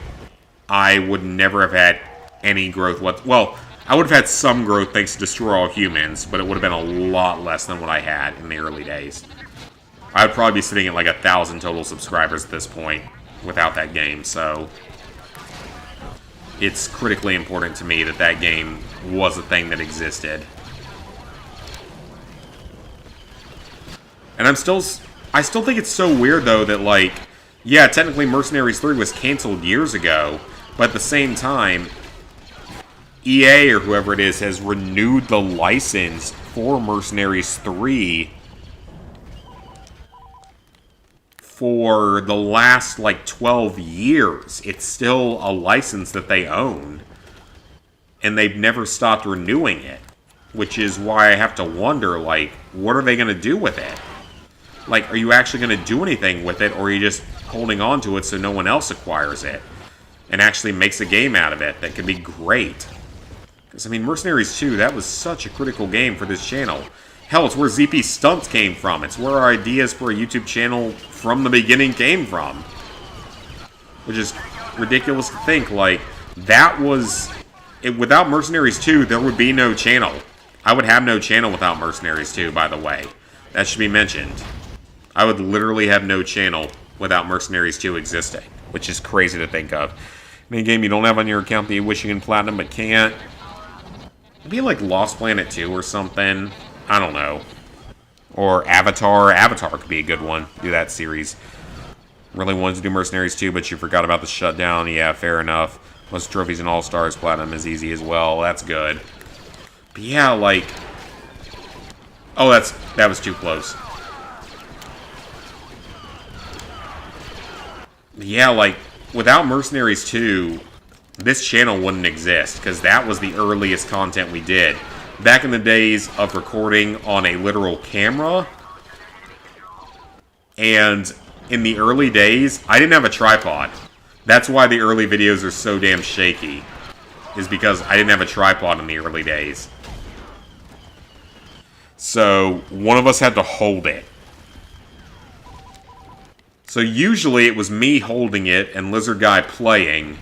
I would never have had any growth. Well, I would have had some growth thanks to Destroy All Humans, but it would have been a lot less than what I had in the early days. I would probably be sitting at like 1,000 total subscribers at this point without that game, so it's critically important to me that that game was a thing that existed. And I still think it's so weird, though, that, like, yeah, technically Mercenaries 3 was canceled years ago, but at the same time, EA or whoever it is has renewed the license for Mercenaries 3 for the last, like, 12 years. It's still a license that they own, and they've never stopped renewing it, which is why I have to wonder, like, what are they going to do with it? Like, are you actually going to do anything with it, or are you just holding on to it so no one else acquires it and actually makes a game out of it that could be great? Because, I mean, Mercenaries 2, that was such a critical game for this channel. Hell, it's where ZP Stunts came from. It's where our ideas for a YouTube channel from the beginning came from. Which is ridiculous to think. Like, that was... without Mercenaries 2, there would be no channel. I would have no channel without Mercenaries 2, by the way. That should be mentioned. I would literally have no channel without Mercenaries 2 existing. Which is crazy to think of. Any game you don't have on your account that you wish you can platinum but can't. Maybe like Lost Planet 2 or something. I don't know. Or Avatar. Avatar could be a good one. Do that series. Really wanted to do Mercenaries 2, but you forgot about the shutdown. Yeah, fair enough. Most trophies and All-Stars Platinum is easy as well. That's good. But yeah, like... oh, that was too close. Yeah, like, without Mercenaries 2, this channel wouldn't exist, because that was the earliest content we did. Back in the days of recording on a literal camera, and in the early days, I didn't have a tripod. That's why the early videos are so damn shaky, is because I didn't have a tripod in the early days. So, one of us had to hold it. So usually it was me holding it and Lizard Guy playing,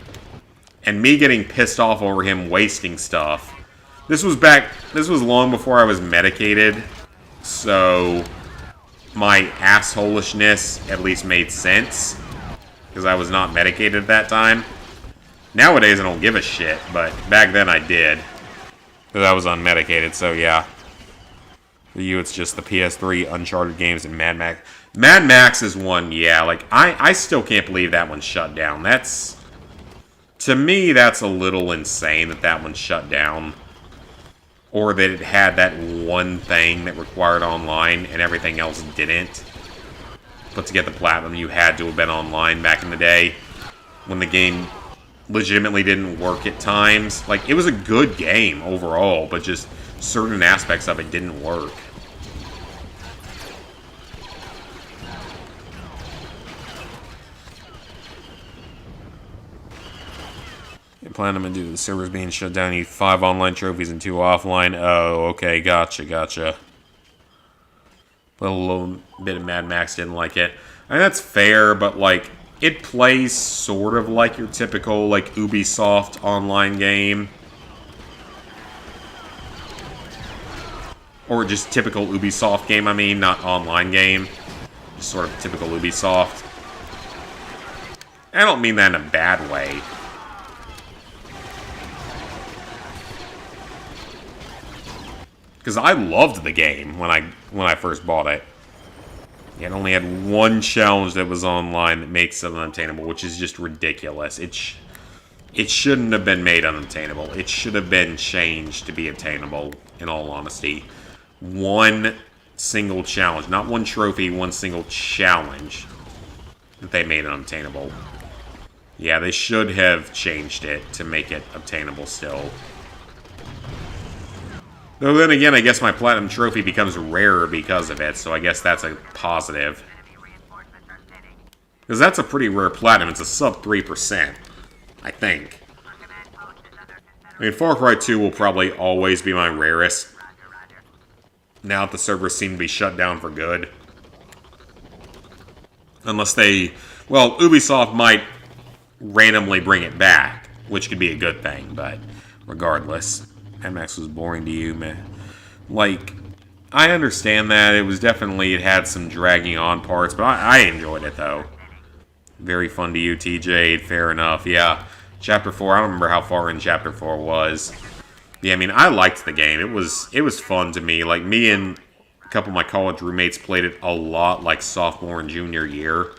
and me getting pissed off over him wasting stuff. This was long before I was medicated, so my assholishness at least made sense, because I was not medicated at that time. Nowadays I don't give a shit, but back then I did, because I was unmedicated, so yeah. For you, it's just the PS3, Uncharted games, and Mad Max. Mad Max is one, yeah. Like, I still can't believe that one's shut down. That's... To me, that's a little insane that that one's shut down. Or that it had that one thing that required online and everything else didn't. But to get the platinum, you had to have been online back in the day. When the game legitimately didn't work at times. Like, it was a good game overall, but just certain aspects of it didn't work. Platinum due to the servers being shut down, you need 5 online trophies and 2 offline. Oh, okay, gotcha. But a little bit of Mad Max didn't like it. I mean, that's fair, but, like, it plays sort of like your typical, like, Ubisoft online game. Or just typical Ubisoft game, I mean, not online game. Just sort of typical Ubisoft. I don't mean that in a bad way. Because I loved the game when I first bought it. It only had one challenge that was online that makes it unobtainable, which is just ridiculous. It shouldn't have been made unobtainable. It should have been changed to be obtainable, in all honesty. One single challenge. Not one trophy, one single challenge that they made unobtainable. Yeah, they should have changed it to make it obtainable still. Though then again, I guess my platinum trophy becomes rarer because of it, so I guess that's a positive. Because that's a pretty rare platinum. It's a sub 3%, I think. I mean, Far Cry 2 will probably always be my rarest. Now that the servers seem to be shut down for good. Unless they... Well, Ubisoft might randomly bring it back, which could be a good thing, but regardless... Mad Max was boring to you, man. Like, I understand that. It had some dragging on parts, but I enjoyed it, though. Very fun to you, TJ. Fair enough, yeah. Chapter 4, I don't remember how far in Chapter 4 was. Yeah, I mean, I liked the game. It was fun to me. Like, me and a couple of my college roommates played it a lot, like, sophomore and junior year.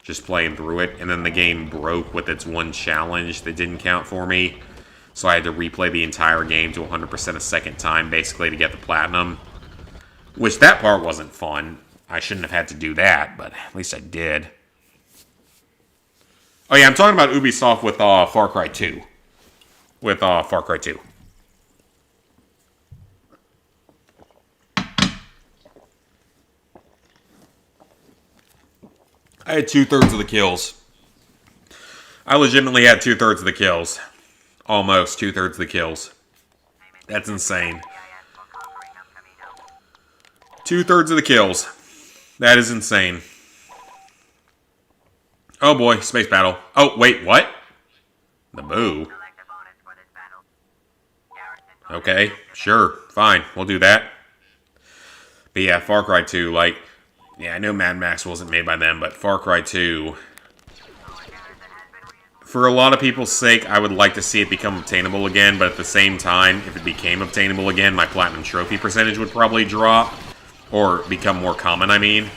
Just playing through it. And then the game broke with its one challenge that didn't count for me. So I had to replay the entire game to 100% a second time, basically, to get the platinum. Which, that part wasn't fun. I shouldn't have had to do that, but at least I did. Oh yeah, I'm talking about Ubisoft with Far Cry 2. With Far Cry 2. I had 2/3 of the kills. I legitimately had 2/3 of the kills. Almost 2/3 of the kills. That's insane. 2/3 of the kills. That is insane. Oh boy, space battle. Oh, wait, what? The boo. Okay, sure, fine, we'll do that. But yeah, Far Cry 2, like, yeah, I know Mad Max wasn't made by them, but Far Cry 2... For a lot of people's sake, I would like to see it become obtainable again, but at the same time, if it became obtainable again, my platinum trophy percentage would probably drop. Or become more common, I mean.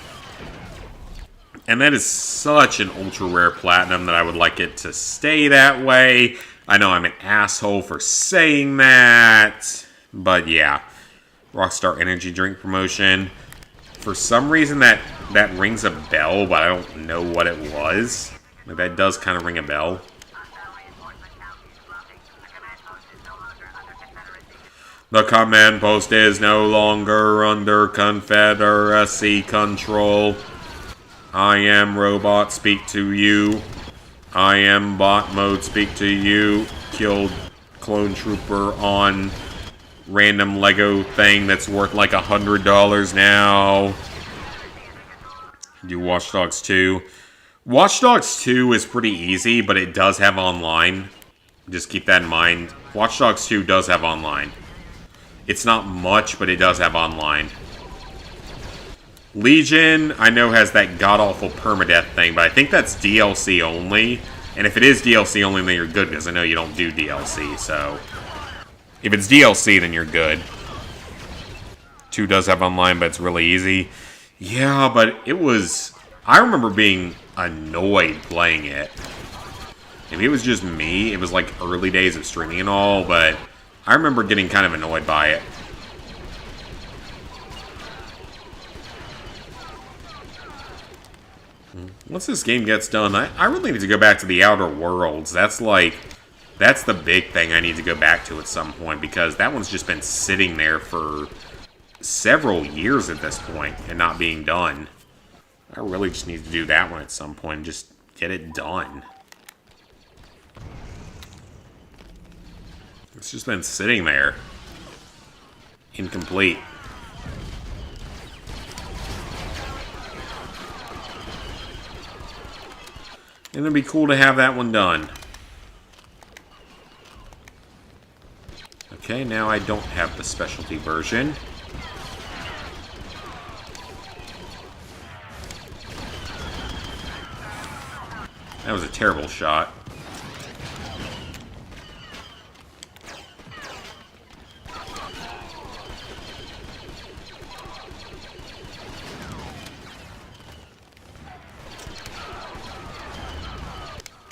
And that is such an ultra-rare platinum that I would like it to stay that way. I know I'm an asshole for saying that, but yeah. Rockstar Energy Drink promotion. For some reason, that rings a bell, but I don't know what it was. Like, that does kind of ring a bell. The command post is no longer under Confederacy control. I am robot, speak to you. I am bot mode, speak to you. Killed clone trooper on random Lego thing that's worth like $100 now. Do Watch Dogs 2. Watch Dogs 2 is pretty easy, but it does have online. Just keep that in mind. Watch Dogs 2 does have online. It's not much, but it does have online. Legion, I know, has that god-awful permadeath thing, but I think that's DLC only. And if it is DLC only, then you're good, because I know you don't do DLC, so... If it's DLC, then you're good. 2 does have online, but it's really easy. Yeah, but it was... I remember being annoyed playing it. Maybe it was just me. It was like early days of streaming and all, but I remember getting kind of annoyed by it. Once this game gets done, I really need to go back to the Outer Worlds. That's the big thing I need to go back to at some point, because that one's just been sitting there for several years at this point and not being done. I really just need to do that one at some point and just get it done. It's just been sitting there. Incomplete. And it'd be cool to have that one done. Okay, now I don't have the specialty version. That was a terrible shot.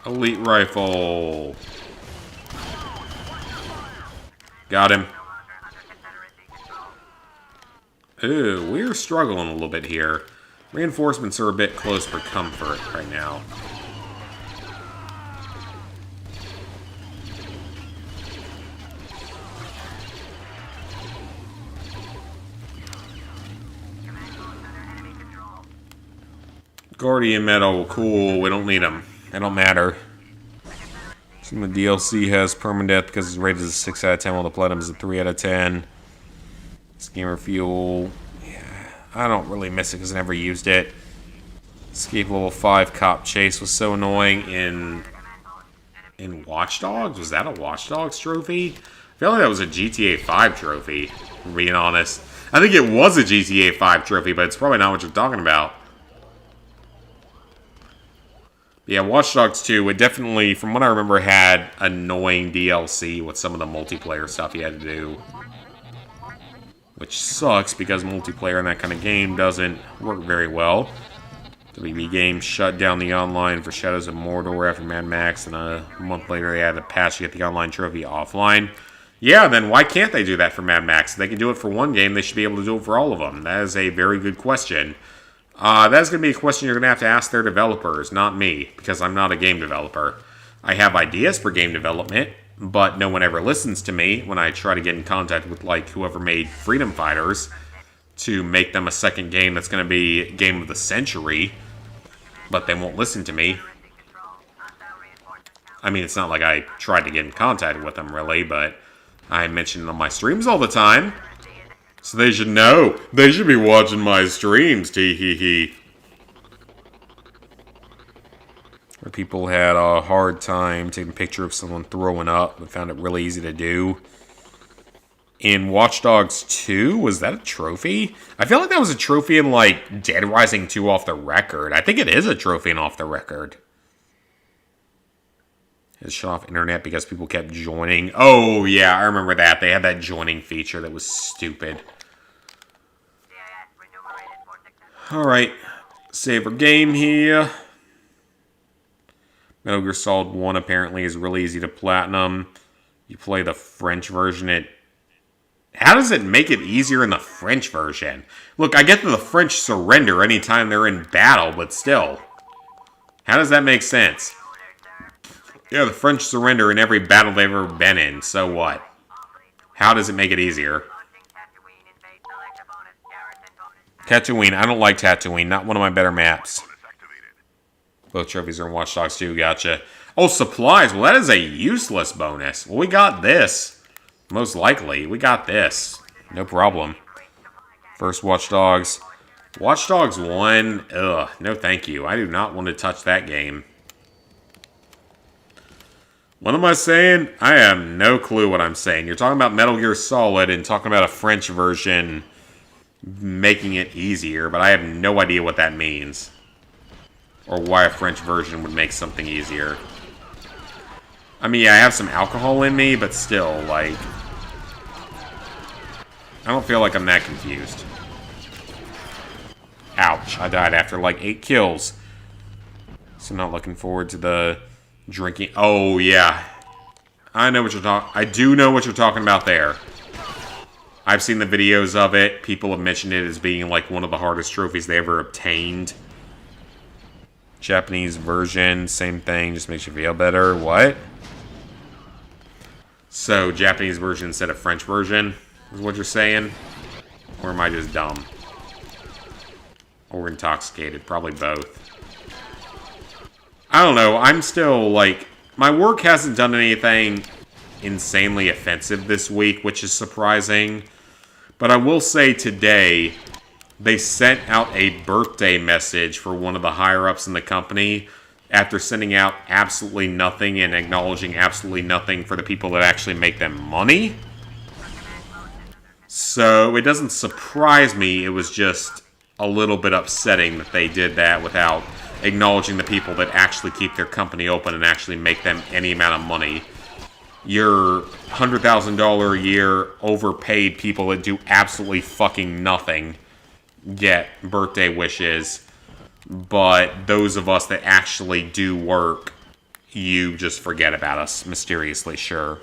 Elite rifle. Got him. Ooh, we're struggling a little bit here. Reinforcements are a bit close for comfort right now. Guardian medal, cool. We don't need them. They don't matter. Some of the DLC has permadeath because it's rated as a 6 out of 10, while the platinum is a 3 out of 10. Schemer fuel. Yeah, I don't really miss it because I never used it. Escape level 5 cop chase was so annoying in Watch Dogs. Was that a Watch Dogs trophy? I feel like that was a GTA 5 trophy, for being honest. I think it was a GTA 5 trophy, but it's probably not what you're talking about. Yeah, Watch Dogs 2, it definitely, from what I remember, had annoying DLC with some of the multiplayer stuff you had to do. Which sucks, because multiplayer in that kind of game doesn't work very well. WB Games shut down the online for Shadows of Mordor after Mad Max, and a month later they had a patch to get the online trophy offline. Yeah, then why can't they do that for Mad Max? If they can do it for one game, they should be able to do it for all of them. That is a very good question. That's going to be a question you're going to ask their developers, not me, because I'm not a game developer. I have ideas for game development, but no one ever listens to me when I try to get in contact with, like, whoever made Freedom Fighters to make them a second game that's going to be Game of the Century, but they won't listen to me. I mean, it's not like I tried to get in contact with them, really, but I mention it on my streams all the time. So they should know. They should be watching my streams, tee-hee-hee. Where people had a hard time taking a picture of someone throwing up, but found it really easy to do. In Watch Dogs 2, was that a trophy? I feel like that was a trophy in, like, Dead Rising 2 Off the Record. I think it is a trophy in Off the Record. It shut off internet because people kept joining. Oh, yeah, I remember that. They had that joining feature that was stupid. Alright, save our game here. Metal Gear Solid 1 apparently is really easy to platinum. You play the French version, How does it make it easier in the French version? Look, I get that the French surrender anytime they're in battle, but still. How does that make sense? Yeah, the French surrender in every battle they've ever been in, so what? How does it make it easier? Tatooine, I don't like Tatooine, not one of my better maps. Both trophies are in Watch Dogs 2, gotcha. Oh, supplies, well that is a useless bonus. Well, we got this. Most likely, we got this. No problem. First Watch Dogs. Watch Dogs 1, ugh, no thank you. I do not want to touch that game. What am I saying? I have no clue what I'm saying. You're talking about Metal Gear Solid and talking about a French version making it easier, but I have no idea what that means. Or why a French version would make something easier. I mean, yeah, I have some alcohol in me, but still, like, I don't feel like I'm that confused. Ouch, I died after like 8 kills. So not looking forward to the drinking. Oh, yeah. I know what you're talking. I do know what you're talking about there. I've seen the videos of it. People have mentioned it as being like one of the hardest trophies they ever obtained. Japanese version, same thing, just makes you feel better. What? So, Japanese version instead of French version is what you're saying? Or am I just dumb? Or intoxicated? Probably both. I don't know. I'm still, like... My work hasn't done anything insanely offensive this week, which is surprising. But I will say today, they sent out a birthday message for one of the higher-ups in the company after sending out absolutely nothing and acknowledging absolutely nothing for the people that actually make them money. So it doesn't surprise me. It was just a little bit upsetting that they did that without acknowledging the people that actually keep their company open and actually make them any amount of money. Your $100,000 a year overpaid people that do absolutely fucking nothing get birthday wishes, but those of us that actually do work, you just forget about us mysteriously, sure.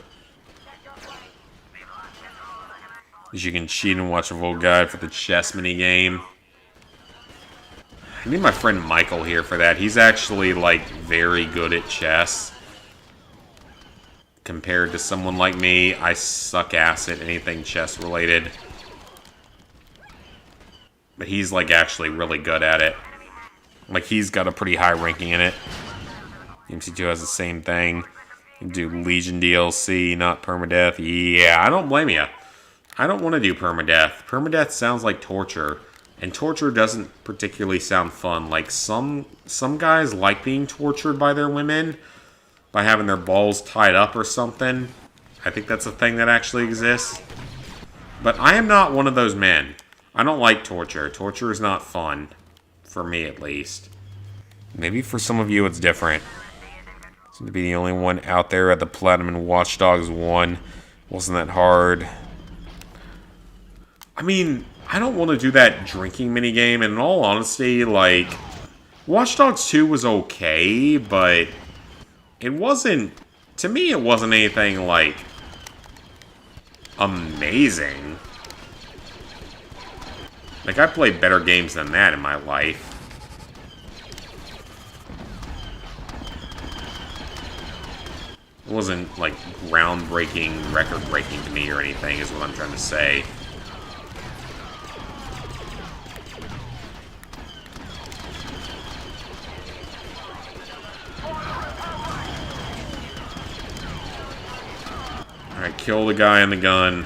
You can cheat and watch a full guide for the chess minigame. I need my friend Michael here for that. He's actually, like, very good at chess. Compared to someone like me, I suck ass at anything chess related. But he's, like, actually really good at it. Like, he's got a pretty high ranking in it. MC2 has the same thing. You can do Legion DLC, not permadeath. Yeah, I don't blame you. I don't want to do permadeath. Permadeath sounds like torture. And torture doesn't particularly sound fun. Like, some guys like being tortured by their women. By having their balls tied up or something. I think that's a thing that actually exists. But I am not one of those men. I don't like torture. Torture is not fun. For me, at least. Maybe for some of you it's different. Seem to be the only one out there at the Platinum and Watch Dogs 1. Wasn't that hard. I mean, I don't want to do that drinking minigame. And in all honesty, like... Watch Dogs 2 was okay, but... It wasn't... To me, it wasn't anything, like... amazing. Like, I've played better games than that in my life. It wasn't, like, groundbreaking, record-breaking to me or anything, is what I'm trying to say. Alright, kill the guy in the gun.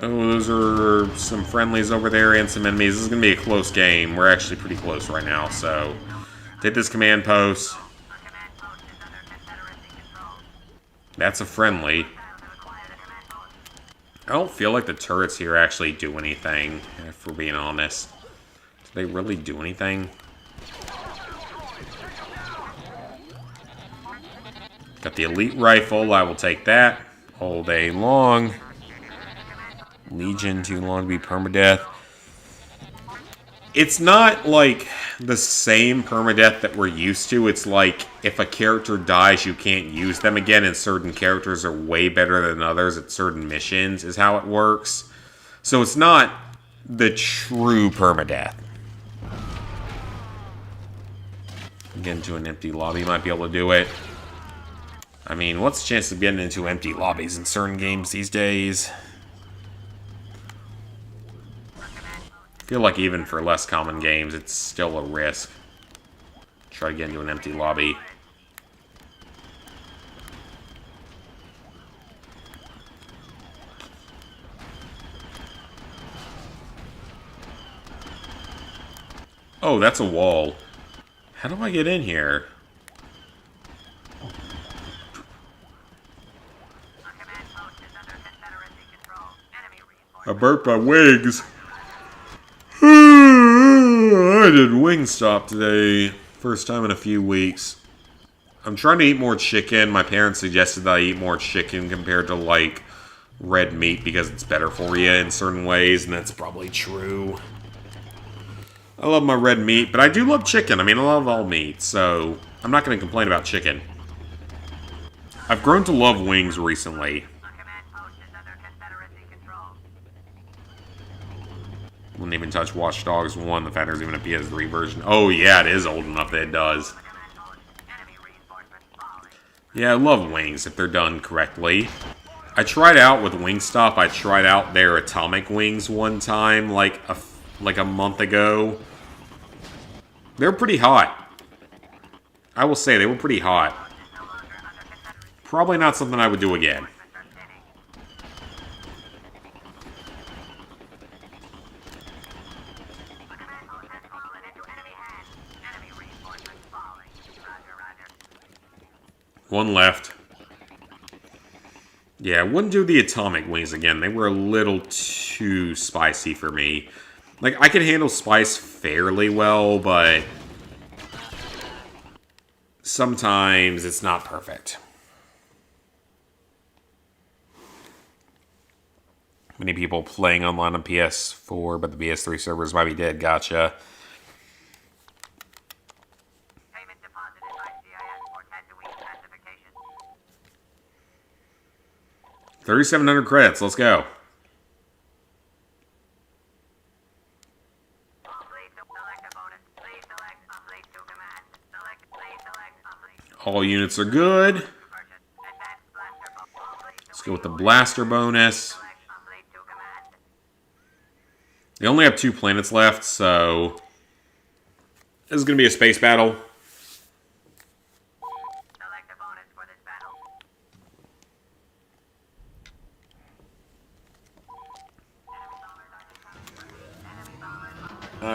Oh, those are some friendlies over there and some enemies. This is going to be a close game. We're actually pretty close right now, so... Take this command post. That's a friendly. I don't feel like the turrets here actually do anything, if we're being honest. Do they really do anything? Got the elite rifle. I will take that all day long. Legion, too long to be permadeath. It's not like the same permadeath that we're used to. It's like if a character dies, you can't use them again, and certain characters are way better than others at certain missions, is how it works. So it's not the true permadeath. Get into an empty lobby, you might be able to do it. I mean, what's the chance of getting into empty lobbies in certain games these days? I feel like even for less common games, it's still a risk. Try to get into an empty lobby. Oh, that's a wall. How do I get in here? I burped my wigs. I did Wingstop today. First time in a few weeks. I'm trying to eat more chicken. My parents suggested that I eat more chicken compared to, like, red meat because it's better for you in certain ways, and that's probably true. I love my red meat, but I do love chicken. I mean, I love all meat, so I'm not going to complain about chicken. I've grown to love wings recently. Wouldn't even touch Watch Dogs 1. The fact there's even a PS3 version. Oh, yeah, it is old enough that it does. Yeah, I love wings if they're done correctly. I tried out with Wingstop. I tried out their atomic wings one time, like a month ago. They're pretty hot. I will say, they were pretty hot. Probably not something I would do again. One left. Yeah, I wouldn't do the atomic wings again. They were a little too spicy for me. Like, I can handle spice fairly well, but sometimes it's not perfect. Many people playing online on PS4, but the PS3 servers might be dead. Gotcha. 3,700 credits. Let's go. All units are good. Let's go with the blaster bonus. They only have 2 planets left, so this is going to be a space battle.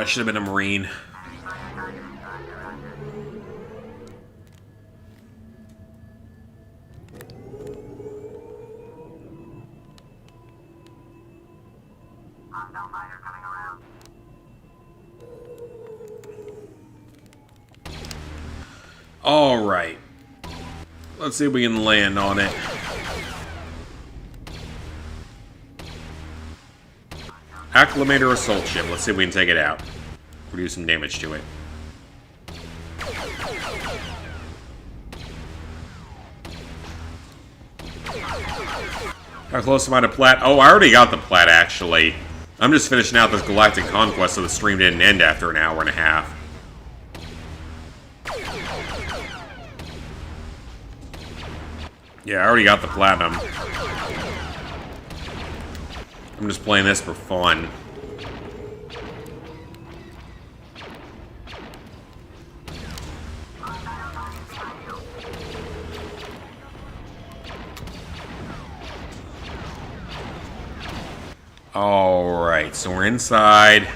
Should have been a Marine. All right. Let's see if we can land on it. Acclimator assault ship. Let's see if we can take it out. Do some damage to it. How close am I to plat? Oh, I already got the plat, actually. I'm just finishing out this galactic conquest, so the stream didn't end after an hour and a half. Yeah, I already got the platinum. I'm just playing this for fun. Alright, so we're inside.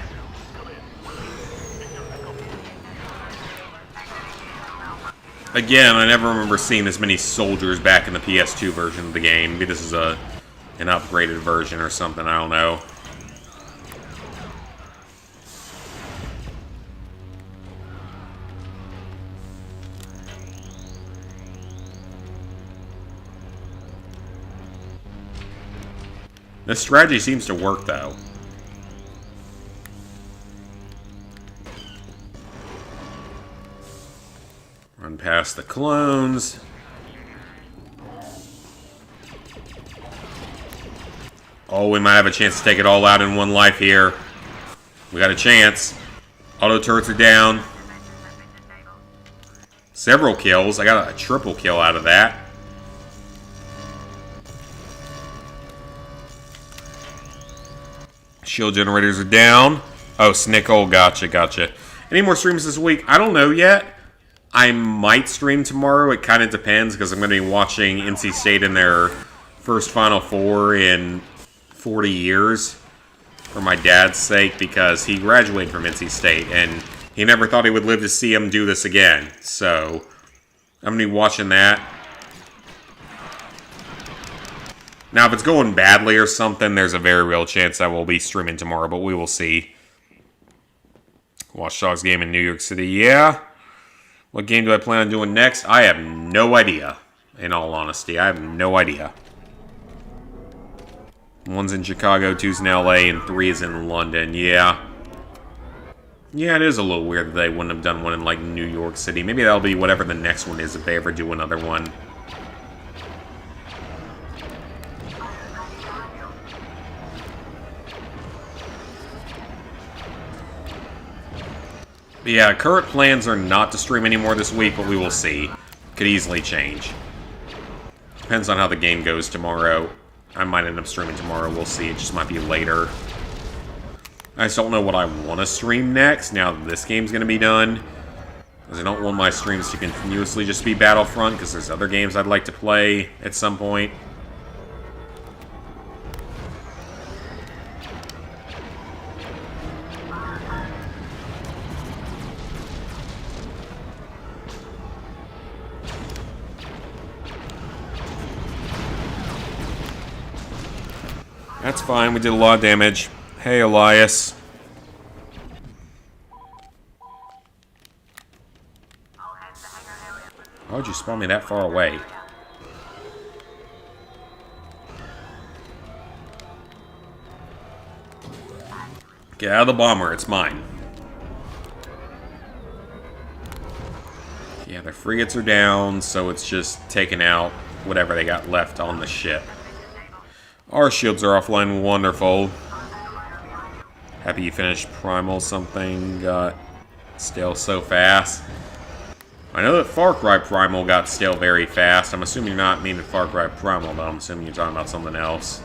Again, I never remember seeing this many soldiers back in the PS2 version of the game. Maybe this is an upgraded version or something, I don't know. This strategy seems to work, though. Run past the clones. Oh, we might have a chance to take it all out in one life here. We got a chance. Auto turrets are down. Several kills. I got a triple kill out of that. Shield generators are down. Oh, Snickle. Gotcha. Any more streams this week? I don't know yet. I might stream tomorrow. It kind of depends because I'm going to be watching NC State in their first Final Four in 40 years for my dad's sake because he graduated from NC State and he never thought he would live to see him do this again. So I'm going to be watching that. Now, if it's going badly or something, there's a very real chance I will be streaming tomorrow, but we will see. Watch Dogs game in New York City, yeah. What game do I plan on doing next? I have no idea, in all honesty. I have no idea. One's in Chicago, two's in LA, and 3 is in London, yeah. Yeah, it is a little weird that they wouldn't have done one in, like, New York City. Maybe that'll be whatever the next one is if they ever do another one. But yeah, current plans are not to stream anymore this week, but we will see. Could easily change. Depends on how the game goes tomorrow. I might end up streaming tomorrow, we'll see. It just might be later. I just don't know what I want to stream next, now that this game's going to be done. Because I don't want my streams to continuously just be Battlefront, because there's other games I'd like to play at some point. That's fine, we did a lot of damage. Hey, Elias. Why would you spawn me that far away? Get out of the bomber, it's mine. Yeah, their frigates are down, so it's just taking out whatever they got left on the ship. Our shields are offline, wonderful. Happy you finished Primal something, got stale so fast. I know that Far Cry Primal got stale very fast. I'm assuming you're not meaning Far Cry Primal, but I'm assuming you're talking about something else.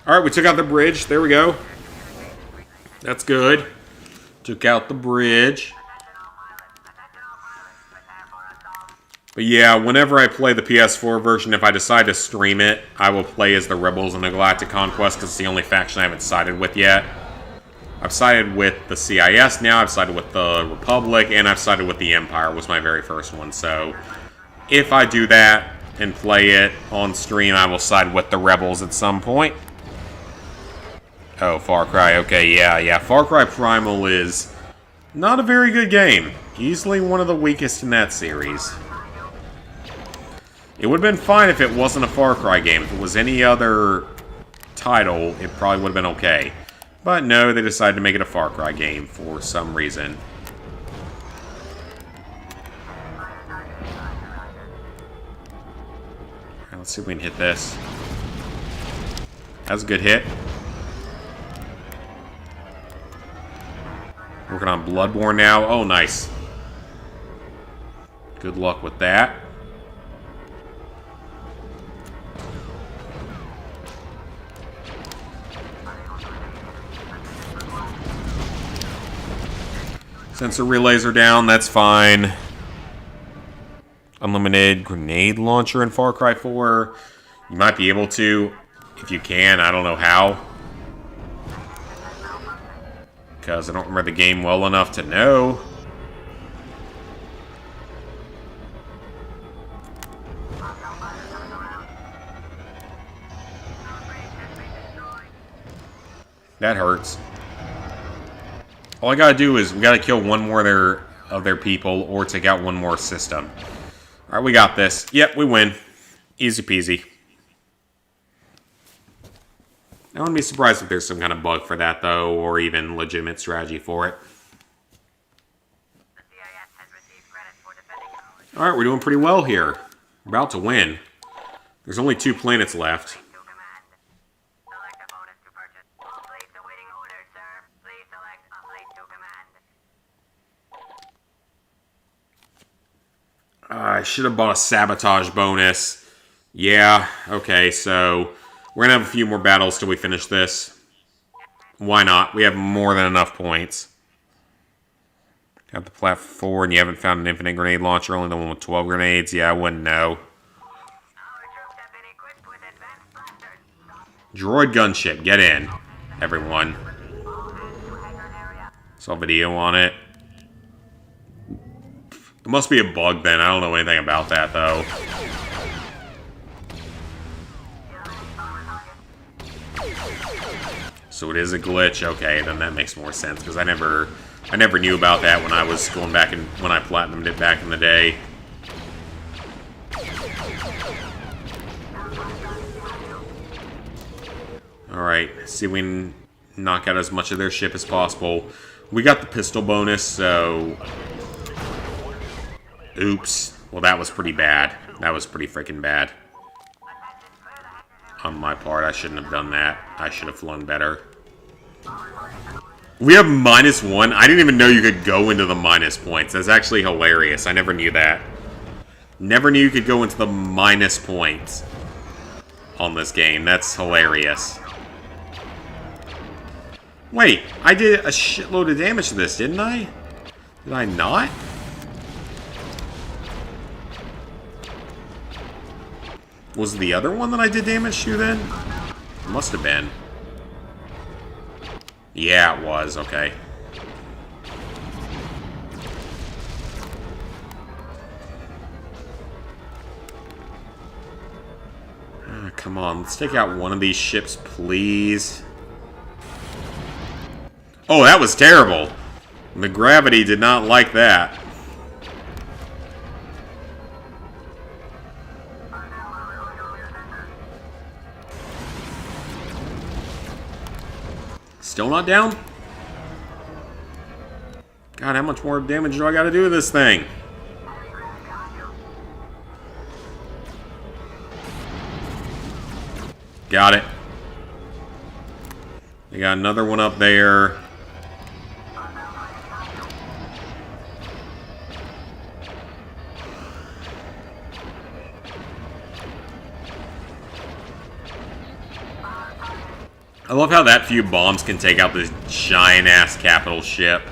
Alright, we took out the bridge. There we go. That's good. Took out the bridge. But yeah, whenever I play the PS4 version, if I decide to stream it, I will play as the Rebels in the Galactic Conquest, because it's the only faction I haven't sided with yet. I've sided with the CIS now, I've sided with the Republic, and I've sided with the Empire, was my very first one. So, if I do that and play it on stream, I will side with the Rebels at some point. Oh, Far Cry. Okay, yeah. Far Cry Primal is not a very good game. Easily one of the weakest in that series. It would have been fine if it wasn't a Far Cry game. If it was any other title, it probably would have been okay. But no, they decided to make it a Far Cry game for some reason. Alright, let's see if we can hit this. That's a good hit. Working on Bloodborne now. Oh, nice. Good luck with that. Sensor relays are down. That's fine. Unlimited grenade launcher in Far Cry 4. You might be able to. If you can, I don't know how. Because I don't remember the game well enough to know. That hurts. All I gotta do is we gotta kill one more of their people or take out one more system. Alright, we got this. Yep, we win. Easy peasy. I wouldn't be surprised if there's some kind of bug for that, though, or even legitimate strategy for it. Alright, we're doing pretty well here. We're about to win. There's only 2 planets left. I should have bought a sabotage bonus. Yeah, okay, so we're going to have a few more battles till we finish this. Why not? We have more than enough points. Got the platform 4 and you haven't found an infinite grenade launcher, only the one with 12 grenades? Yeah, I wouldn't know. Droid gunship, get in, everyone. Saw a video on it. It must be a bug then. I don't know anything about that, though. So it is a glitch. Okay, then that makes more sense, because I never knew about that when I was going back and when I platinumed it back in the day. Alright, see if we can knock out as much of their ship as possible. We got the pistol bonus, so... Oops. Well, that was pretty bad. That was pretty freaking bad. On my part, I shouldn't have done that. I should have flown better. We have -1. I didn't even know you could go into the minus points. That's actually hilarious. I never knew that. Never knew you could go into the minus points on this game. That's hilarious. Wait, I did a shitload of damage to this, didn't I? Did I not? Was it the other one that I did damage to then? It must have been. Yeah, it was. Okay. Come on, let's take out one of these ships, please. Oh, that was terrible. The gravity did not like that. Still not down? God, how much more damage do I gotta do to this thing? Got it. They got another one up there. I love how that few bombs can take out this giant-ass capital ship.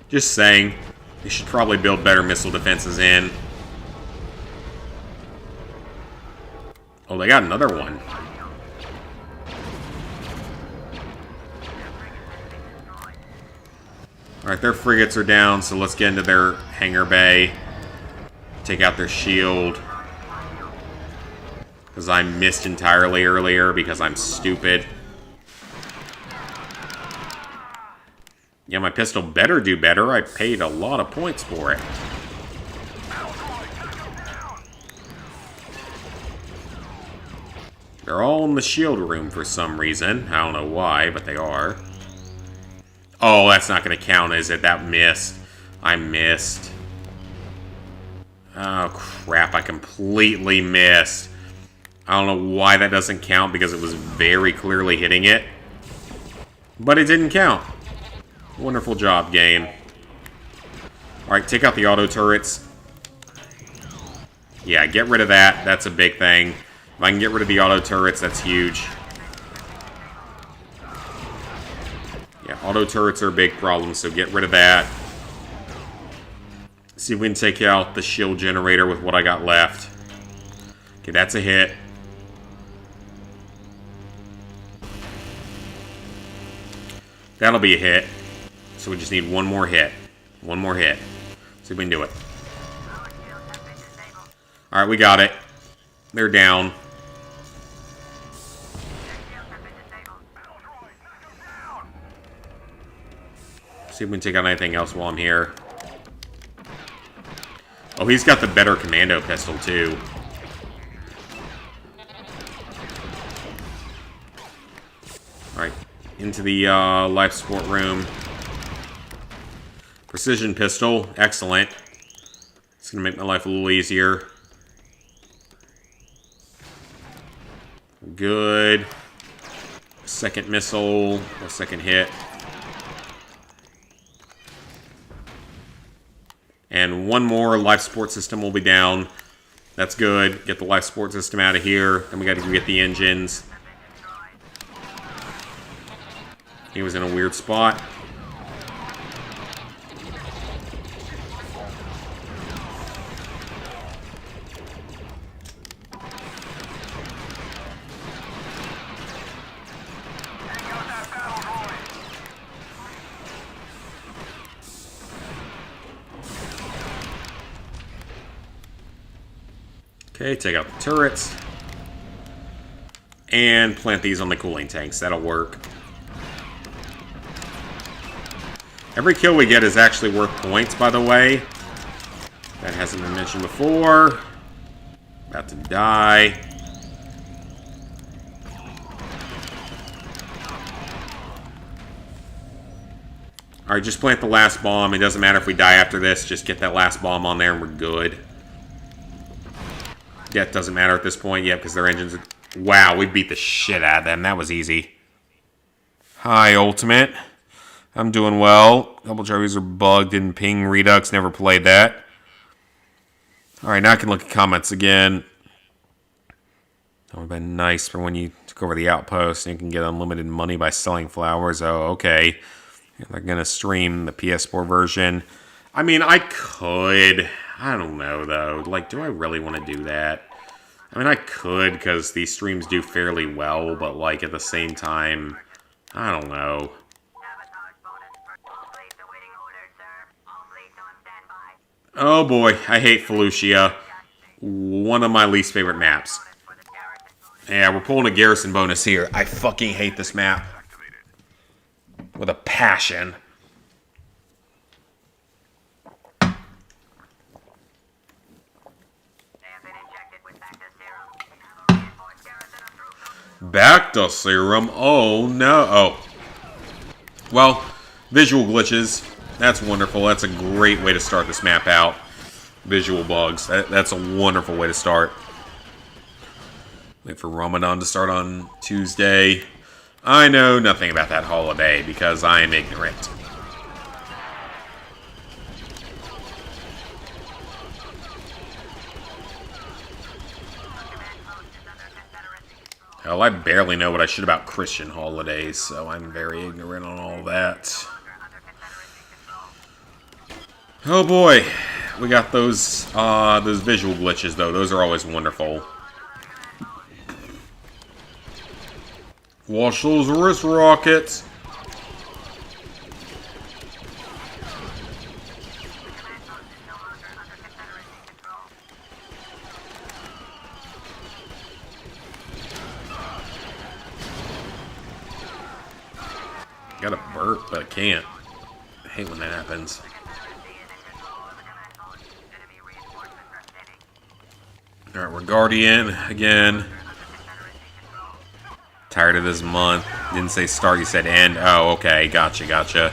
Just saying. They should probably build better missile defenses in. Oh, they got another one. Alright, their frigates are down, so let's get into their hangar bay. Take out their shield. Because I missed entirely earlier because I'm stupid. Yeah, my pistol better do better. I paid a lot of points for it. They're all in the shield room for some reason. I don't know why, but they are. Oh, that's not going to count, is it? That missed. I missed. Oh, crap. I completely missed. I don't know why that doesn't count, because it was very clearly hitting it. But it didn't count. Wonderful job, game. Alright, take out the auto turrets. Yeah, get rid of that. That's a big thing. If I can get rid of the auto turrets, that's huge. Yeah, auto turrets are a big problem, so get rid of that. See if we can take out the shield generator with what I got left. Okay, that's a hit. That'll be a hit. So we just need one more hit. One more hit. See if we can do it. Alright, we got it. They're down. See if we can take out anything else while I'm here. Oh, he's got the better commando pistol, too. Alright. Into the life support room. Precision pistol. Excellent. It's going to make my life a little easier. Good. Second missile. A second hit. And one more life support system will be down. That's good. Get the life support system out of here. Then we got to get the engines. He was in a weird spot. Okay, take out the turrets. And plant these on the cooling tanks. That'll work. Every kill we get is actually worth points, by the way. That hasn't been mentioned before. About to die. Alright, just plant the last bomb. It doesn't matter if we die after this. Just get that last bomb on there and we're good. Yeah, it doesn't matter at this point. Yeah, because their engines are... Wow, we beat the shit out of them. That was easy. Hi, Ultimate. I'm doing well. Couple trophies are bugged in Ping Redux. Never played that. Alright, now I can look at comments again. That would have been nice for when you took over the outpost and you can get unlimited money by selling flowers. Oh, okay. They're going to stream the PS4 version. I mean, I could. I don't know, though. Like, do I really want to do that? I mean, I could, because these streams do fairly well, but, like, at the same time, I don't know. Oh, boy. I hate Felucia. One of my least favorite maps. Yeah, we're pulling a garrison bonus here. I fucking hate this map. With a passion. Back to serum. Oh, no. Oh. Well, visual glitches. That's wonderful. That's a great way to start this map out. Visual bugs. That's a wonderful way to start. Wait for Ramadan to start on Tuesday. I know nothing about that holiday because I am ignorant. Hell, I barely know what I should about Christian holidays, so I'm very ignorant on all that. Oh boy, we got those visual glitches though. Those are always wonderful. Watch those wrist rockets. Got a burp, but I can't. I hate when that happens. Alright, we're Guardian again. Tired of this month. Didn't say start, you said end. Oh, okay. Gotcha.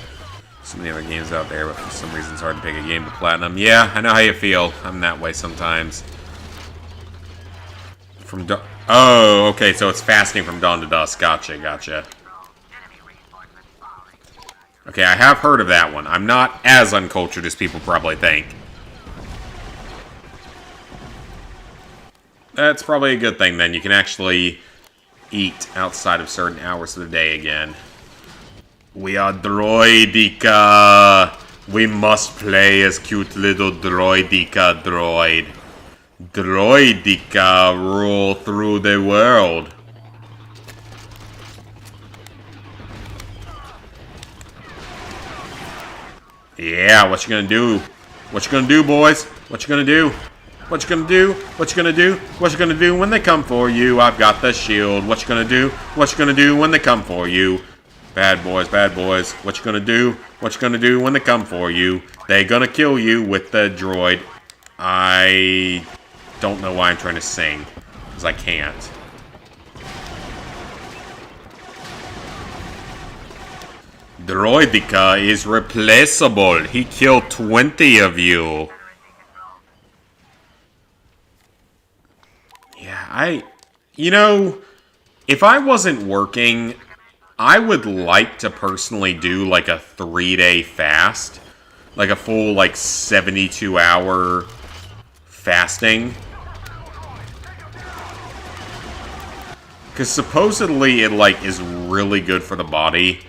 So many other games out there, but for some reason it's hard to pick a game to platinum. Yeah, I know how you feel. I'm that way sometimes. Oh, okay, so it's fasting from dawn to dusk. Gotcha. Okay, I have heard of that one. I'm not as uncultured as people probably think. That's probably a good thing, then. You can actually eat outside of certain hours of the day again. We are Droidica. We must play as cute little Droidica droid. Droidica rule through the world. Yeah, what you gonna do? What you gonna do, boys? What you gonna do? What you gonna do? What you gonna do? What you gonna do when they come for you? I've got the shield. What you gonna do? What you gonna do when they come for you? Bad boys, bad boys. What you gonna do? What you gonna do when they come for you? They gonna kill you with the droid. I don't know why I'm trying to sing, because I can't. Droidica is replaceable. He killed 20 of you. Yeah, you know, if I wasn't working, I would like to personally do like a 3-day fast. Like a full, like, 72-hour fasting. Because supposedly it, like, is really good for the body.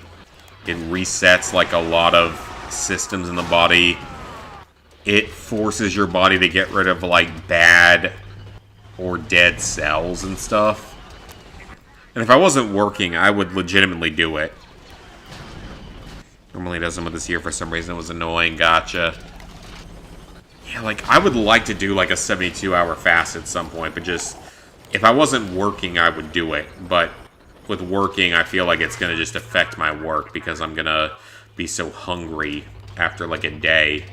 It resets, like, a lot of systems in the body. It forces your body to get rid of, like, bad or dead cells and stuff. And if I wasn't working, I would legitimately do it. Normally it doesn't, but this year for some reason it was annoying. Gotcha. Yeah, like, I would like to do, like, a 72-hour fast at some point, but just... If I wasn't working, I would do it. But with working, I feel like it's going to just affect my work because I'm going to be so hungry after, like, a day.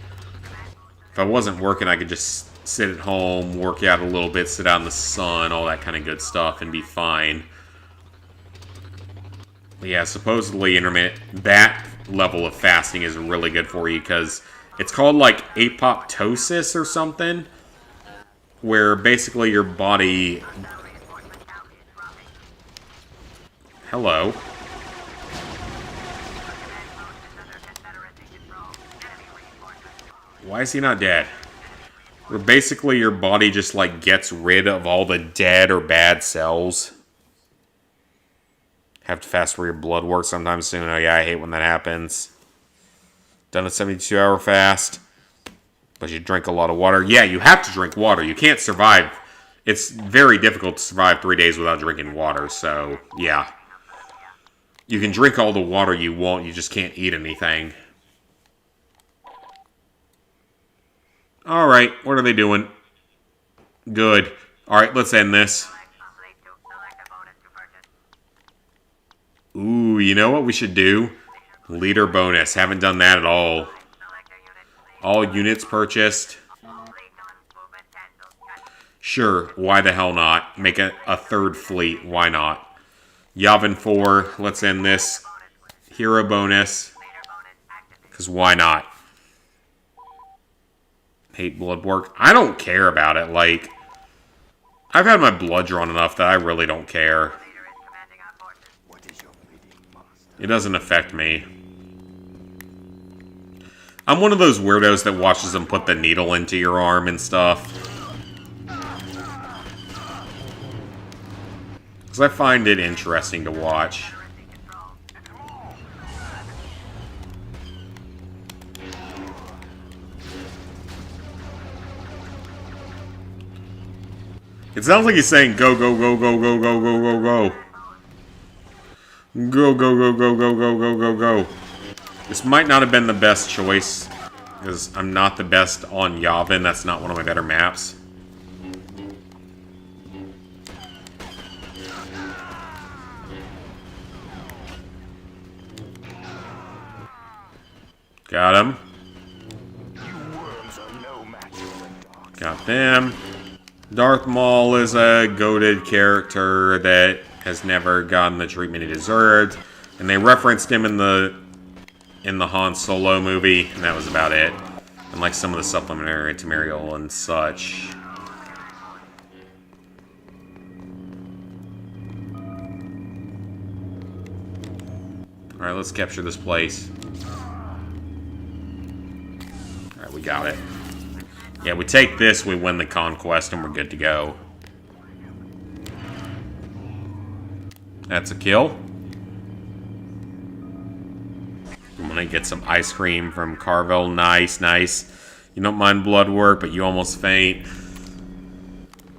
If I wasn't working, I could just sit at home, work out a little bit, sit out in the sun, all that kind of good stuff, and be fine. But yeah, supposedly intermittent, that level of fasting is really good for you because it's called like apoptosis or something, where basically your body... Hello. Why is he not dead? Where basically your body just like gets rid of all the dead or bad cells. Have to fast where your blood works sometime soon. Oh yeah, I hate when that happens. Done a 72-hour fast. But you drink a lot of water. Yeah, you have to drink water. You can't survive. It's very difficult to survive 3 days without drinking water. So, yeah. You can drink all the water you want. You just can't eat anything. Alright, what are they doing? Good. Alright, let's end this. Ooh, you know what we should do? Leader bonus. Haven't done that at all. All units purchased. Sure, why the hell not? Make a third fleet, why not? Yavin 4, let's end this. Hero bonus. Because why not? Hate blood work. I don't care about it, like... I've had my blood drawn enough that I really don't care. It doesn't affect me. I'm one of those weirdos that watches them put the needle into your arm and stuff. Because I find it interesting to watch. It sounds like he's saying go, go, go, go, go, go, go, go, go. Go, go, go, go, go, go, go, go, go. This might not have been the best choice, because I'm not the best on Yavin. That's not one of my better maps. Got him. Got them. Darth Maul is a goated character that has never gotten the treatment he deserved, and they referenced him in the Han Solo movie, and that was about it. And like some of the supplementary material and such. Alright, let's capture this place. Alright, we got it. Yeah, we take this, we win the conquest, and we're good to go. That's a kill. I'm gonna get some ice cream from Carvel. Nice, nice. You don't mind blood work, but you almost faint.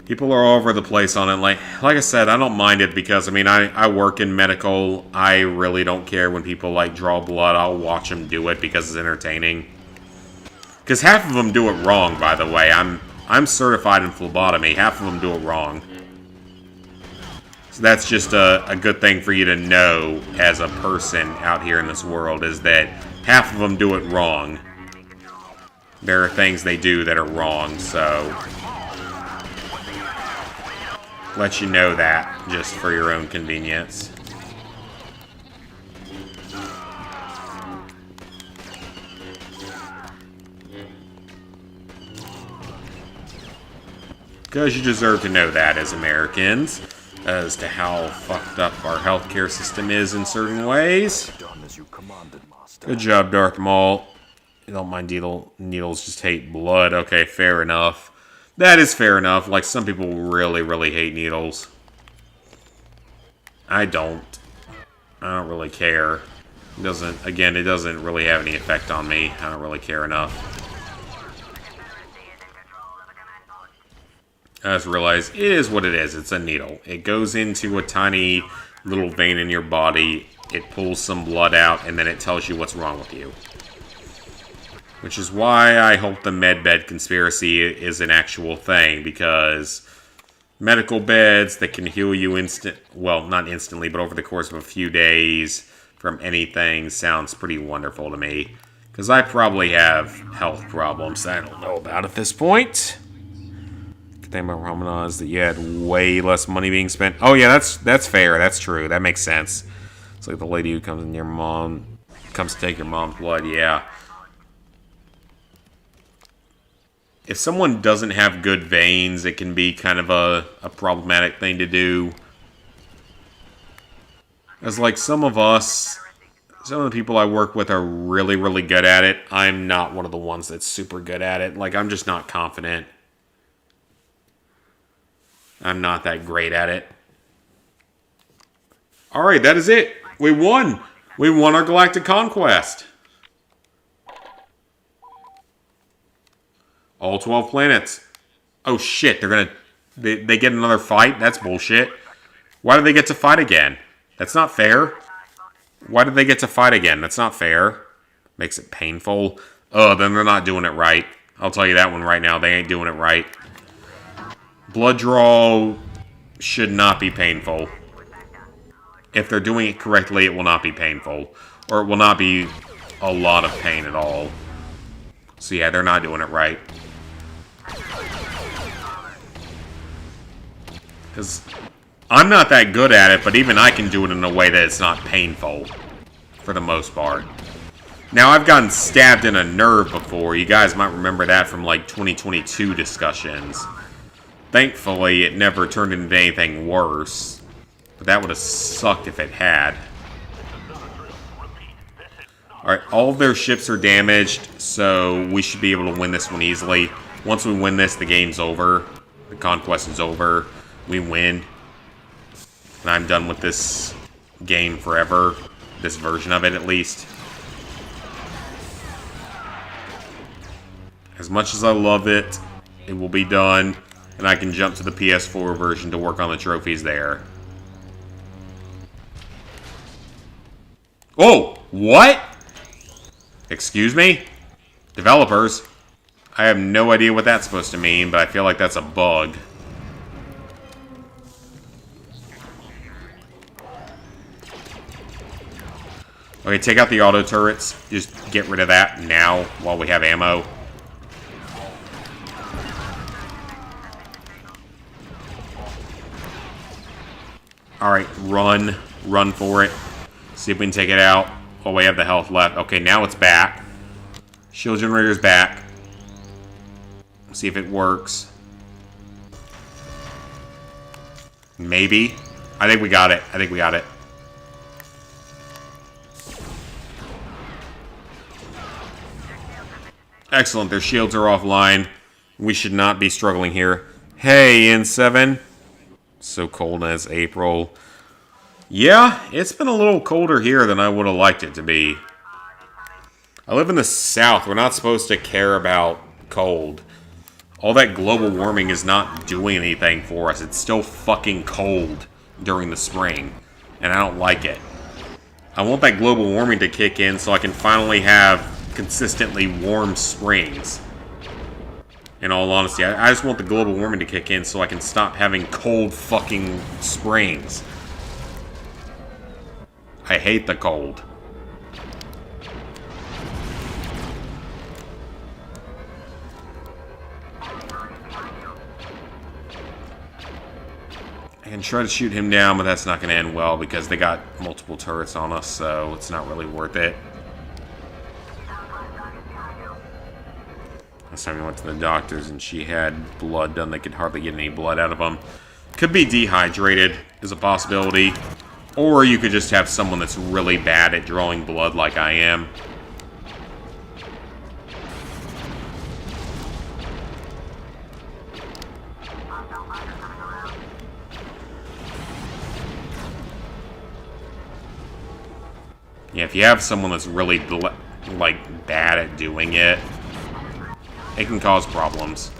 People are all over the place on it. Like I said, I don't mind it because, I mean, I work in medical. I really don't care when people, like, draw blood. I'll watch them do it because it's entertaining. Because half of them do it wrong, by the way. I'm certified in phlebotomy. Half of them do it wrong. So that's just a good thing for you to know as a person out here in this world, is that half of them do it wrong. There are things they do that are wrong, so... let you know that, just for your own convenience. Because you deserve to know that as Americans, as to how fucked up our healthcare system is in certain ways. Good job, Darth Maul. You don't mind needles, just hate blood. Okay, fair enough. That is fair enough. Like, some people really, really hate needles. I don't. I don't really care. It doesn't really have any effect on me. I don't really care enough. I just realized it is what it is. It's a needle. It goes into a tiny little vein in your body. It pulls some blood out, and then it tells you what's wrong with you. Which is why I hope the medbed conspiracy is an actual thing, because medical beds that can heal you not instantly, but over the course of a few days from anything sounds pretty wonderful to me. Because I probably have health problems I don't know about at this point. Good thing about Ramadan is that you had way less money being spent. Oh yeah, that's fair. That's true. That makes sense. It's like the lady who comes to take your mom's blood. Yeah. If someone doesn't have good veins, it can be kind of a problematic thing to do. As like some of the people I work with are really, really good at it. I'm not one of the ones that's super good at it. Like, I'm just not confident. I'm not that great at it. Alright, that is it. We won. We won our Galactic Conquest. All 12 planets. Oh shit, they get another fight? That's bullshit. Why do they get to fight again? That's not fair. Why did they get to fight again? That's not fair. Makes it painful. Oh, then they're not doing it right. I'll tell you that one right now. They ain't doing it right. Blood draw should not be painful. If they're doing it correctly, it will not be painful. Or it will not be a lot of pain at all. So yeah, they're not doing it right. Because I'm not that good at it, but even I can do it in a way that it's not painful. For the most part. Now, I've gotten stabbed in a nerve before. You guys might remember that from, like, 2022 discussions. Thankfully, it never turned into anything worse. But that would have sucked if it had. Alright, all of their ships are damaged, so we should be able to win this one easily. Once we win this, the game's over. The conquest is over. We win. And I'm done with this game forever. This version of it, at least. As much as I love it, it will be done. And I can jump to the PS4 version to work on the trophies there. Oh! What? Excuse me? Developers? I have no idea what that's supposed to mean, but I feel like that's a bug. Okay, take out the auto turrets. Just get rid of that now while we have ammo. Alright, run. Run for it. See if we can take it out while we have the health left. Okay, now it's back. Shield generator's back. See if it works. Maybe. I think we got it. I think we got it. Excellent. Their shields are offline. We should not be struggling here. Hey, N7. So cold as April. Yeah, it's been a little colder here than I would have liked it to be. I live in the South. We're not supposed to care about cold. All that global warming is not doing anything for us. It's still fucking cold during the spring. And I don't like it. I want that global warming to kick in so I can finally have consistently warm springs. In all honesty, I just want the global warming to kick in so I can stop having cold fucking springs. I hate the cold. I can try to shoot him down, but that's not going to end well because they got multiple turrets on us, so it's not really worth it. Last time we went to the doctors and she had blood done, they could hardly get any blood out of them. Could be dehydrated is a possibility. Or you could just have someone that's really bad at drawing blood like I am. Yeah, if you have someone that's really, like, bad at doing it, it can cause problems.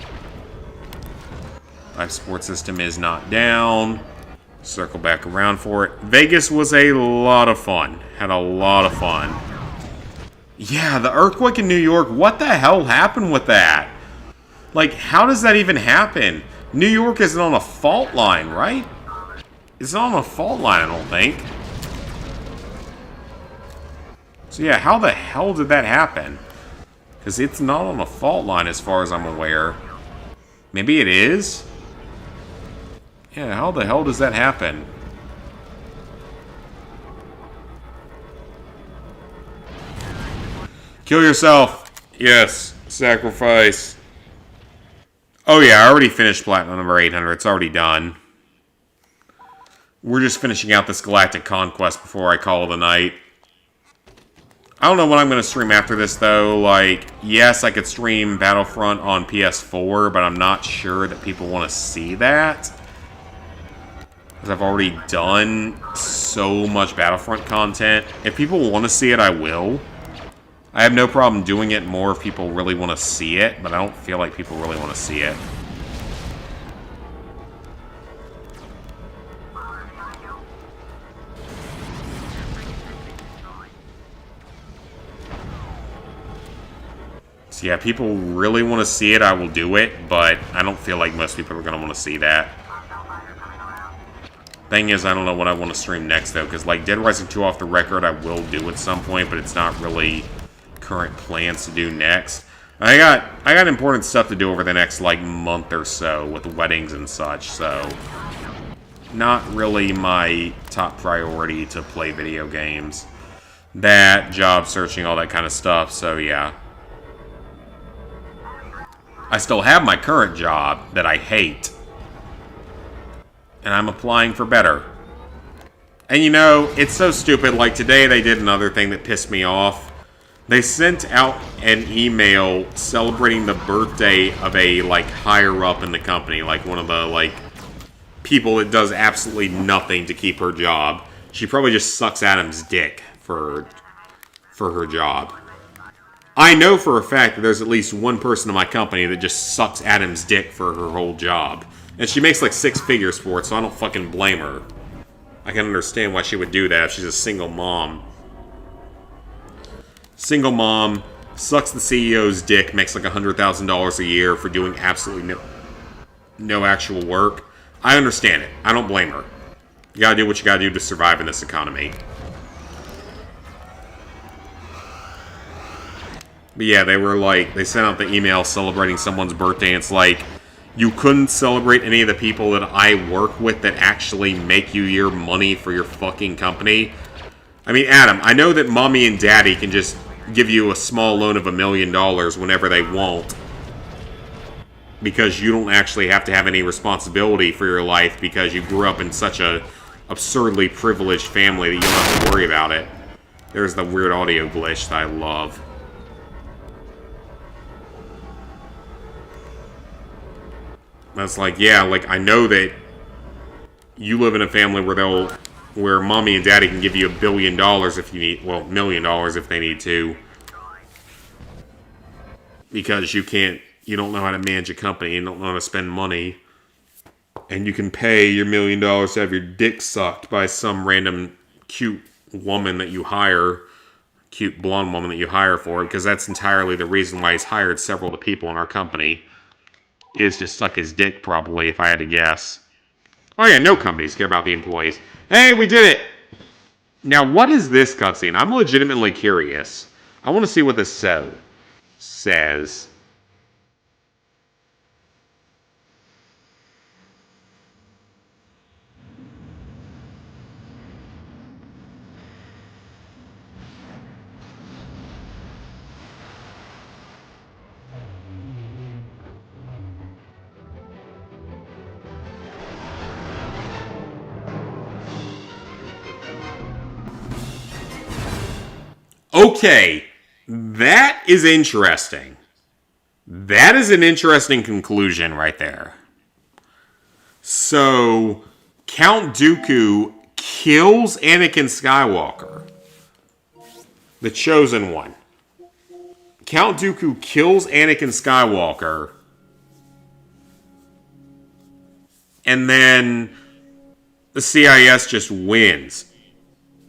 Life support system is not down. Circle back around for it. Vegas was a lot of fun. Had a lot of fun. Yeah, the earthquake in New York. What the hell happened with that? Like, how does that even happen? New York isn't on a fault line, right? It's not on a fault line, I don't think. So yeah, how the hell did that happen? Because it's not on a fault line as far as I'm aware. Maybe it is? Yeah, how the hell does that happen? Kill yourself. Yes, sacrifice. Oh yeah, I already finished Platinum number 800. It's already done. We're just finishing out this Galactic Conquest before I call it a night. I don't know what I'm going to stream after this, though. Like, yes, I could stream Battlefront on PS4, but I'm not sure that people want to see that. Because I've already done so much Battlefront content. If people want to see it, I will. I have no problem doing it more if people really want to see it, but I don't feel like people really want to see it. So yeah, people really want to see it, I will do it, but I don't feel like most people are going to want to see that. Thing is, I don't know what I want to stream next, though, because, like, Dead Rising 2 off the record, I will do at some point, but it's not really current plans to do next. I got important stuff to do over the next, like, month or so with weddings and such, so not really my top priority to play video games. That, job searching, all that kind of stuff, so yeah. I still have my current job that I hate. And I'm applying for better. And you know, it's so stupid. Like today they did another thing that pissed me off. They sent out an email celebrating the birthday of a, like, higher up in the company. Like, one of the, like, people that does absolutely nothing to keep her job. She probably just sucks Adam's dick for her job. I know for a fact that there's at least one person in my company that just sucks Adam's dick for her whole job. And she makes like 6 figures for it, so I don't fucking blame her. I can understand why she would do that if she's a single mom. Single mom, sucks the CEO's dick, makes like $100,000 a year for doing absolutely no actual work. I understand it. I don't blame her. You gotta do what you gotta do to survive in this economy. But yeah, they sent out the email celebrating someone's birthday, and it's like, you couldn't celebrate any of the people that I work with that actually make you your money for your fucking company. I mean, Adam, I know that mommy and daddy can just give you a small loan of $1 million whenever they want. Because you don't actually have to have any responsibility for your life because you grew up in such a absurdly privileged family that you don't have to worry about it. There's the weird audio glitch that I love. That's like, yeah, like, I know that you live in a family where mommy and daddy can give you $1 billion if you need, well, $1 million if they need to. Because you don't know how to manage a company, you don't know how to spend money. And you can pay your $1 million to have your dick sucked by some random cute woman that you hire, cute blonde woman that you hire for, because that's entirely the reason why he's hired several of the people in our company. Is to suck his dick, probably, if I had to guess. Oh yeah, no companies care about the employees. Hey, we did it! Now, what is this cutscene? I'm legitimately curious. I want to see what this says. Okay, that is interesting. That is an interesting conclusion right there. So, Count Dooku kills Anakin Skywalker. The Chosen One. Count Dooku kills Anakin Skywalker. And then the CIS just wins.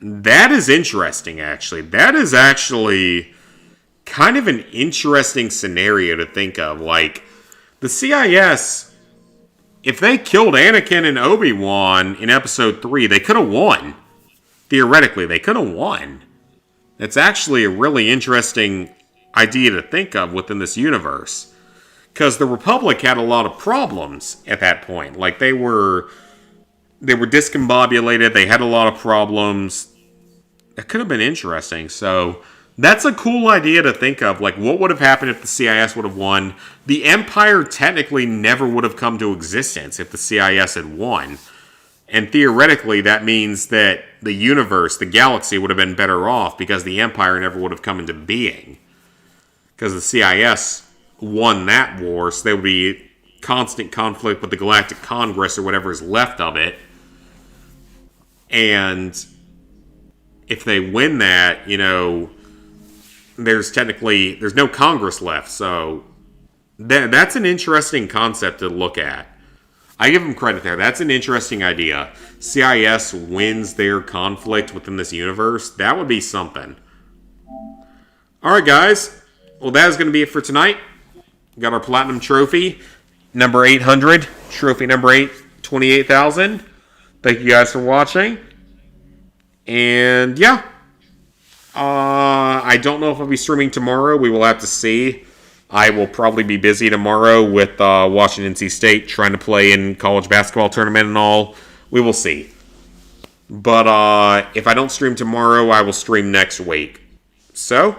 That is interesting, actually. That is actually kind of an interesting scenario to think of. Like, the CIS, if they killed Anakin and Obi-Wan in Episode 3, they could have won. Theoretically, they could have won. It's actually a really interesting idea to think of within this universe. Because the Republic had a lot of problems at that point. Like, they were discombobulated, they had a lot of problems. That could have been interesting. So, that's a cool idea to think of. Like, what would have happened if the CIS would have won? The Empire technically never would have come to existence if the CIS had won. And theoretically, that means that the universe, the galaxy, would have been better off because the Empire never would have come into being. Because the CIS won that war, so there would be constant conflict with the Galactic Congress or whatever is left of it. And if they win that, there's no Congress left. So that's an interesting concept to look at. I give them credit there. That's an interesting idea. CIS wins their conflict within this universe. That would be something. Alright, guys. Well, that is going to be it for tonight. Got our Platinum Trophy. Number 800. Trophy number 8. 28,000. Thank you guys for watching. And, yeah. I don't know if I'll be streaming tomorrow. We will have to see. I will probably be busy tomorrow with Washington, NC State trying to play in college basketball tournament and all. We will see. But if I don't stream tomorrow, I will stream next week. So,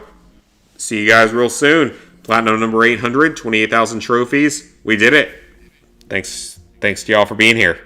see you guys real soon. Platinum number 800, 28,000 trophies. We did it. Thanks to y'all for being here.